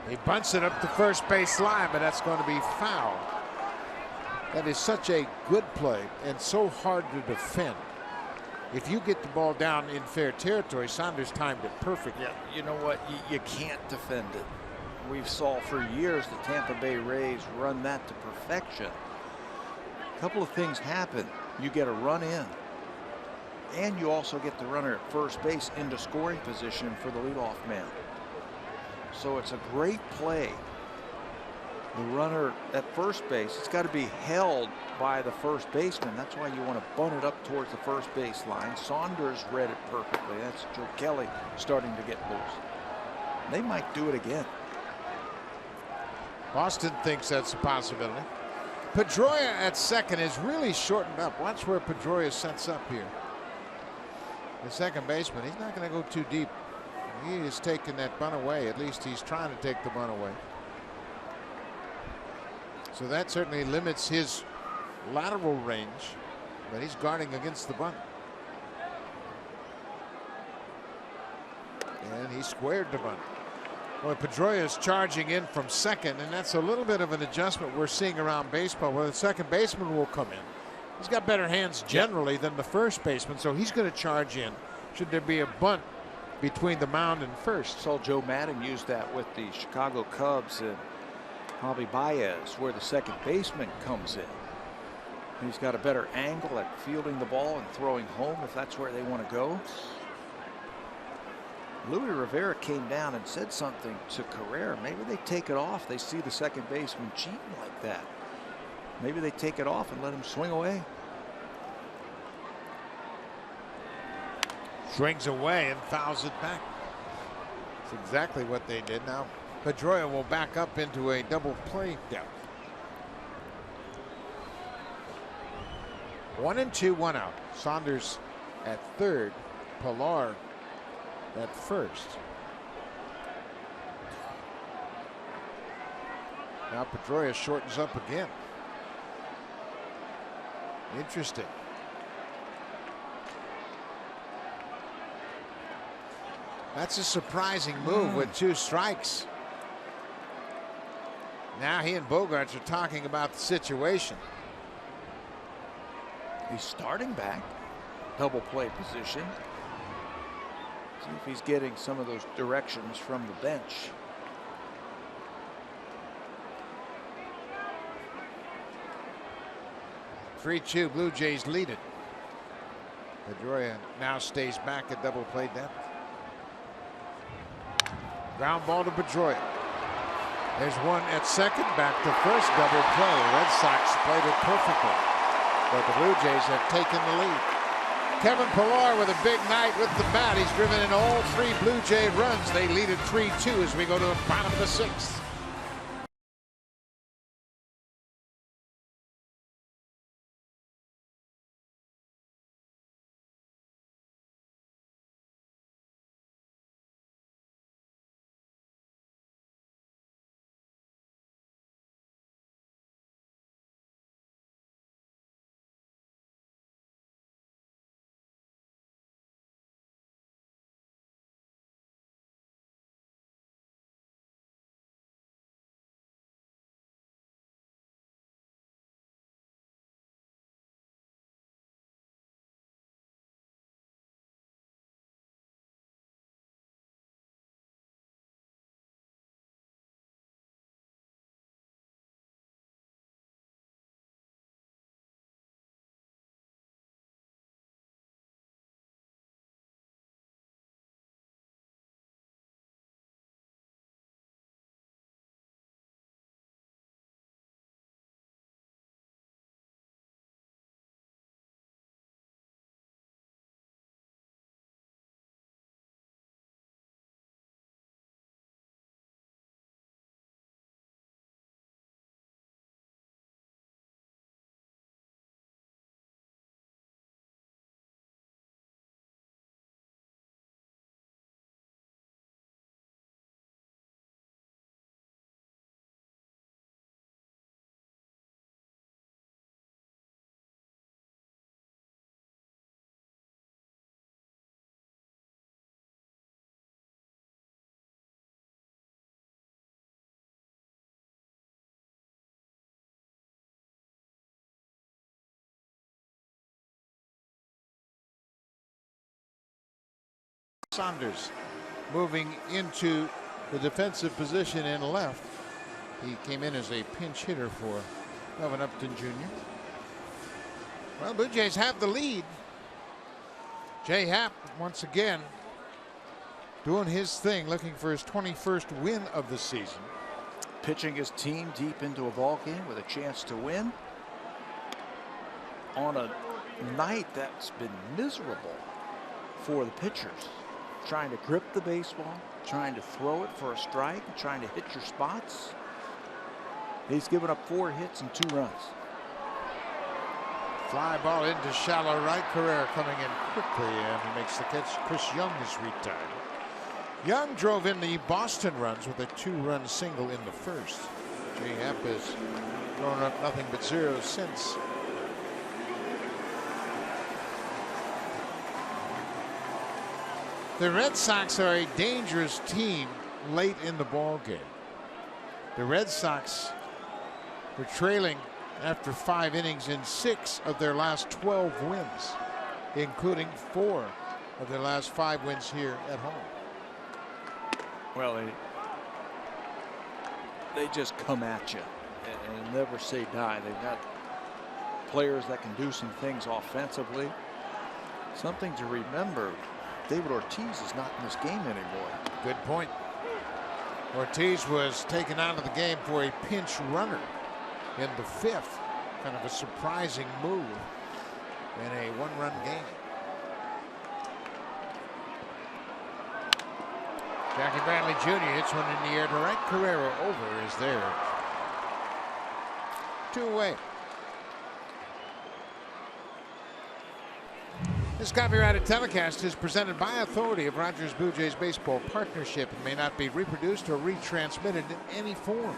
He bunts it up the first base line, but that's going to be foul. That is such a good play and so hard to defend. If you get the ball down in fair territory, Saunders timed it perfectly. Yeah, you know what? You can't defend it. We've saw for years the Tampa Bay Rays run that to perfection. A couple of things happen. You get a run in, and you also get the runner at first base into scoring position for the leadoff man. So it's a great play. The runner at first base, it's got to be held by the first baseman. That's why you want to bunt it up towards the first base line. Saunders read it perfectly. That's Joe Kelly starting to get loose. They might do it again. Boston thinks that's a possibility. Pedroia at second is really shortened up. Watch where Pedroia sets up here. The second baseman, he's not going to go too deep. He is taking that bunt away. At least he's trying to take the bunt away. So that certainly limits his lateral range, but he's guarding against the bunt. And he squared the bunt. Well, Pedroia is charging in from second, and that's a little bit of an adjustment we're seeing around baseball where the second baseman will come in. He's got better hands generally than the first baseman, so he's going to charge in should there be a bunt between the mound and first. Saw Joe Madden use that with the Chicago Cubs and Javi Baez, where the second baseman comes in. He's got a better angle at fielding the ball and throwing home if that's where they want to go. Luis Rivera came down and said something to Carrera. Maybe they take it off. They see the second baseman cheating like that. Maybe they take it off and let him swing away. Swings away and fouls it back. That's exactly what they did. Now Pedroia will back up into a double play depth. 1-2, 1 out. Saunders at third, Pilar at first. Now Pedroia shortens up again. Interesting. That's a surprising move with 2 strikes. Now he and Bogarts are talking about the situation. He's starting back, double play position. See if he's getting some of those directions from the bench. (3-2) Blue Jays lead it. Pedroia now stays back at double play depth. Ground ball to Pedroia. There's one at second, back to first, double play. Red Sox played it perfectly, but the Blue Jays have taken the lead. Kevin Pillar with a big night with the bat. He's driven in all 3 Blue Jay runs. They lead at 3-2 as we go to the bottom of the 6th. Saunders moving into the defensive position in left. He came in as a pinch hitter for Melvin Upton Jr. Well, Blue Jays have the lead. Jay Happ once again doing his thing, looking for his 21st win of the season. Pitching his team deep into a ball game with a chance to win on a night that's been miserable for the pitchers. Trying to grip the baseball, trying to throw it for a strike, trying to hit your spots. He's given up 4 hits and 2 runs. Fly ball into shallow right. Carrera coming in quickly, and he makes the catch. Chris Young is retired. Young drove in the Boston runs with a 2-run single in the first. Jay Happ has thrown up nothing but zeros since. The Red Sox are a dangerous team late in the ball game. The Red Sox were trailing after 5 innings in 6 of their last 12 wins, including 4 of their last 5 wins here at home. Well, they just come at you and never say die. They've got players that can do some things offensively. Something to remember. David Ortiz is not in this game anymore. Good point. Ortiz was taken out of the game for a pinch runner in the 5th. Kind of a surprising move in a 1-run game. Jackie Bradley Jr. hits one in the air to right. Carrera over is there. 2 away. This copyrighted telecast is presented by authority of Rogers Blue Jays Baseball Partnership and may not be reproduced or retransmitted in any form.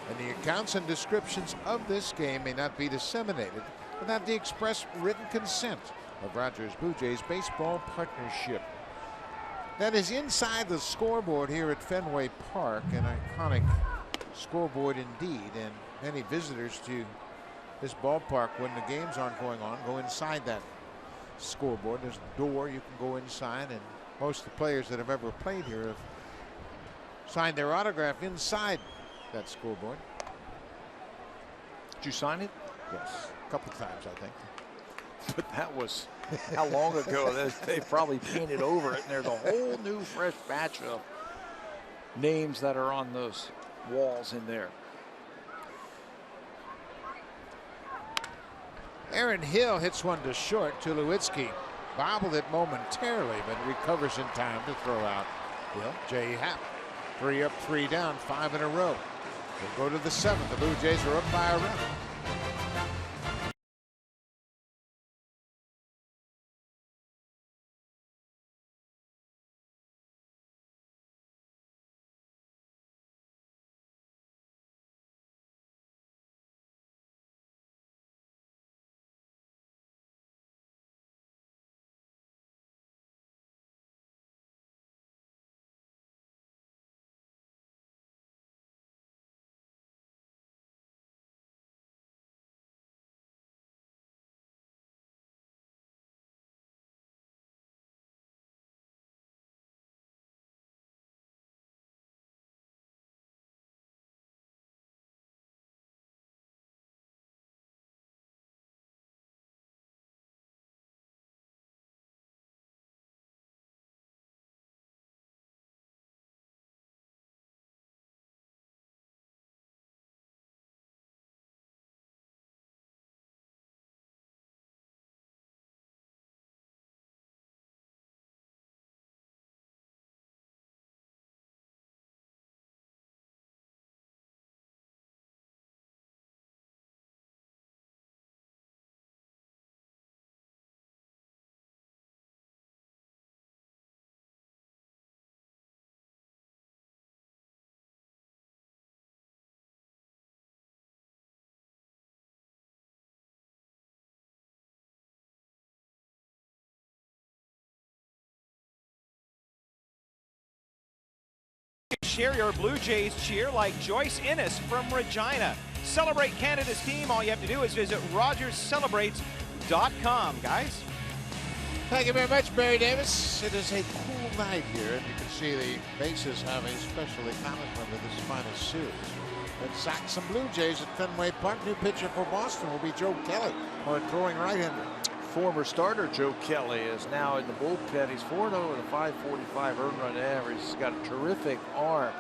And the accounts and descriptions of this game may not be disseminated without the express written consent of Rogers Blue Jays Baseball Partnership. That is inside the scoreboard here at Fenway Park, an iconic scoreboard indeed, and many visitors to this ballpark when the games aren't going on go inside that scoreboard. There's a door you can go inside, and most of the players that have ever played here have signed their autograph inside that scoreboard. Did you sign it? Yes, a couple times I think. But that was how long ago? They probably painted over it, and there's a whole new fresh batch of names that are on those walls in there. Aaron Hill hits one to short. Tulowitzki bobbled it momentarily, but recovers in time to throw out Hill. Jay Happ, 3 up, 3 down, 5 in a row. We'll go to the 7th. The Blue Jays are up by a run. Share your Blue Jays cheer like Joyce Innes from Regina. Celebrate Canada's team. All you have to do is visit RogersCelebrates.com, guys. Thank you very much, Barry Davis. It is a cool night here, and you can see the bases have a special acknowledgement of this final series. Let's sack some Blue Jays at Fenway Park. New pitcher for Boston will be Joe Kelly, or throwing right-hander. Former starter Joe Kelly is now in the bullpen. He's 4-0 with a 545 earned run average. He's got a terrific arm.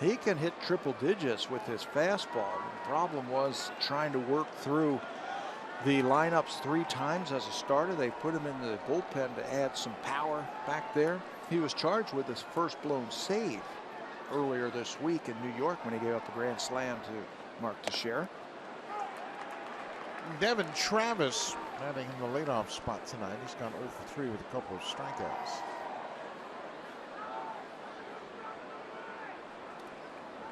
He can hit triple digits with his fastball. The problem was trying to work through the lineups 3 times as a starter. They put him in the bullpen to add some power back there. He was charged with his first blown save earlier this week in New York when he gave up a grand slam to Mark Teixeira. Devin Travis batting in the leadoff spot tonight. He's gone 0 for 3 with a couple of strikeouts.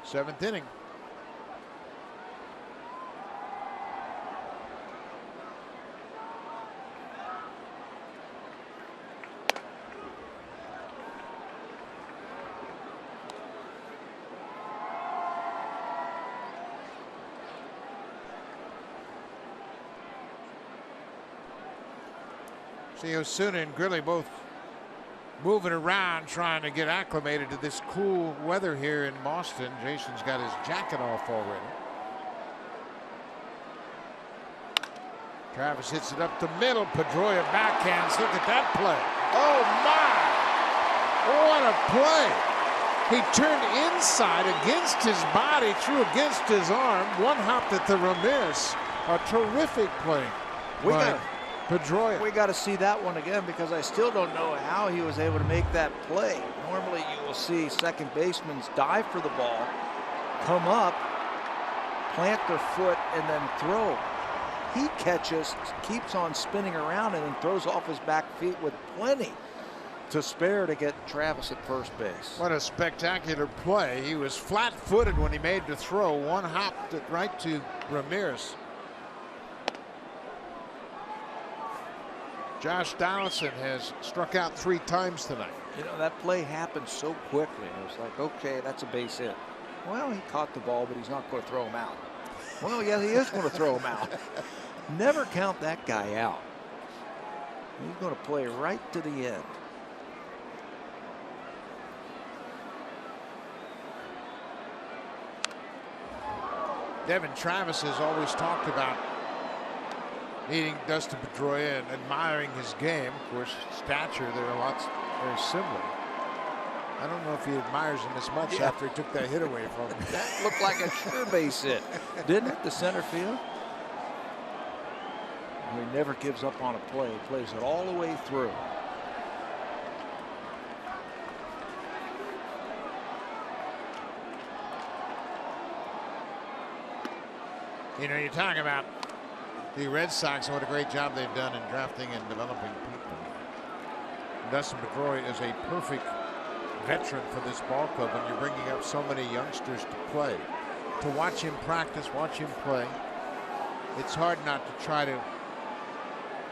7th inning. See Osuna and Grilly both moving around trying to get acclimated to this cool weather here in Boston. Jason's got his jacket off already. Travis hits it up the middle. Pedroia backhands. Look at that play. Oh my! What a play! He turned inside against his body, threw against his arm. One hopped at the Ramirez. A terrific play. Pedroia. We got to see that one again because I still don't know how he was able to make that play. Normally you will see second basemen dive for the ball, come up, plant their foot, and then throw. He catches, keeps on spinning around, and then throws off his back feet with plenty to spare to get Travis at first base. What a spectacular play. He was flat-footed when he made the throw. One hopped it right to Ramirez. Josh Donaldson has struck out 3 times tonight. You know, that play happened so quickly. It was like, okay, that's a base hit. Well, he caught the ball, but he's not going to throw him out. Well, yeah, he is going to throw him out. Never count that guy out. He's going to play right to the end. Devin Travis has always talked about meeting Dustin Pedroia and admiring his game. Of course, stature, there are lots very similar. I don't know if he admires him as much after he took that hit away from him. That looked like a sure base hit, didn't it? The center field. He never gives up on a play. He plays it all the way through. You know, you're talking about the Red Sox and what a great job they've done in drafting and developing people. Dustin Pedroia is a perfect veteran for this ball club, and you're bringing up so many youngsters to play. To watch him practice, watch him play, it's hard not to try to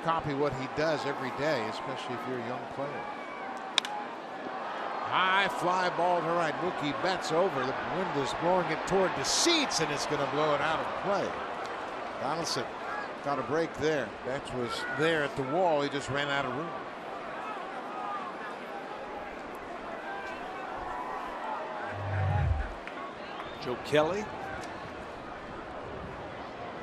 copy what he does every day, especially if you're a young player. High fly ball to right. Mookie Betts over. The wind is blowing it toward the seats, and it's going to blow it out of play. Donaldson got a break there. Betts was there at the wall. He just ran out of room. Joe Kelly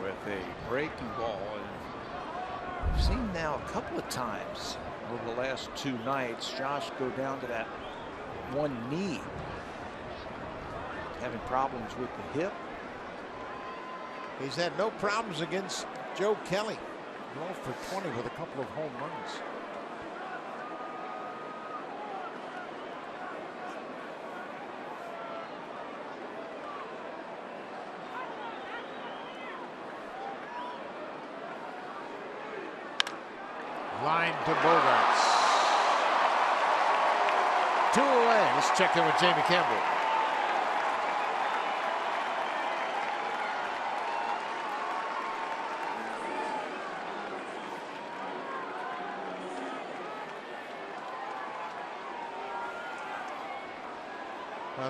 with a breaking ball. And we've seen now a couple of times over the last 2 nights Josh go down to that one knee, having problems with the hip. He's had no problems against Joe Kelly. 12 for 20 with a couple of home runs. Line to Bogarts. 2 away. Let's check in with Jamie Campbell.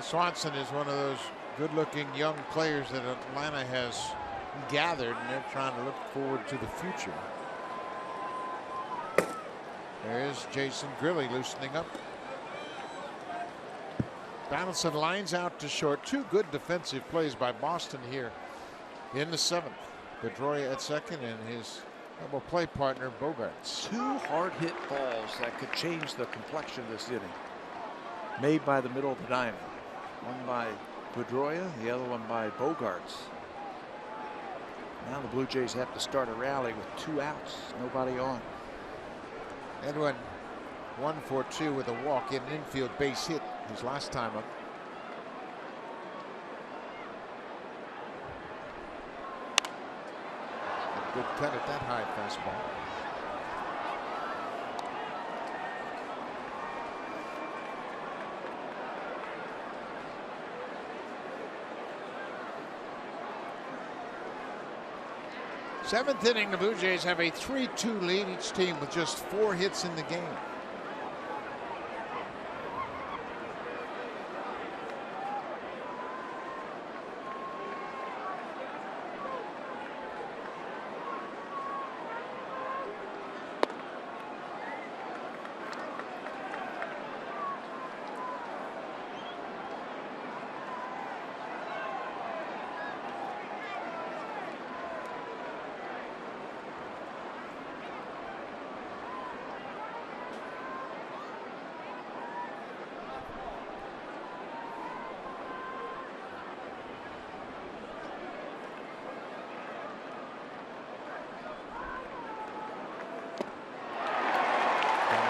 Swanson is one of those good-looking young players that Atlanta has gathered, and they're trying to look forward to the future. There's Jason Grilli loosening up. Donaldson lines out to short. 2 good defensive plays by Boston here in the 7th. Pedroia at second and his double play partner Bogarts. 2 hard hit balls that could change the complexion of this inning. Made by the middle of the diamond. One by Pedroia, the other one by Bogarts. Now the Blue Jays have to start a rally with 2 outs, nobody on. Edwin 1 for 2 with a walk in an infield base hit his last time up. A good cut at that high fastball. Seventh inning, the Blue Jays have a 3-2 lead, each team with just 4 hits in the game.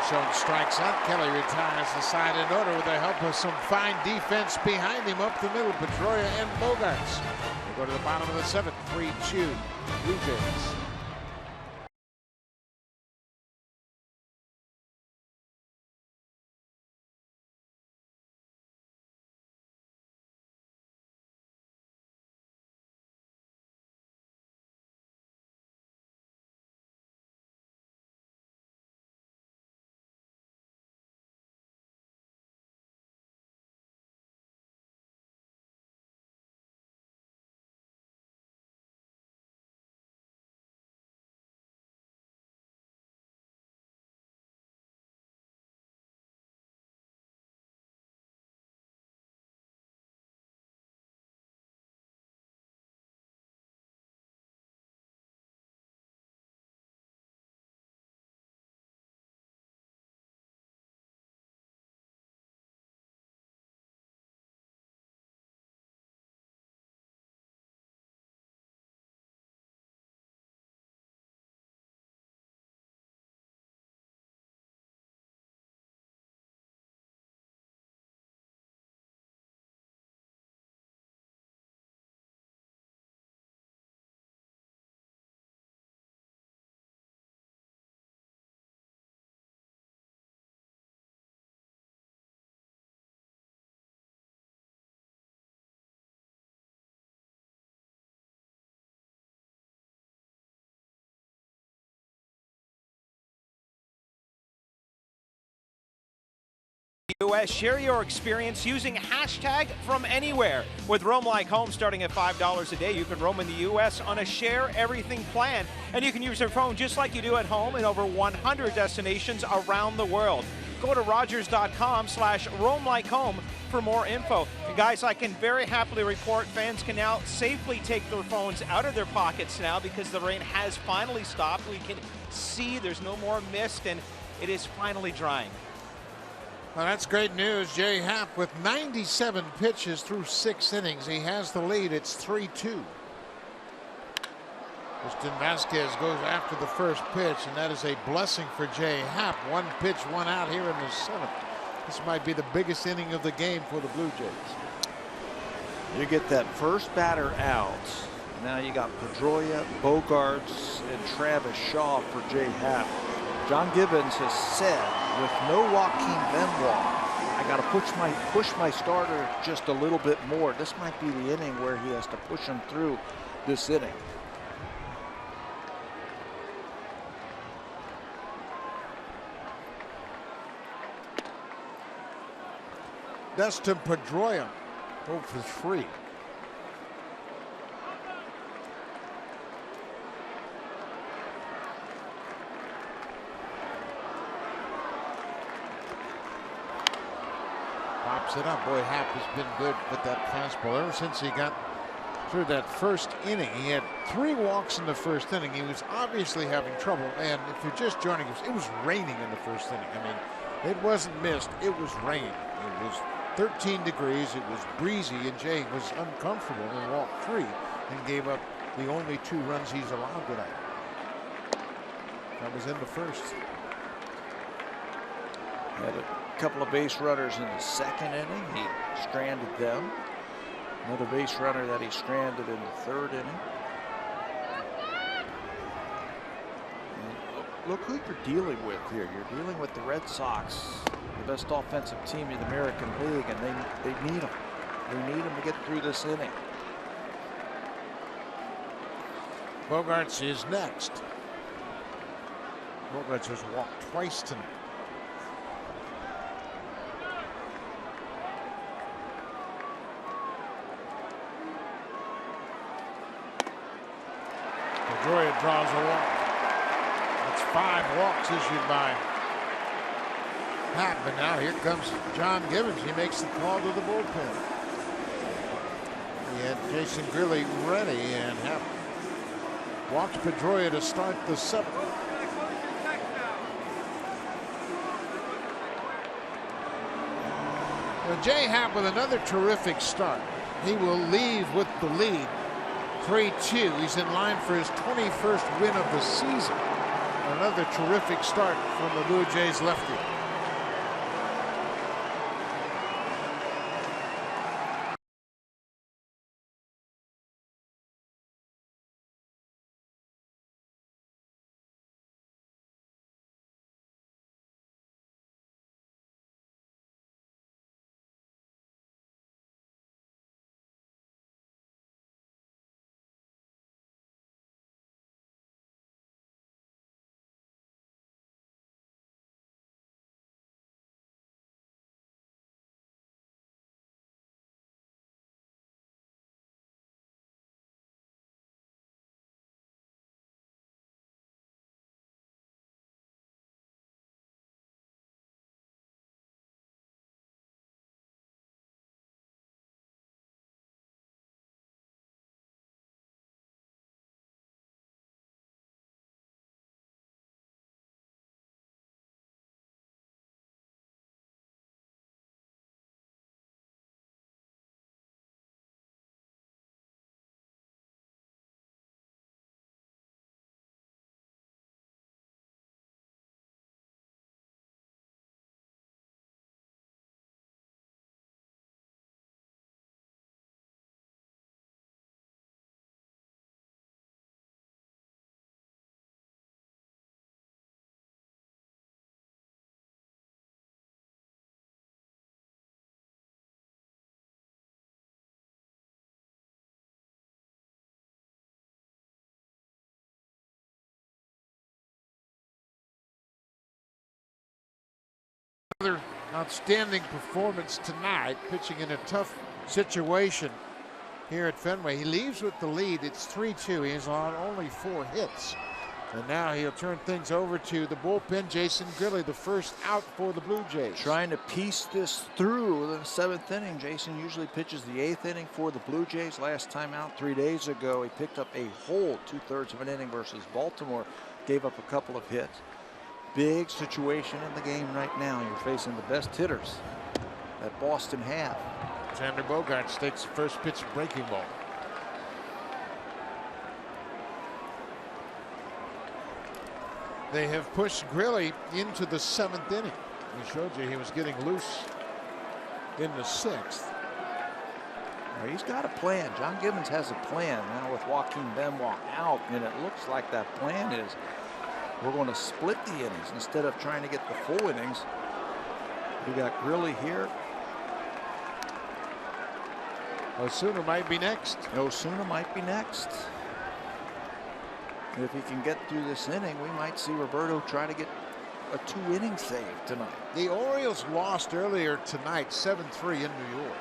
zone strikes out. Kelly retires the side in order with the help of some fine defense behind him up the middle. Pedroia and Bogarts. They go to the bottom of the seventh. 3-2 Blue Jays. US, share your experience using hashtag from anywhere. With Roam Like Home starting at $5 a day, you can roam in the US on a share everything plan. And you can use your phone just like you do at home in over 100 destinations around the world. Go to Rogers.com/roamlikehome for more info. And guys, I can very happily report fans can now safely take their phones out of their pockets now because the rain has finally stopped. We can see there's no more mist and it is finally drying. Well, that's great news. Jay Happ with 97 pitches through 6 innings. He has the lead. It's 3-2. Justin Vasquez goes after the first pitch, and that is a blessing for Jay Happ. 1 pitch, 1 out here in the 7th. This might be the biggest inning of the game for the Blue Jays. You get that first batter out. Now you got Pedroia, Bogarts, and Travis Shaw for Jay Happ. John Gibbons has said, with no Joaquin Benoit, I got to push my starter just a little bit more. This might be the inning where he has to push him through this inning. Dustin Pedroia, 0 for 3. Pops it up. Boy, Happ has been good with that fastball ever since he got through that first inning. He had 3 walks in the first inning. He was obviously having trouble. And if you're just joining us, it was raining in the first inning. I mean, it wasn't mist. It was rain. It was 13 degrees. It was breezy, and Jay was uncomfortable and walked 3 and gave up the only 2 runs he's allowed tonight. That was in the first. Had a couple of base runners in the 2nd inning. He stranded them. Another base runner that he stranded in the 3rd inning. And look who you're dealing with here. You're dealing with the Red Sox, the best offensive team in the American League, and they need them. They need them to get through this inning. Bogarts is next. Bogarts has walked twice tonight. Pedroia draws a walk. That's 5 walks issued by Happ, and now here comes John Gibbons. He makes the call to the bullpen. He had Jason Grilli ready, and Happ walks Pedroia to start the 7th. Well, Jay Happ with another terrific start. He will leave with the lead, 3-2. He's in line for his 21st win of the season. Another terrific start from the Blue Jays lefty. Another outstanding performance tonight, pitching in a tough situation here at Fenway. He leaves with the lead. It's 3-2. He has on only 4 hits. And now he'll turn things over to the bullpen, Jason Grilli, the first out for the Blue Jays. Trying to piece this through the 7th inning. Jason usually pitches the 8th inning for the Blue Jays. Last time out 3 days ago, he picked up a whole 2/3 of an inning versus Baltimore. Gave up a couple of hits. Big situation in the game right now. You're facing the best hitters that Boston have. Xander Bogaerts takes the first pitch, breaking ball. They have pushed Grilli into the 7th inning. We showed you he was getting loose in the 6th. Well, he's got a plan. John Gibbons has a plan now with Joaquin Benoit out, and it looks like that plan is we're going to split the innings instead of trying to get the full innings. We got Grilli here. Osuna might be next. Osuna might be next. If he can get through this inning, we might see Roberto try to get a 2-inning save tonight. The Orioles lost earlier tonight, 7-3 in New York.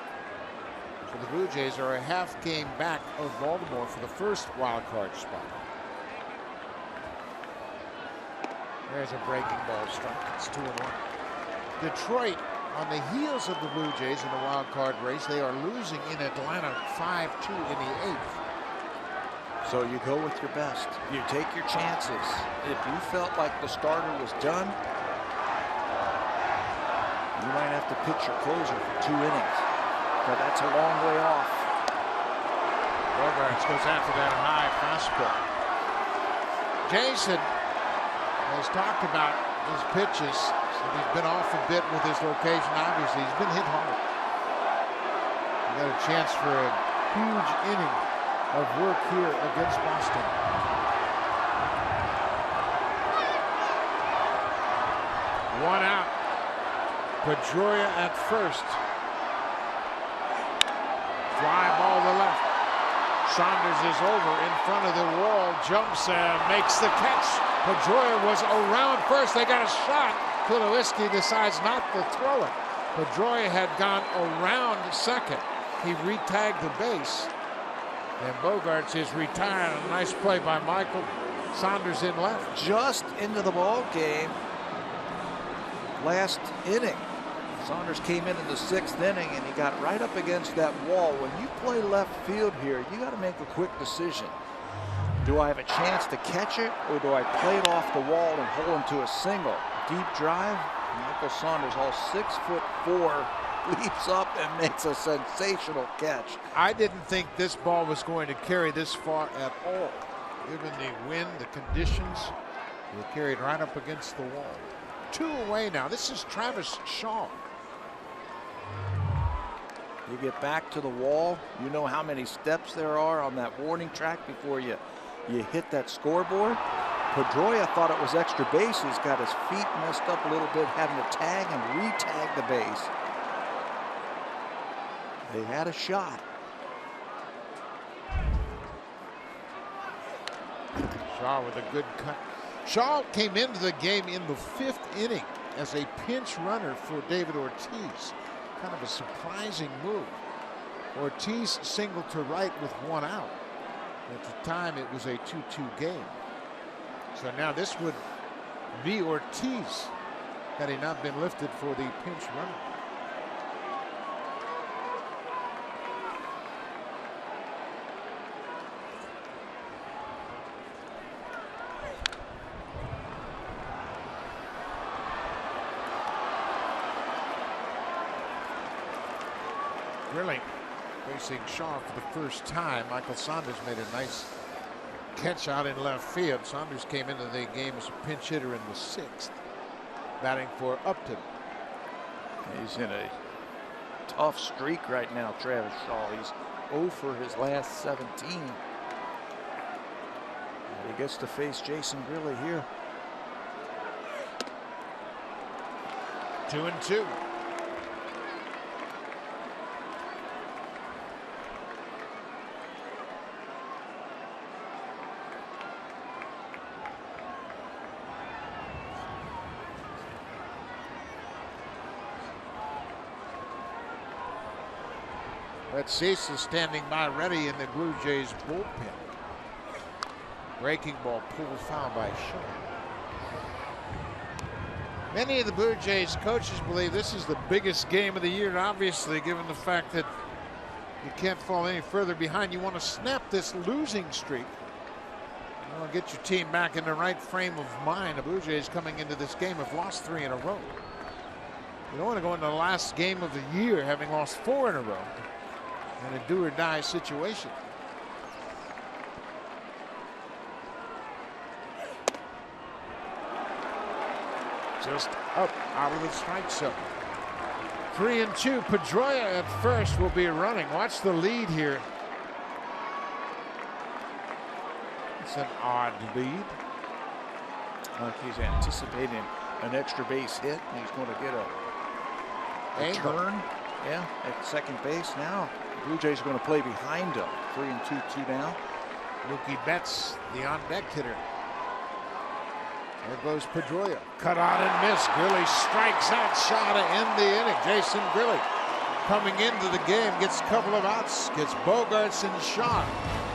So the Blue Jays are a half game back of Baltimore for the first wild card spot. There's a breaking ball strike. It's 2-1. Detroit, on the heels of the Blue Jays in the wild card race, they are losing in Atlanta 5-2 in the 8th. So you go with your best. You take your chances. If you felt like the starter was done, you might have to pitch your closer for 2 innings. But that's a long way off. Bogaerts goes after that high fastball. Jason has talked about his pitches. So he's been off a bit with his location. Obviously, he's been hit hard. He got a chance for a huge inning of work here against Boston. One out. Pedroia at first. Fly ball to left. Saunders is over in front of the wall. Jumps and makes the catch. Pedroia was around first. They got a shot. Klunowitzki decides not to throw it. Pedroia had gone around second. He retagged the base. And Bogaerts is retired. A nice play by Michael. Saunders in left. Just into the ball game last inning. Saunders came in the 6th inning and he got right up against that wall. When you play left field here, you got to make a quick decision. Do I have a chance to catch it, or do I play it off the wall and hold him to a single? Deep drive. Michael Saunders, all 6'4", leaps up and makes a sensational catch. I didn't think this ball was going to carry this far at all. Given the wind, the conditions, He carried right up against the wall. 2 away now. This is Travis Shaw. You get back to the wall, you know how many steps there are on that warning track before you hit that scoreboard. Pedroia thought it was extra base. He's got his feet messed up a little bit, having to tag and re-tag the base. They had a shot. Shaw with a good cut. Shaw came into the game in the 5th inning as a pinch runner for David Ortiz. Kind of a surprising move. Ortiz singled to right with 1 out. At the time, it was a 2-2 game. So now this would be Ortiz had he not been lifted for the pinch runner. Grilling facing Shaw for the first time. Michael Saunders made a nice catch out in left field. Saunders came into the game as a pinch hitter in the 6th, batting for Upton. He's in a tough streak right now, Travis Shaw. He's 0 for his last 17. And he gets to face Jason Grilli here. 2-2. Red Cease is standing by ready in the Blue Jays bullpen. Breaking ball pulled foul by Shaw. Many of the Blue Jays coaches believe this is the biggest game of the year, obviously, given the fact that you can't fall any further behind. You want to snap this losing streak. You want to get your team back in the right frame of mind. The Blue Jays coming into this game have lost 3 in a row. You don't want to go into the last game of the year having lost 4 in a row. In a do or die situation. Just up out of the strike zone. 3-2. Pedroia at first will be running. Watch the lead here. It's an odd lead. Like he's anticipating an extra base hit, and he's going to get a turn. Yeah, at second base now. The Blue Jays are going to play behind him. 3-2 now. Mookie Betts, the on-deck hitter. There goes Pedroia. Cut out and missed. Grilli strikes out Shaw to end the inning. Jason Grilli coming into the game, gets a couple of outs, gets Bogarts and Shaw.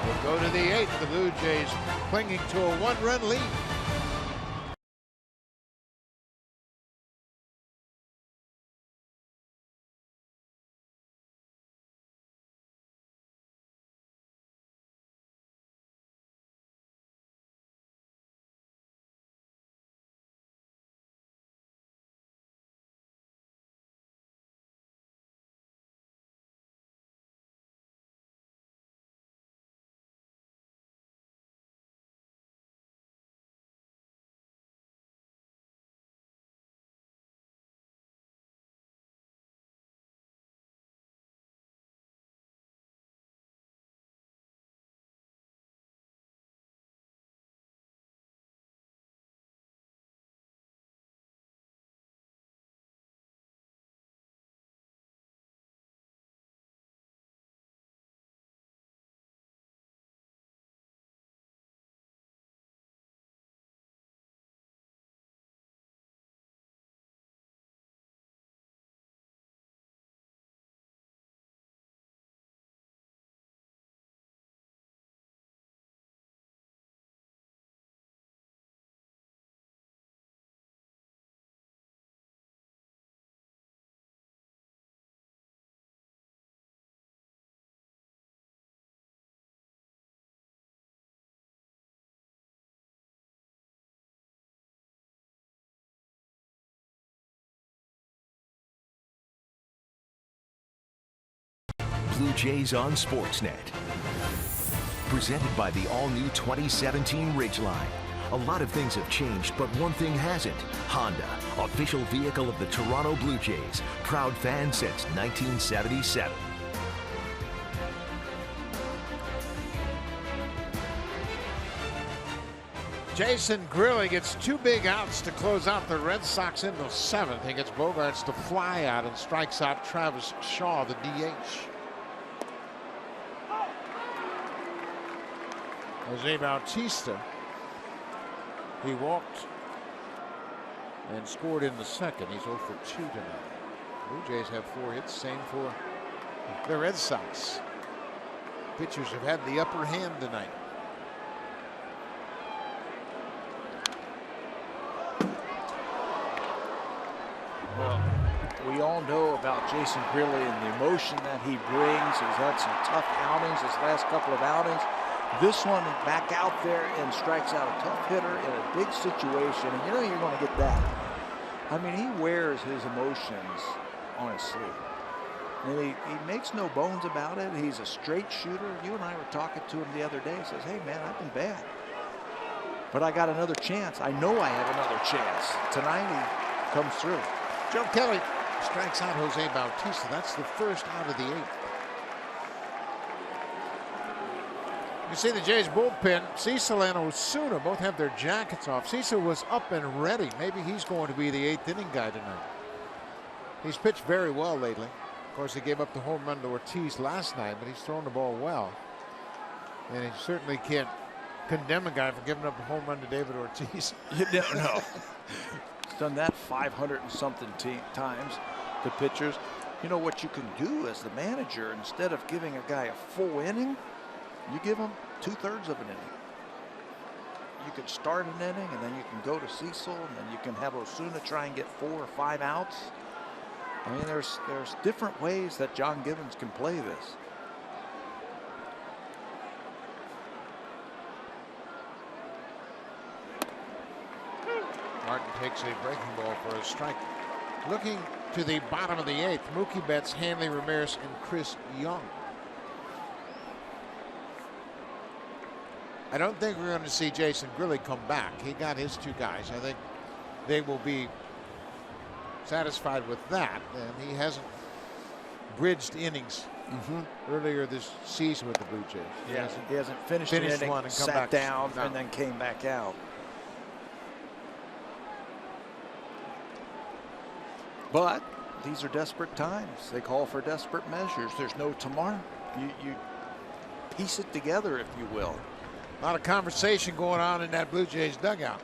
Will go to the 8th. The Blue Jays clinging to a 1-run lead. Blue Jays on Sportsnet. Presented by the all-new 2017 Ridgeline. A lot of things have changed, but one thing hasn't. Honda, official vehicle of the Toronto Blue Jays. Proud fan since 1977. Jason Grilli gets 2 big outs to close out the Red Sox in the 7th. He gets Bogarts to fly out and strikes out Travis Shaw, the DH. Jose Bautista, he walked and scored in the 2nd. He's 0 for 2 tonight. Blue Jays have 4 hits, same for the Red Sox. Pitchers have had the upper hand tonight. Well, we all know about Jason Grilli and the emotion that he brings. He's had some tough outings his last couple of outings. This one back out there and strikes out a tough hitter in a big situation. And you know you're going to get that. I mean, he wears his emotions on his sleeve. And he makes no bones about it. He's a straight shooter. You and I were talking to him the other day. He says, hey, man, I've been bad, but I got another chance. I know I have another chance. Tonight he comes through. Joe Kelly strikes out Jose Bautista. That's the first out of the 8th. You see the Jays bullpen. Cecil and Osuna both have their jackets off. Cecil was up and ready. Maybe he's going to be the 8th inning guy tonight. He's pitched very well lately. Of course, he gave up the home run to Ortiz last night, but he's thrown the ball well. And he certainly can't condemn a guy for giving up a home run to David Ortiz. You never know. He's done that 500 and something times to pitchers. You know what you can do as the manager, instead of giving a guy a full inning, you give him 2/3 of an inning. You could start an inning and then you can go to Cecil and then you can have Osuna try and get 4 or 5 outs. I mean, there's different ways that John Givens can play this. Martin takes a breaking ball for a strike. Looking to the bottom of the 8th, Mookie Betts, Hanley Ramirez, and Chris Young. I don't think we're going to see Jason Grilli come back. He got his 2 guys. I think they will be satisfied with that. And he hasn't bridged innings earlier this season with the Blue Jays. He hasn't finished an inning, one and come sat back down, and then came back out. But these are desperate times. They call for desperate measures. There's no tomorrow. You piece it together, if you will. A lot of conversation going on in that Blue Jays dugout.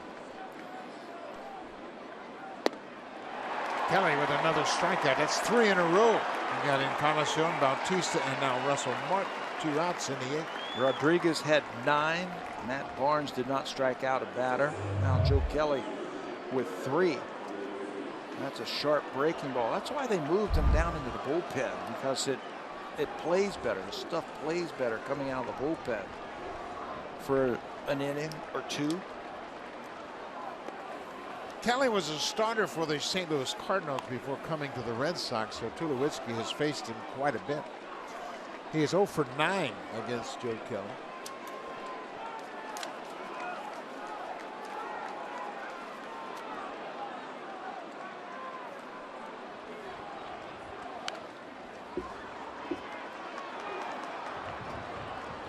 Kelly with another strikeout. That's 3 in a row. You got Encarnacion, Bautista, and now Russell Martin. 2 outs in the 8th. Rodriguez had 9. Matt Barnes did not strike out a batter. Now Joe Kelly with 3. That's a sharp breaking ball. That's why they moved him down into the bullpen, because it plays better. The stuff plays better coming out of the bullpen for an inning or 2. Kelly was a starter for the St. Louis Cardinals before coming to the Red Sox, so Tulowitzki has faced him quite a bit. He is 0 for 9 against Joe Kelly.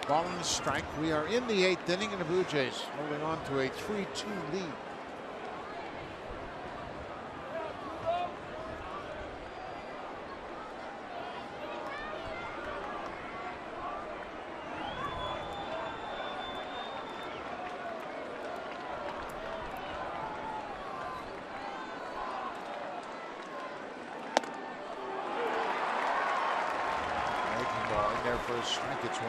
Ball and a strike. We are in the 8th inning, and the Blue Jays holding on to a 3-2 lead. Breaking ball in there for a strike. It's 1-2.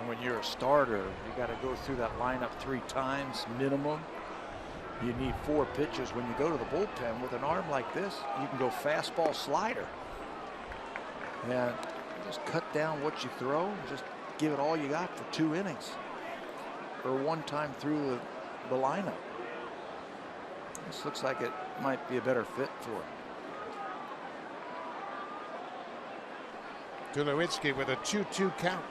When you're a starter, you got to go through that lineup 3 times minimum. You need 4 pitches. When you go to the bullpen with an arm like this, you can go fastball, slider, and just cut down what you throw and just give it all you got for 2 innings or 1 time through the lineup. This looks like it might be a better fit for him. Tulowitzki with a 2-2 count.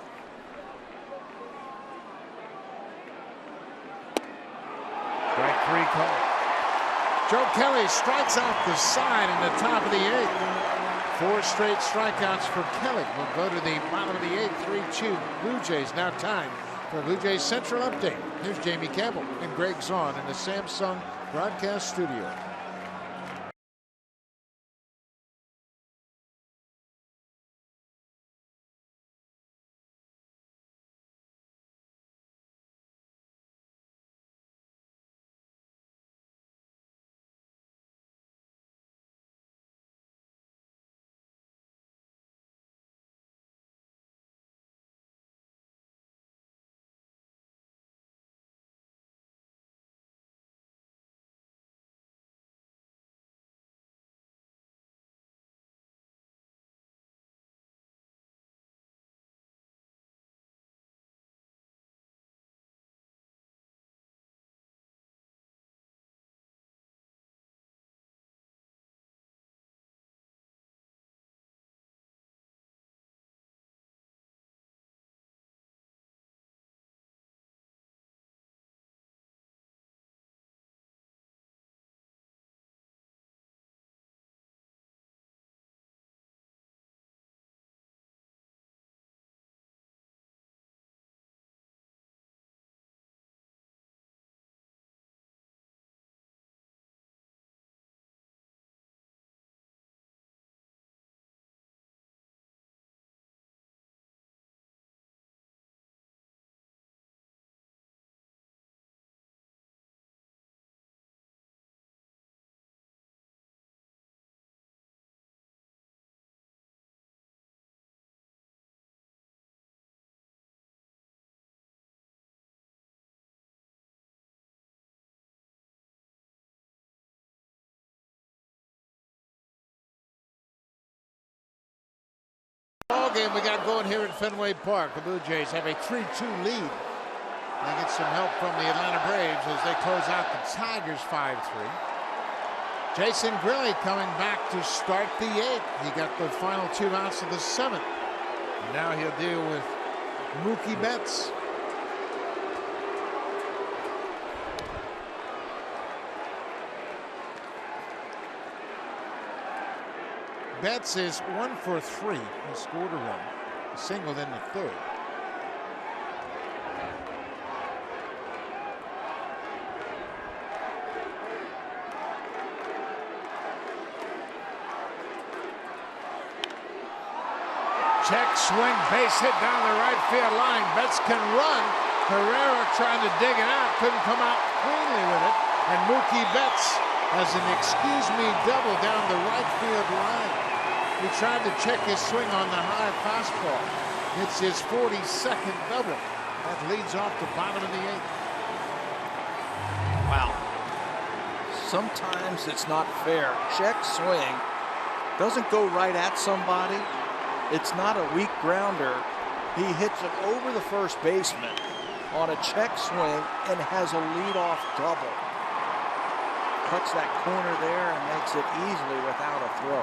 Strike 3 call. Joe Kelly strikes out the side in the top of the 8th. 4 straight strikeouts for Kelly. We'll go to the bottom of the 8th. 3-2 Blue Jays. Now time for Blue Jays Central Update. Here's Jamie Campbell and Greg Zahn in the Samsung broadcast studio. Ball game we got going here at Fenway Park. The Blue Jays have a 3-2 lead. They get some help from the Atlanta Braves as they close out the Tigers 5-3. Jason Grilli coming back to start the 8th. He got the final 2 outs of the 7th. And now he'll deal with Mookie Betts. Betts is 1 for 3. He scored a run, singled in the 3rd. Check swing, base hit down the right field line. Betts can run. Herrera trying to dig it out, couldn't come out cleanly with it. And Mookie Betts has an excuse me double down the right field line. He tried to check his swing on the high fastball. It's his 42nd double. That leads off the bottom of the 8th. Wow. Sometimes it's not fair. Check swing doesn't go right at somebody. It's not a weak grounder. He hits it over the first baseman on a check swing and has a leadoff double. Cuts that corner there and makes it easily without a throw.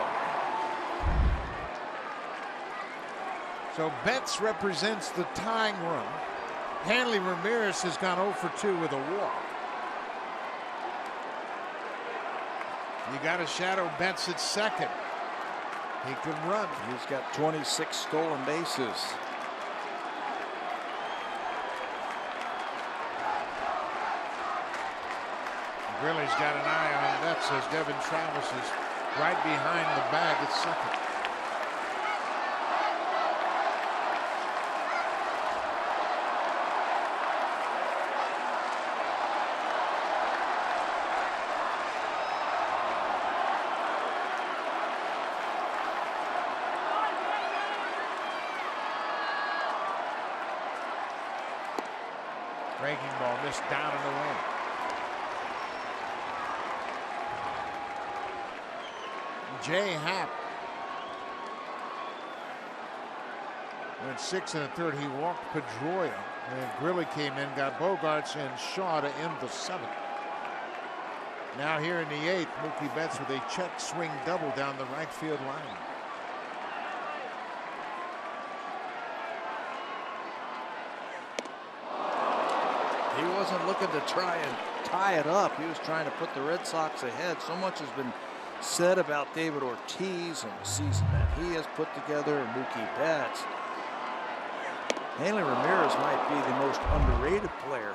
So Betts represents the tying run. Hanley Ramirez has gone 0 for 2 with a walk. You got to shadow Betts at second. He can run. He's got 26 stolen bases. Grilli's got an eye on Betts as Devin Travis is right behind the bag at second. Breaking ball missed down and away. Jay Happ went 6 1/3. He walked Pedroia, and Grilli came in, got Bogarts and Shaw to end the 7th. Now here in the 8th, Mookie Betts with a check swing double down the right field line. He wasn't looking to try and tie it up. He was trying to put the Red Sox ahead. So much has been said about David Ortiz and the season that he has put together, and Mookie Betts. Hanley Ramirez might be the most underrated player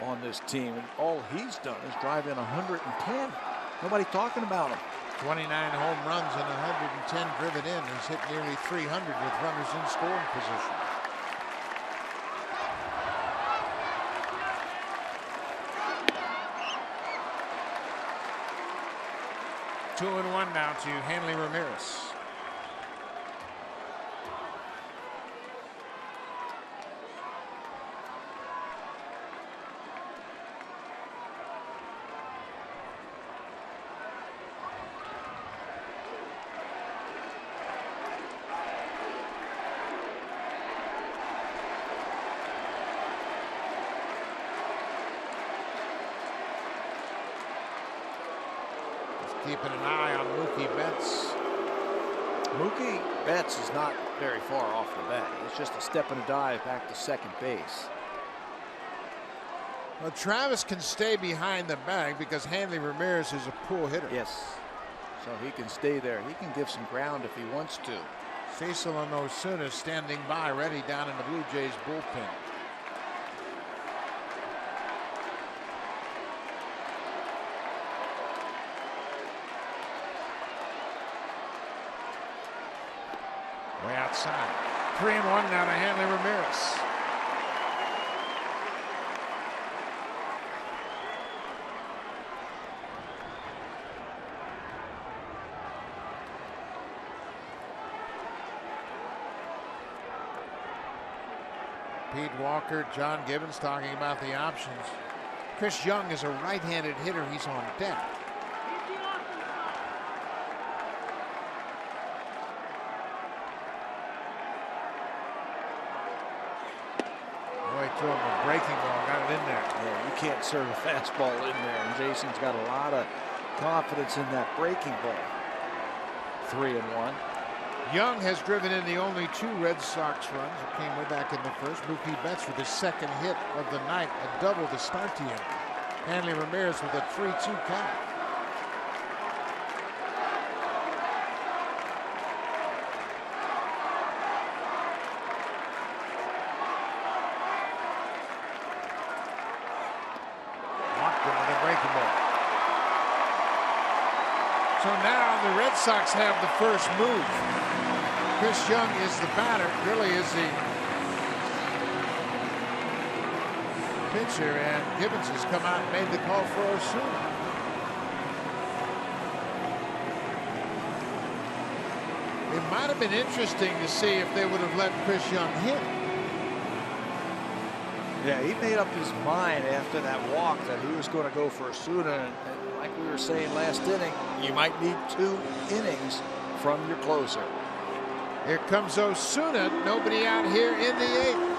on this team, and all he's done is drive in 110. Nobody talking about him. 29 home runs and 110 driven in. He's hit nearly 300 with runners in scoring position. Two and one now to Hanley Ramirez. Keeping an eye on Mookie Betts. Mookie Betts is not very far off the bat. It's just a step and a dive back to second base. Well, Travis can stay behind the bag because Hanley Ramirez is a pull hitter. Yes. So he can stay there. He can give some ground if he wants to. Cecil and Osuna standing by, ready down in the Blue Jays bullpen. Way outside. 3-1 now to Hanley Ramirez. Pete Walker, John Gibbons talking about the options. Chris Young is a right-handed hitter. He's on deck. Threw him a breaking ball, got it in there. Yeah, you can't serve a fastball in there, and Jason's got a lot of confidence in that breaking ball. 3-1. Young has driven in the only 2 Red Sox runs. It came way back in the first. Mookie Betts with his second hit of the night, a double to start the inning. Hanley Ramirez with a 3-2 count. So now the Red Sox have the first move. Chris Young is the batter, really is the pitcher, and Gibbons has come out and made the call for Osuna. It might have been interesting to see if they would have let Chris Young hit. Yeah, he made up his mind after that walk that he was going to go for Osuna, and like we were saying last inning, you might need 2 innings from your closer. Here comes Osuna. Nobody out here in the 8th.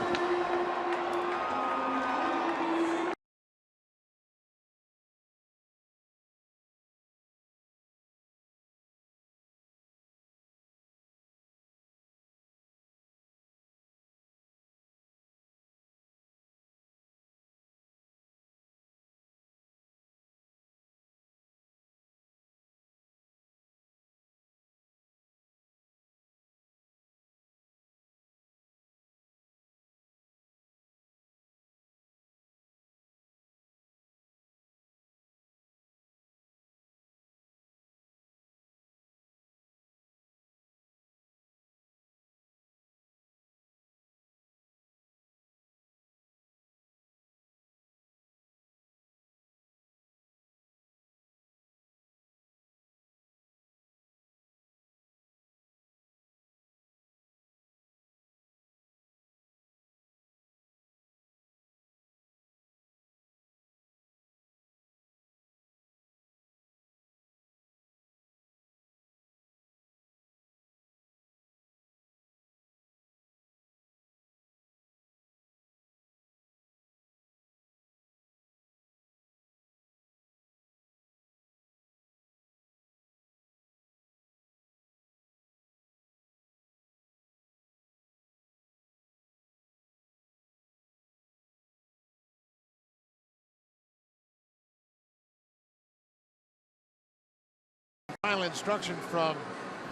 Final instruction from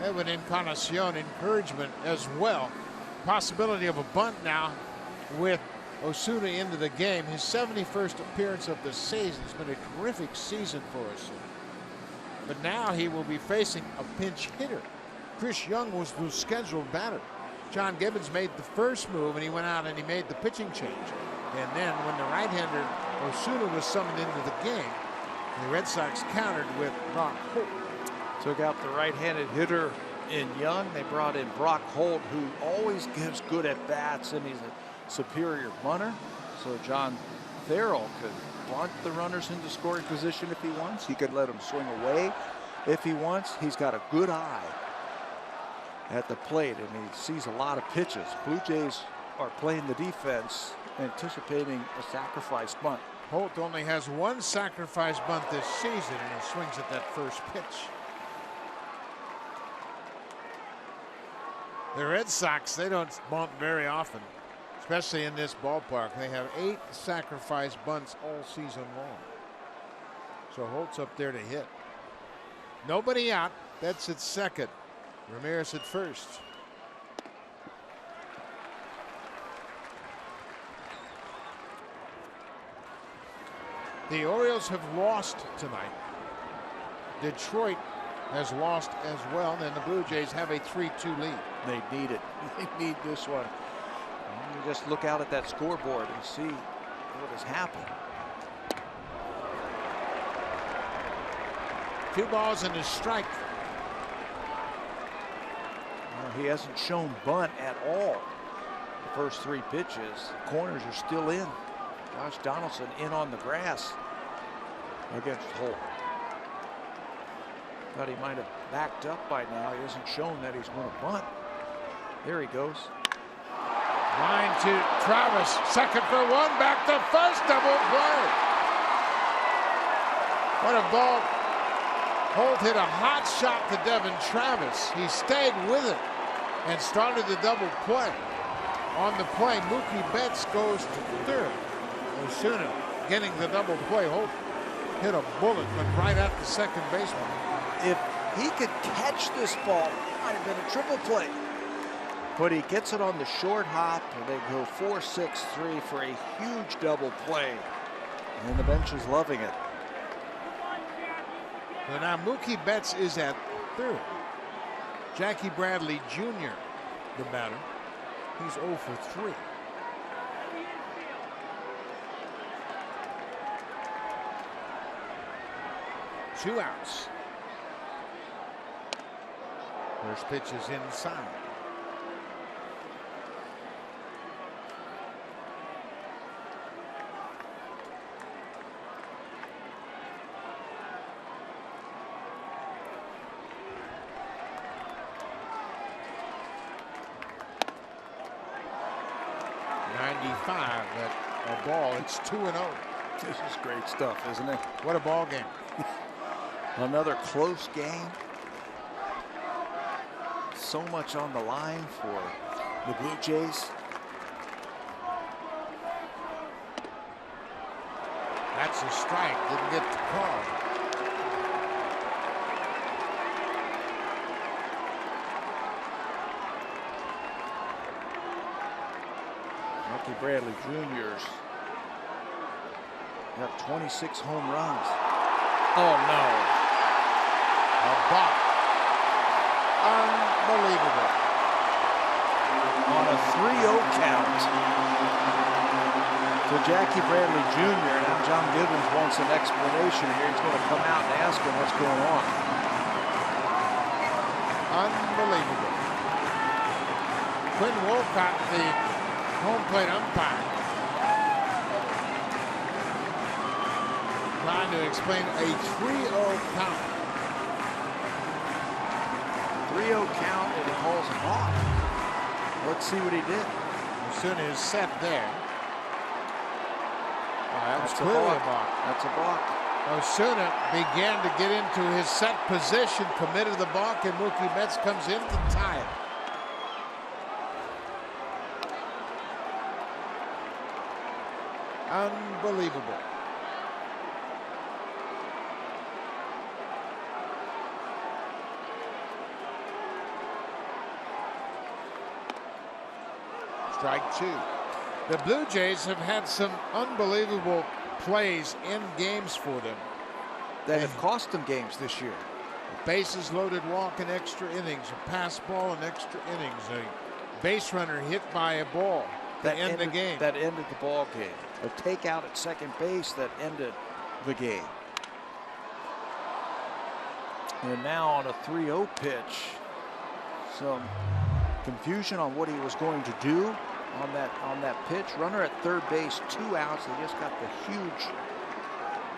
Edwin Encarnacion, encouragement as well. Possibility of a bunt now with Osuna into the game. His 71st appearance of the season. It's been a terrific season for Osuna. But now he will be facing a pinch hitter. Chris Young was the scheduled batter. John Gibbons made the first move, and he went out and he made the pitching change. And then when the right-hander Osuna was summoned into the game, the Red Sox countered with Brock Holt. Took out the right-handed hitter in Young. They brought in Brock Holt, who always gives good at-bats, and he's a superior bunter. So John Farrell could bunt the runners into scoring position if he wants. He could let them swing away if he wants. He's got a good eye at the plate, and he sees a lot of pitches. Blue Jays are playing the defense, anticipating a sacrifice bunt. Holt only has one sacrifice bunt this season, and he swings at that first pitch. The Red Sox, they don't bunt very often, especially in this ballpark. They have 8 sacrifice bunts all season long. So Holt's up there to hit. Nobody out. That's at second. Ramirez at first. The Orioles have lost tonight. Detroit has lost as well, and the Blue Jays have a 3-2 lead. They need it. They need this one. You just look out at that scoreboard and see what has happened. 2 balls and a strike. Well, he hasn't shown bunt at all. The first 3 pitches. The corners are still in. Josh Donaldson in on the grass against Holt. Thought he might have backed up by now. He hasn't shown that he's going to bunt. There he goes. Line to Travis. Second for 1. Back to first. Double play. What a ball. Holt hit a hot shot to Devin Travis. He stayed with it and started the double play. On the play, Mookie Betts goes to third. Osuna getting the double play. Holt hit a bullet, but right at the second baseman. If he could catch this ball, it might have been a triple play. But he gets it on the short hop, and they go 4-6-3 for a huge double play. And the bench is loving it. So now Mookie Betts is at third. Jackie Bradley Jr., the batter. He's 0 for 3. Two outs. First pitch is inside. At a ball. It's 2-0. This is great stuff, isn't it? What a ball game. Another close game. So much on the line for the Blue Jays. That's a strike. Didn't get the call. Jackie Bradley Jr.'s got 26 home runs. Oh no. A balk. Unbelievable. On a 3-0 count to Jackie Bradley Jr. Now John Gibbons wants an explanation here. He's going to come out and ask him what's going on. Unbelievable. Quinn Wolcott, the home plate umpire, trying to explain a 3-0 count. 3-0 count, and he calls a balk. Let's see what he did. Osuna is set there. That's clearly a balk. That's a balk. Osuna began to get into his set position, committed the balk, and Mookie Betts comes in to tie it. Unbelievable. Strike two. The Blue Jays have had some unbelievable plays in games for them that have cost them games this year. A bases loaded walk in extra innings, a pass ball in extra innings, a base runner hit by a ball to end the game. That ended the ball game. A takeout at second base that ended the game. And now on a 3-0 pitch, some confusion on what he was going to do on that pitch. Runner at third base, 2 outs. They just got the huge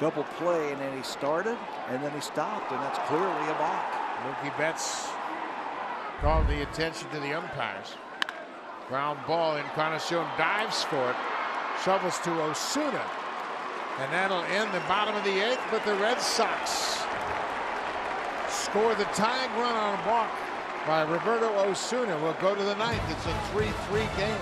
double play, and then he started, and then he stopped, and that's clearly a balk. Mookie Betts called the attention to the umpires. Ground ball, Encarnacion dives for it, shovels to Osuna, and that'll end the bottom of the 8th. But the Red Sox score the tying run on a balk by Roberto Osuna. Will go to the 9th. It's a 3-3 game.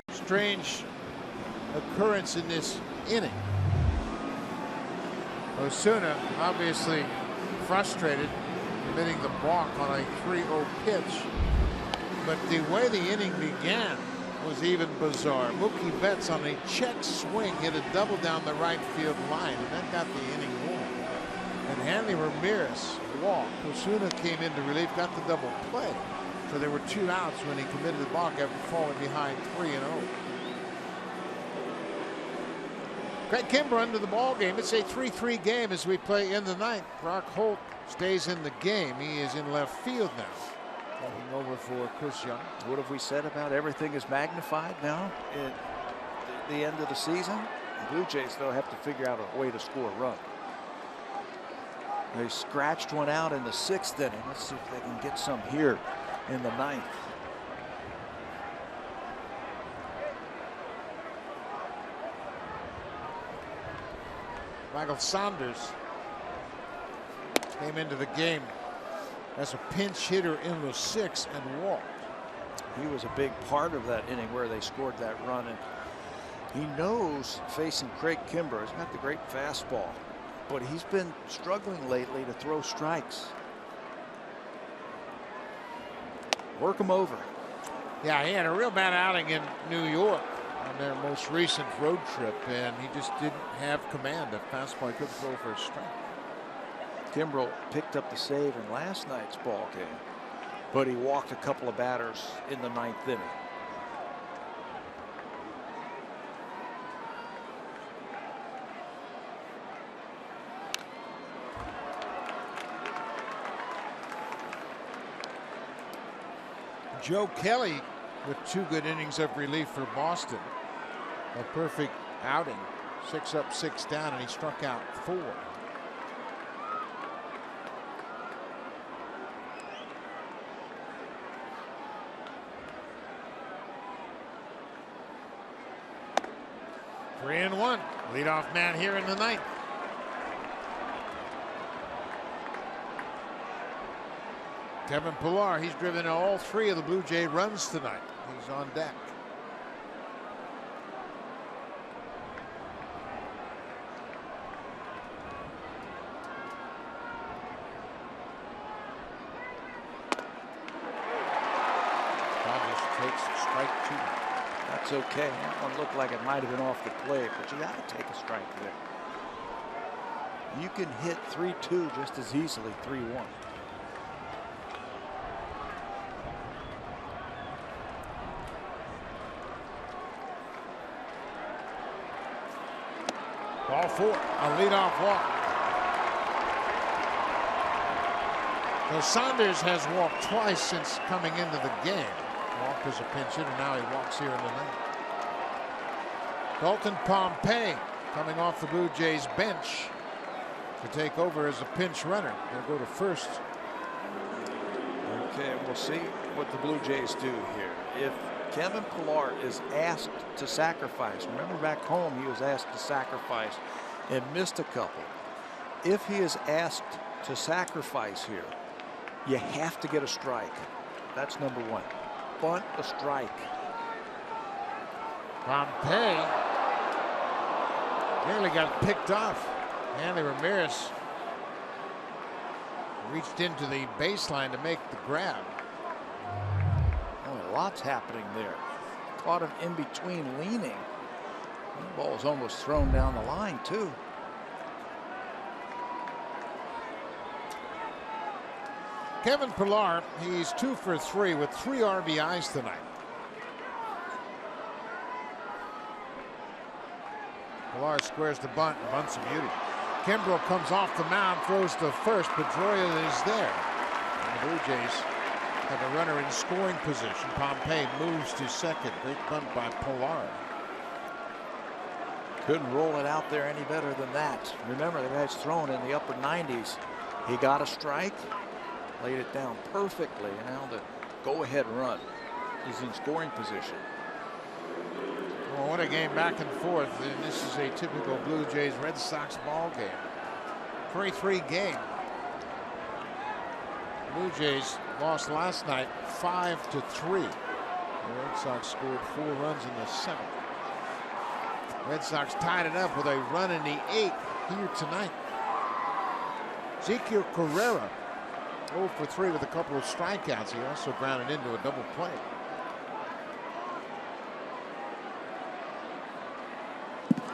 Strange occurrence in this inning. Osuna obviously frustrated, committing the balk on a 3-0 pitch. But the way the inning began was even bizarre. Mookie Betts on a check swing hit a double down the right field line, and that got the inning going. And Hanley Ramirez walked. Osuna came into relief, got the double play. So there were 2 outs when he committed the balk after falling behind 3-0. Craig Kimbrel into the ball game. It's a 3-3 game as we play in the 9th. Brock Holt stays in the game. He is in left field now. Taking over for Chris Young. What have we said about everything is magnified now at the end of the season? The Blue Jays, though, have to figure out a way to score a run. They scratched one out in the 6th inning. Let's see if they can get some here in the 9th. Michael Saunders came into the game as a pinch hitter in the 6th and walked. He was a big part of that inning where they scored that run, and he knows facing Craig Kimbrel, he's got the great fastball, but he's been struggling lately to throw strikes. Work him over. Yeah, he had a real bad outing in New York on their most recent road trip, and he just didn't have command of fastball. He couldn't throw for a strike. Kimbrel picked up the save in last night's ball game, but he walked a couple of batters in the 9th inning. Joe Kelly with 2 good innings of relief for Boston. A perfect outing. 6 up, 6 down, and he struck out 4. Three and one. Leadoff man here in the ninth. Kevin Pillar, he's driven all 3 of the Blue Jay runs tonight. He's on deck. Dodgers takes strike 2. That's okay. That one looked like it might have been off the plate, but you got to take a strike there. You can hit 3-2 just as easily 3-1. Ball 4, a leadoff walk. So Saunders has walked twice since coming into the game. Walked as a pinch hitter, now he walks here in the ninth. Dalton Pompey coming off the Blue Jays bench to take over as a pinch runner. He'll go to first. Okay, we'll see what the Blue Jays do here. If Kevin Pillar is asked to sacrifice, remember back home he was asked to sacrifice and missed a couple. If he is asked to sacrifice here, you have to get a strike. That's number 1. Bunt a strike. Pompey nearly got picked off. Hanley Ramirez reached into the baseline to make the grab. Oh, lots happening there. Caught him in between leaning. The ball was almost thrown down the line too. Kevin Pillar, he's 2 for 3 with 3 RBIs tonight. Pillar squares the bunt, and bunts a beauty. Kimbrel comes off the mound, throws to first. Pedroia is there. And the Blue Jays have a runner in scoring position. Pompey moves to second. Great bunt by Pillar. Couldn't roll it out there any better than that. Remember, the guy's thrown in the upper 90s. He got a strike, laid it down perfectly, and now the go-ahead run is in scoring position. Well, what a game back and forth. And this is a typical Blue Jays Red Sox ball game. 3-3 game. Blue Jays lost last night 5-3. The Red Sox scored 4 runs in the 7th. Red Sox tied it up with a run in the 8th here tonight. Ezequiel Carrera 0 for 3 with a couple of strikeouts. He also grounded into a double play.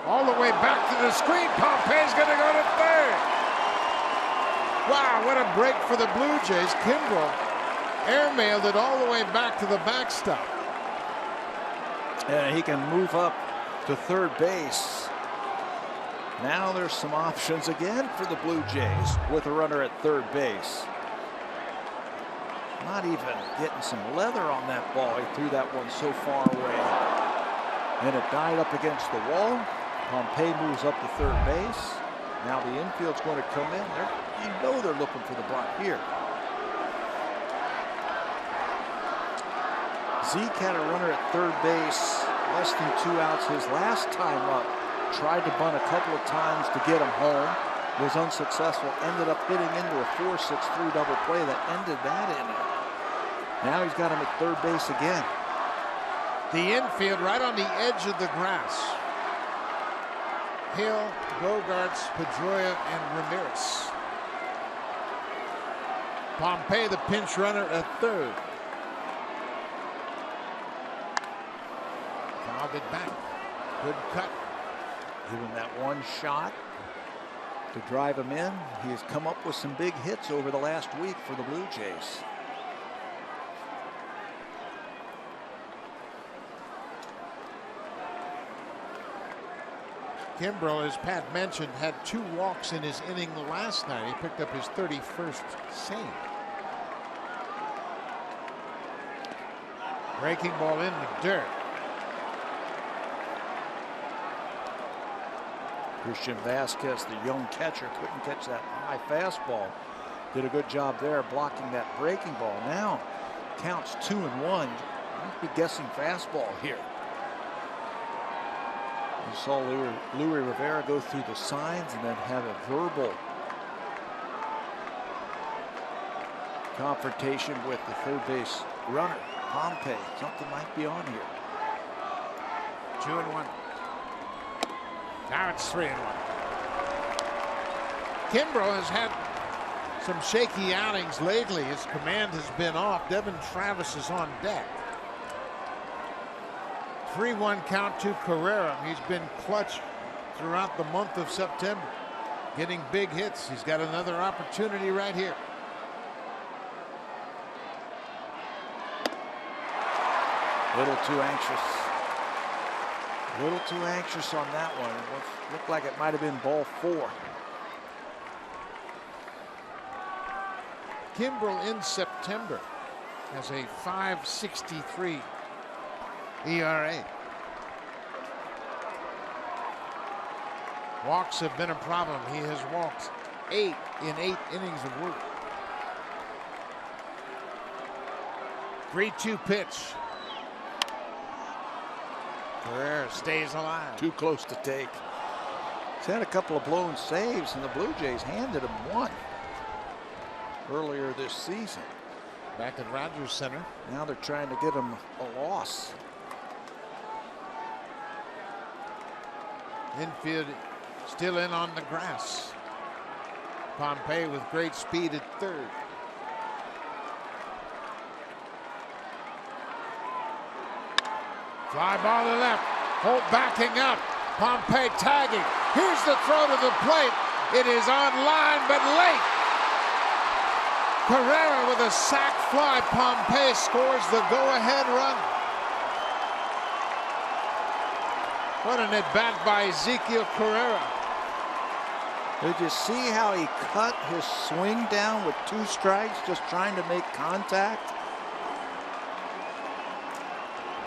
All the way back to the screen. Pompey's going to go to third. Wow, what a break for the Blue Jays. Kimbrel airmailed it all the way back to the backstop. And he can move up to third base. Now there's some options again for the Blue Jays with a runner at third base. Not even getting some leather on that ball. He threw that one so far away. And it died up against the wall. Pompey moves up to third base. Now the infield's going to come in. You know they're looking for the bunt here. Zeke had a runner at third base, less than 2 outs his last time up. Tried to bunt a couple of times to get him home. Was unsuccessful. Ended up hitting into a 4-6-3 double play that ended that inning. Now he's got him at third base again. The infield right on the edge of the grass. Hill, Bogarts, Pedroia, and Ramirez. Pompey, the pinch runner at third. Fouled it back. Good cut. Give him that one shot to drive him in. He has come up with some big hits over the last week for the Blue Jays. Kimbrel, as Pat mentioned, had 2 walks in his inning last night. He picked up his 31st save. Breaking ball in the dirt. Christian Vasquez, the young catcher, couldn't catch that high fastball. Did a good job there blocking that breaking ball. Now counts 2-1. Might be guessing fastball here. You saw Louis Rivera go through the signs and then have a verbal confrontation with the third base runner, Pompey. Something might be on here. 2-1. Now it's 3-1. Kimbrel has had some shaky outings lately. His command has been off. Devin Travis is on deck. 3-1 count to Carrera. He's been clutch throughout the month of September, getting big hits. He's got another opportunity right here. Little too anxious. A little too anxious on that one. It looked like it might have been ball 4. Kimbrel in September has a 5.63 ERA. Walks have been a problem. He has walked 8 in 8 innings of work. 3-2 pitch. Carrera stays alive. Too close to take. He's had a couple of blown saves, and the Blue Jays handed him one earlier this season. Back at Rogers Center. Now they're trying to get him a loss. Infield still in on the grass. Pompey with great speed at third. Fly ball to left. Holt backing up. Pompey tagging. Here's the throw to the plate. It is on line, but late. Carrera with a sac fly. Pompey scores the go-ahead run. What an at-bat by Ezekiel Carrera. Did you see how he cut his swing down with 2 strikes, just trying to make contact?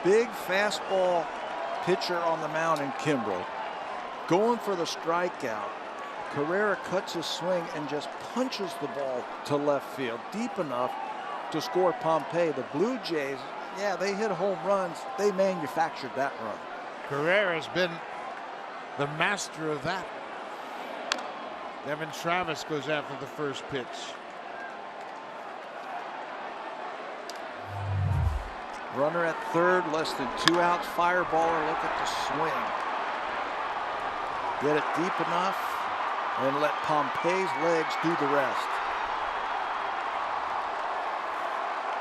Big fastball pitcher on the mound in Kimbrel. Going for the strikeout. Carrera cuts his swing and just punches the ball to left field deep enough to score Pompey. The Blue Jays, yeah, they hit home runs. They manufactured that run. Carrera's been the master of that. Devin Travis goes after the first pitch. Runner at third, less than 2 outs. Fireballer, look at the swing. Get it deep enough and let Pompey's legs do the rest.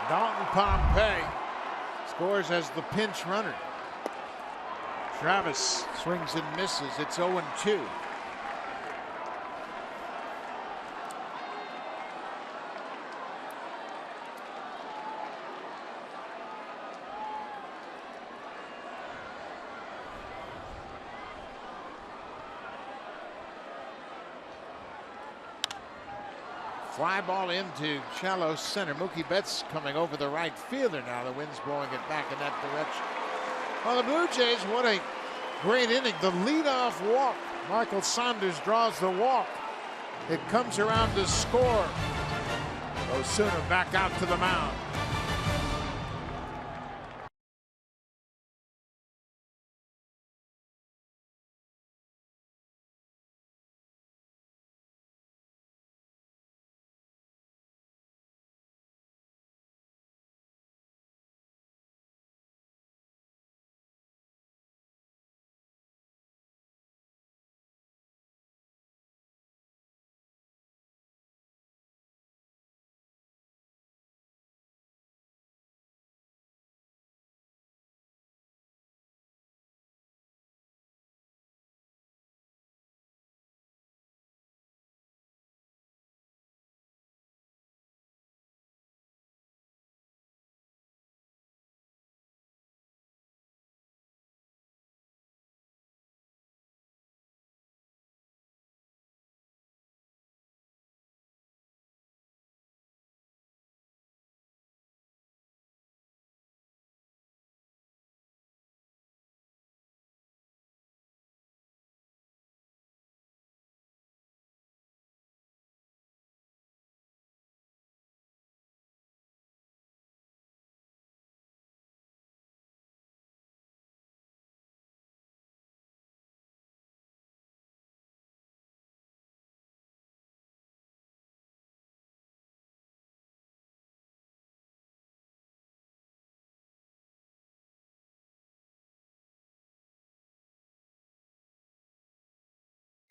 Dalton Pompey scores as the pinch runner. Travis swings and misses. It's 0-2. Fly ball into shallow center. Mookie Betts coming over the right fielder now. The wind's blowing it back in that direction. Well, the Blue Jays, what a great inning. The leadoff walk. Michael Saunders draws the walk. It comes around to score. Osuna back out to the mound.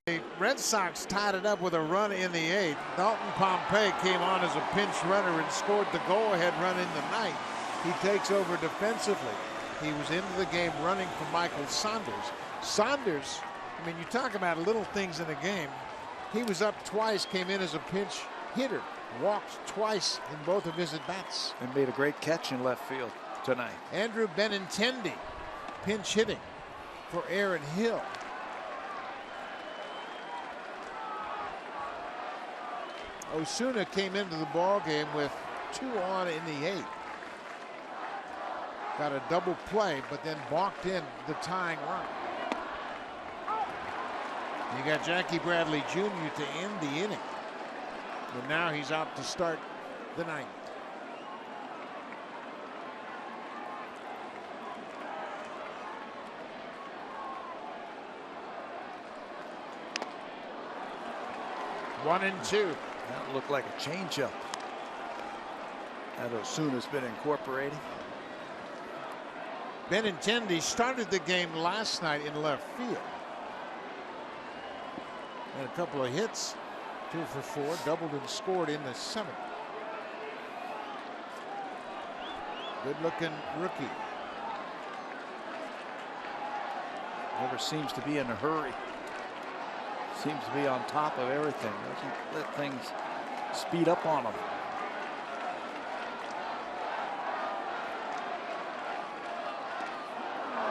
The Red Sox tied it up with a run in the 8th. Dalton Pompey came on as a pinch runner and scored the go-ahead run in the 9th. He takes over defensively. He was into the game running for Michael Saunders. Saunders, I mean, you talk about little things in a game. He was up twice, came in as a pinch hitter, walked twice in both of his at-bats. And made a great catch in left field tonight. Andrew Benintendi pinch hitting for Aaron Hill. Osuna came into the ball game with 2 on in the 8th. Got a double play, but then balked in the tying run. You got Jackie Bradley Jr. to end the inning. And now he's out to start the 9th. One and 2. That looked like a changeup that Osuna's been incorporating. Benintendi started the game last night in left field. Had a couple of hits, 2 for 4, doubled and scored in the 7th. Good looking rookie. Never seems to be in a hurry. Seems to be on top of everything. Doesn't let things speed up on him.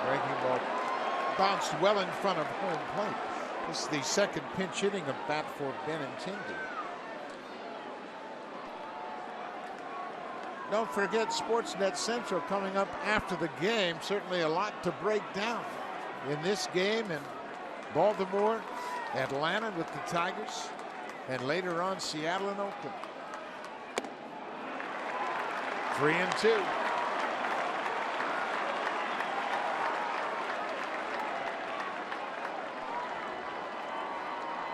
Breaking ball bounced well in front of home plate. This is the 2nd pinch hitting of bat for Benintendi. Don't forget Sportsnet Central coming up after the game. Certainly a lot to break down in this game in Baltimore, Atlanta with the Tigers, and later on Seattle and Oakland. 3 and 2.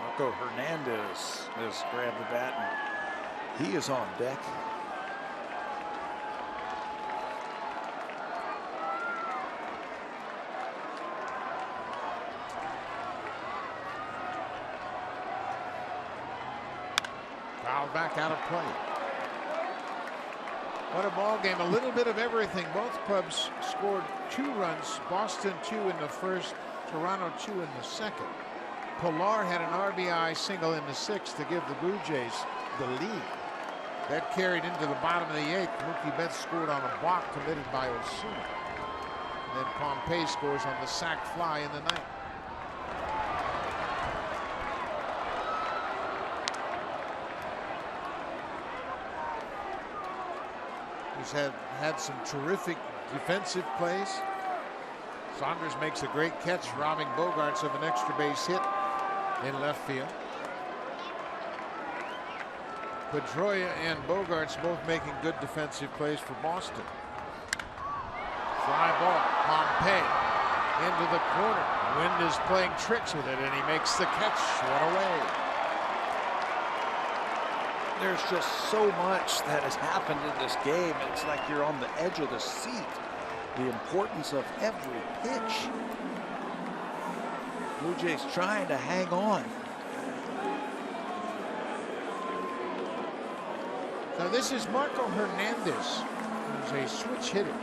Marco Hernandez has grabbed the bat and he is on deck. Fouled back out of play. What a ball game. A little bit of everything. Both clubs scored 2 runs. Boston 2 in the 1st, Toronto 2 in the 2nd. Pilar had an RBI single in the 6th to give the Blue Jays the lead. That carried into the bottom of the 8th. Mookie Betts scored on a block committed by Osuna. And then Pompey scores on the sac fly in the 9th. He's had some terrific defensive plays. Saunders makes a great catch, robbing Bogaerts of an extra base hit in left field. Pedroia and Bogaerts both making good defensive plays for Boston. Fly ball, Pompey into the corner. Wind is playing tricks with it, and he makes the catch. One away. There's just so much that has happened in this game. It's like you're on the edge of the seat. The importance of every pitch. Blue Jays trying to hang on. So this is Marco Hernandez, who's a switch hitter.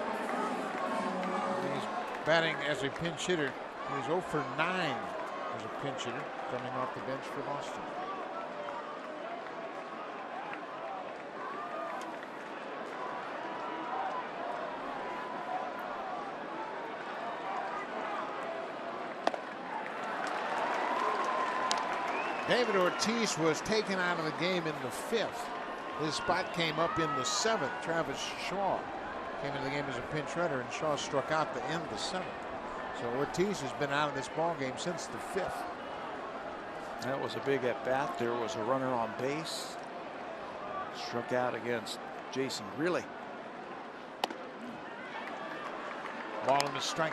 He's batting as a pinch hitter. He's 0 for 9 as a pinch hitter, coming off the bench for Boston. David Ortiz was taken out of the game in the 5th. His spot came up in the 7th. Travis Shaw came into the game as a pinch runner, and Shaw struck out to end the 7th. So Ortiz has been out of this ball game since the 5th. That was a big at bat. There was a runner on base. Struck out against Jason Greeley. Ball in the strike.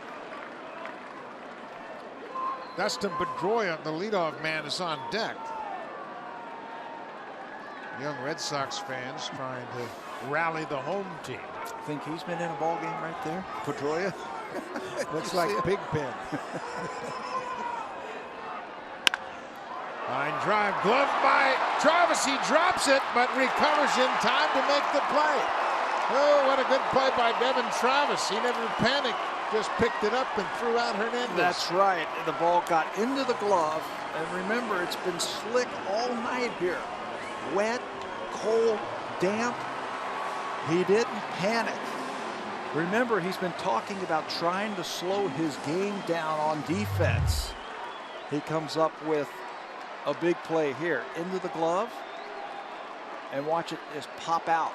Dustin Pedroia, the leadoff man, is on deck. Young Red Sox fans trying to rally the home team. Think he's been in a ball game right there, Pedroia. Looks like Pigpen. Line drive, glove by Travis. He drops it, but recovers in time to make the play. Oh, what a good play by Devin Travis. He never panicked, just picked it up and threw out Hernandez. That's right. The ball got into the glove. And remember, it's been slick all night here. Wet, cold, damp. He didn't panic. Remember, he's been talking about trying to slow his game down on defense. He comes up with a big play here. Into the glove. And watch it just pop out.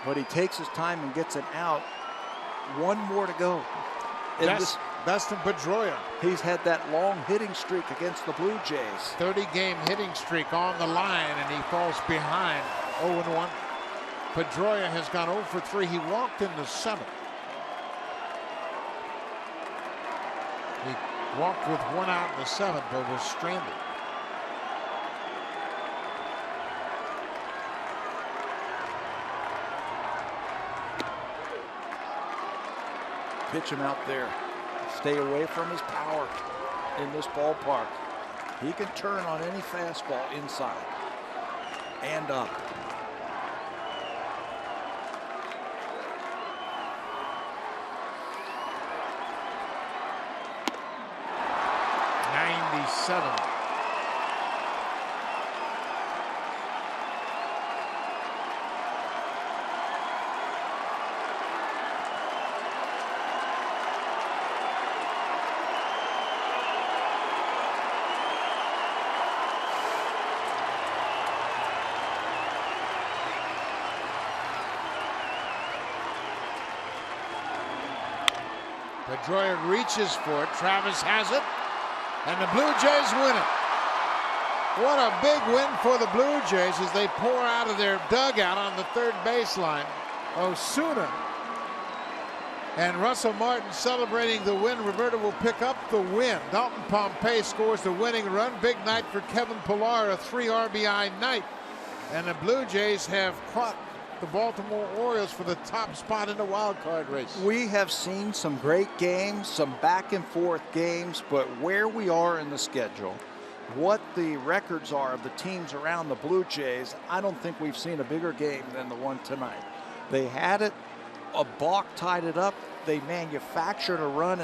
But he takes his time and gets it out. One more to go. Dustin Pedroia. He's had that long hitting streak against the Blue Jays. 30-game hitting streak on the line, and he falls behind 0-1. Pedroia has gone 0 for 3. He walked in the 7th. He walked with 1 out in the 7th, but was stranded. Pitch him out there. Stay away from his power in this ballpark. He can turn on any fastball inside and up. '97. Pedroia reaches for it. Travis has it. And the Blue Jays win it. What a big win for the Blue Jays as they pour out of their dugout on the third baseline. Osuna and Russell Martin celebrating the win. Roberto will pick up the win. Dalton Pompey scores the winning run. Big night for Kevin Pillar, a 3 RBI night. And the Blue Jays have caught the Baltimore Orioles for the top spot in the wild card race. We have seen some great games, some back and forth games, but where we are in the schedule, what the records are of the teams around the Blue Jays, I don't think we've seen a bigger game than the one tonight. They had it, a balk tied it up, they manufactured a run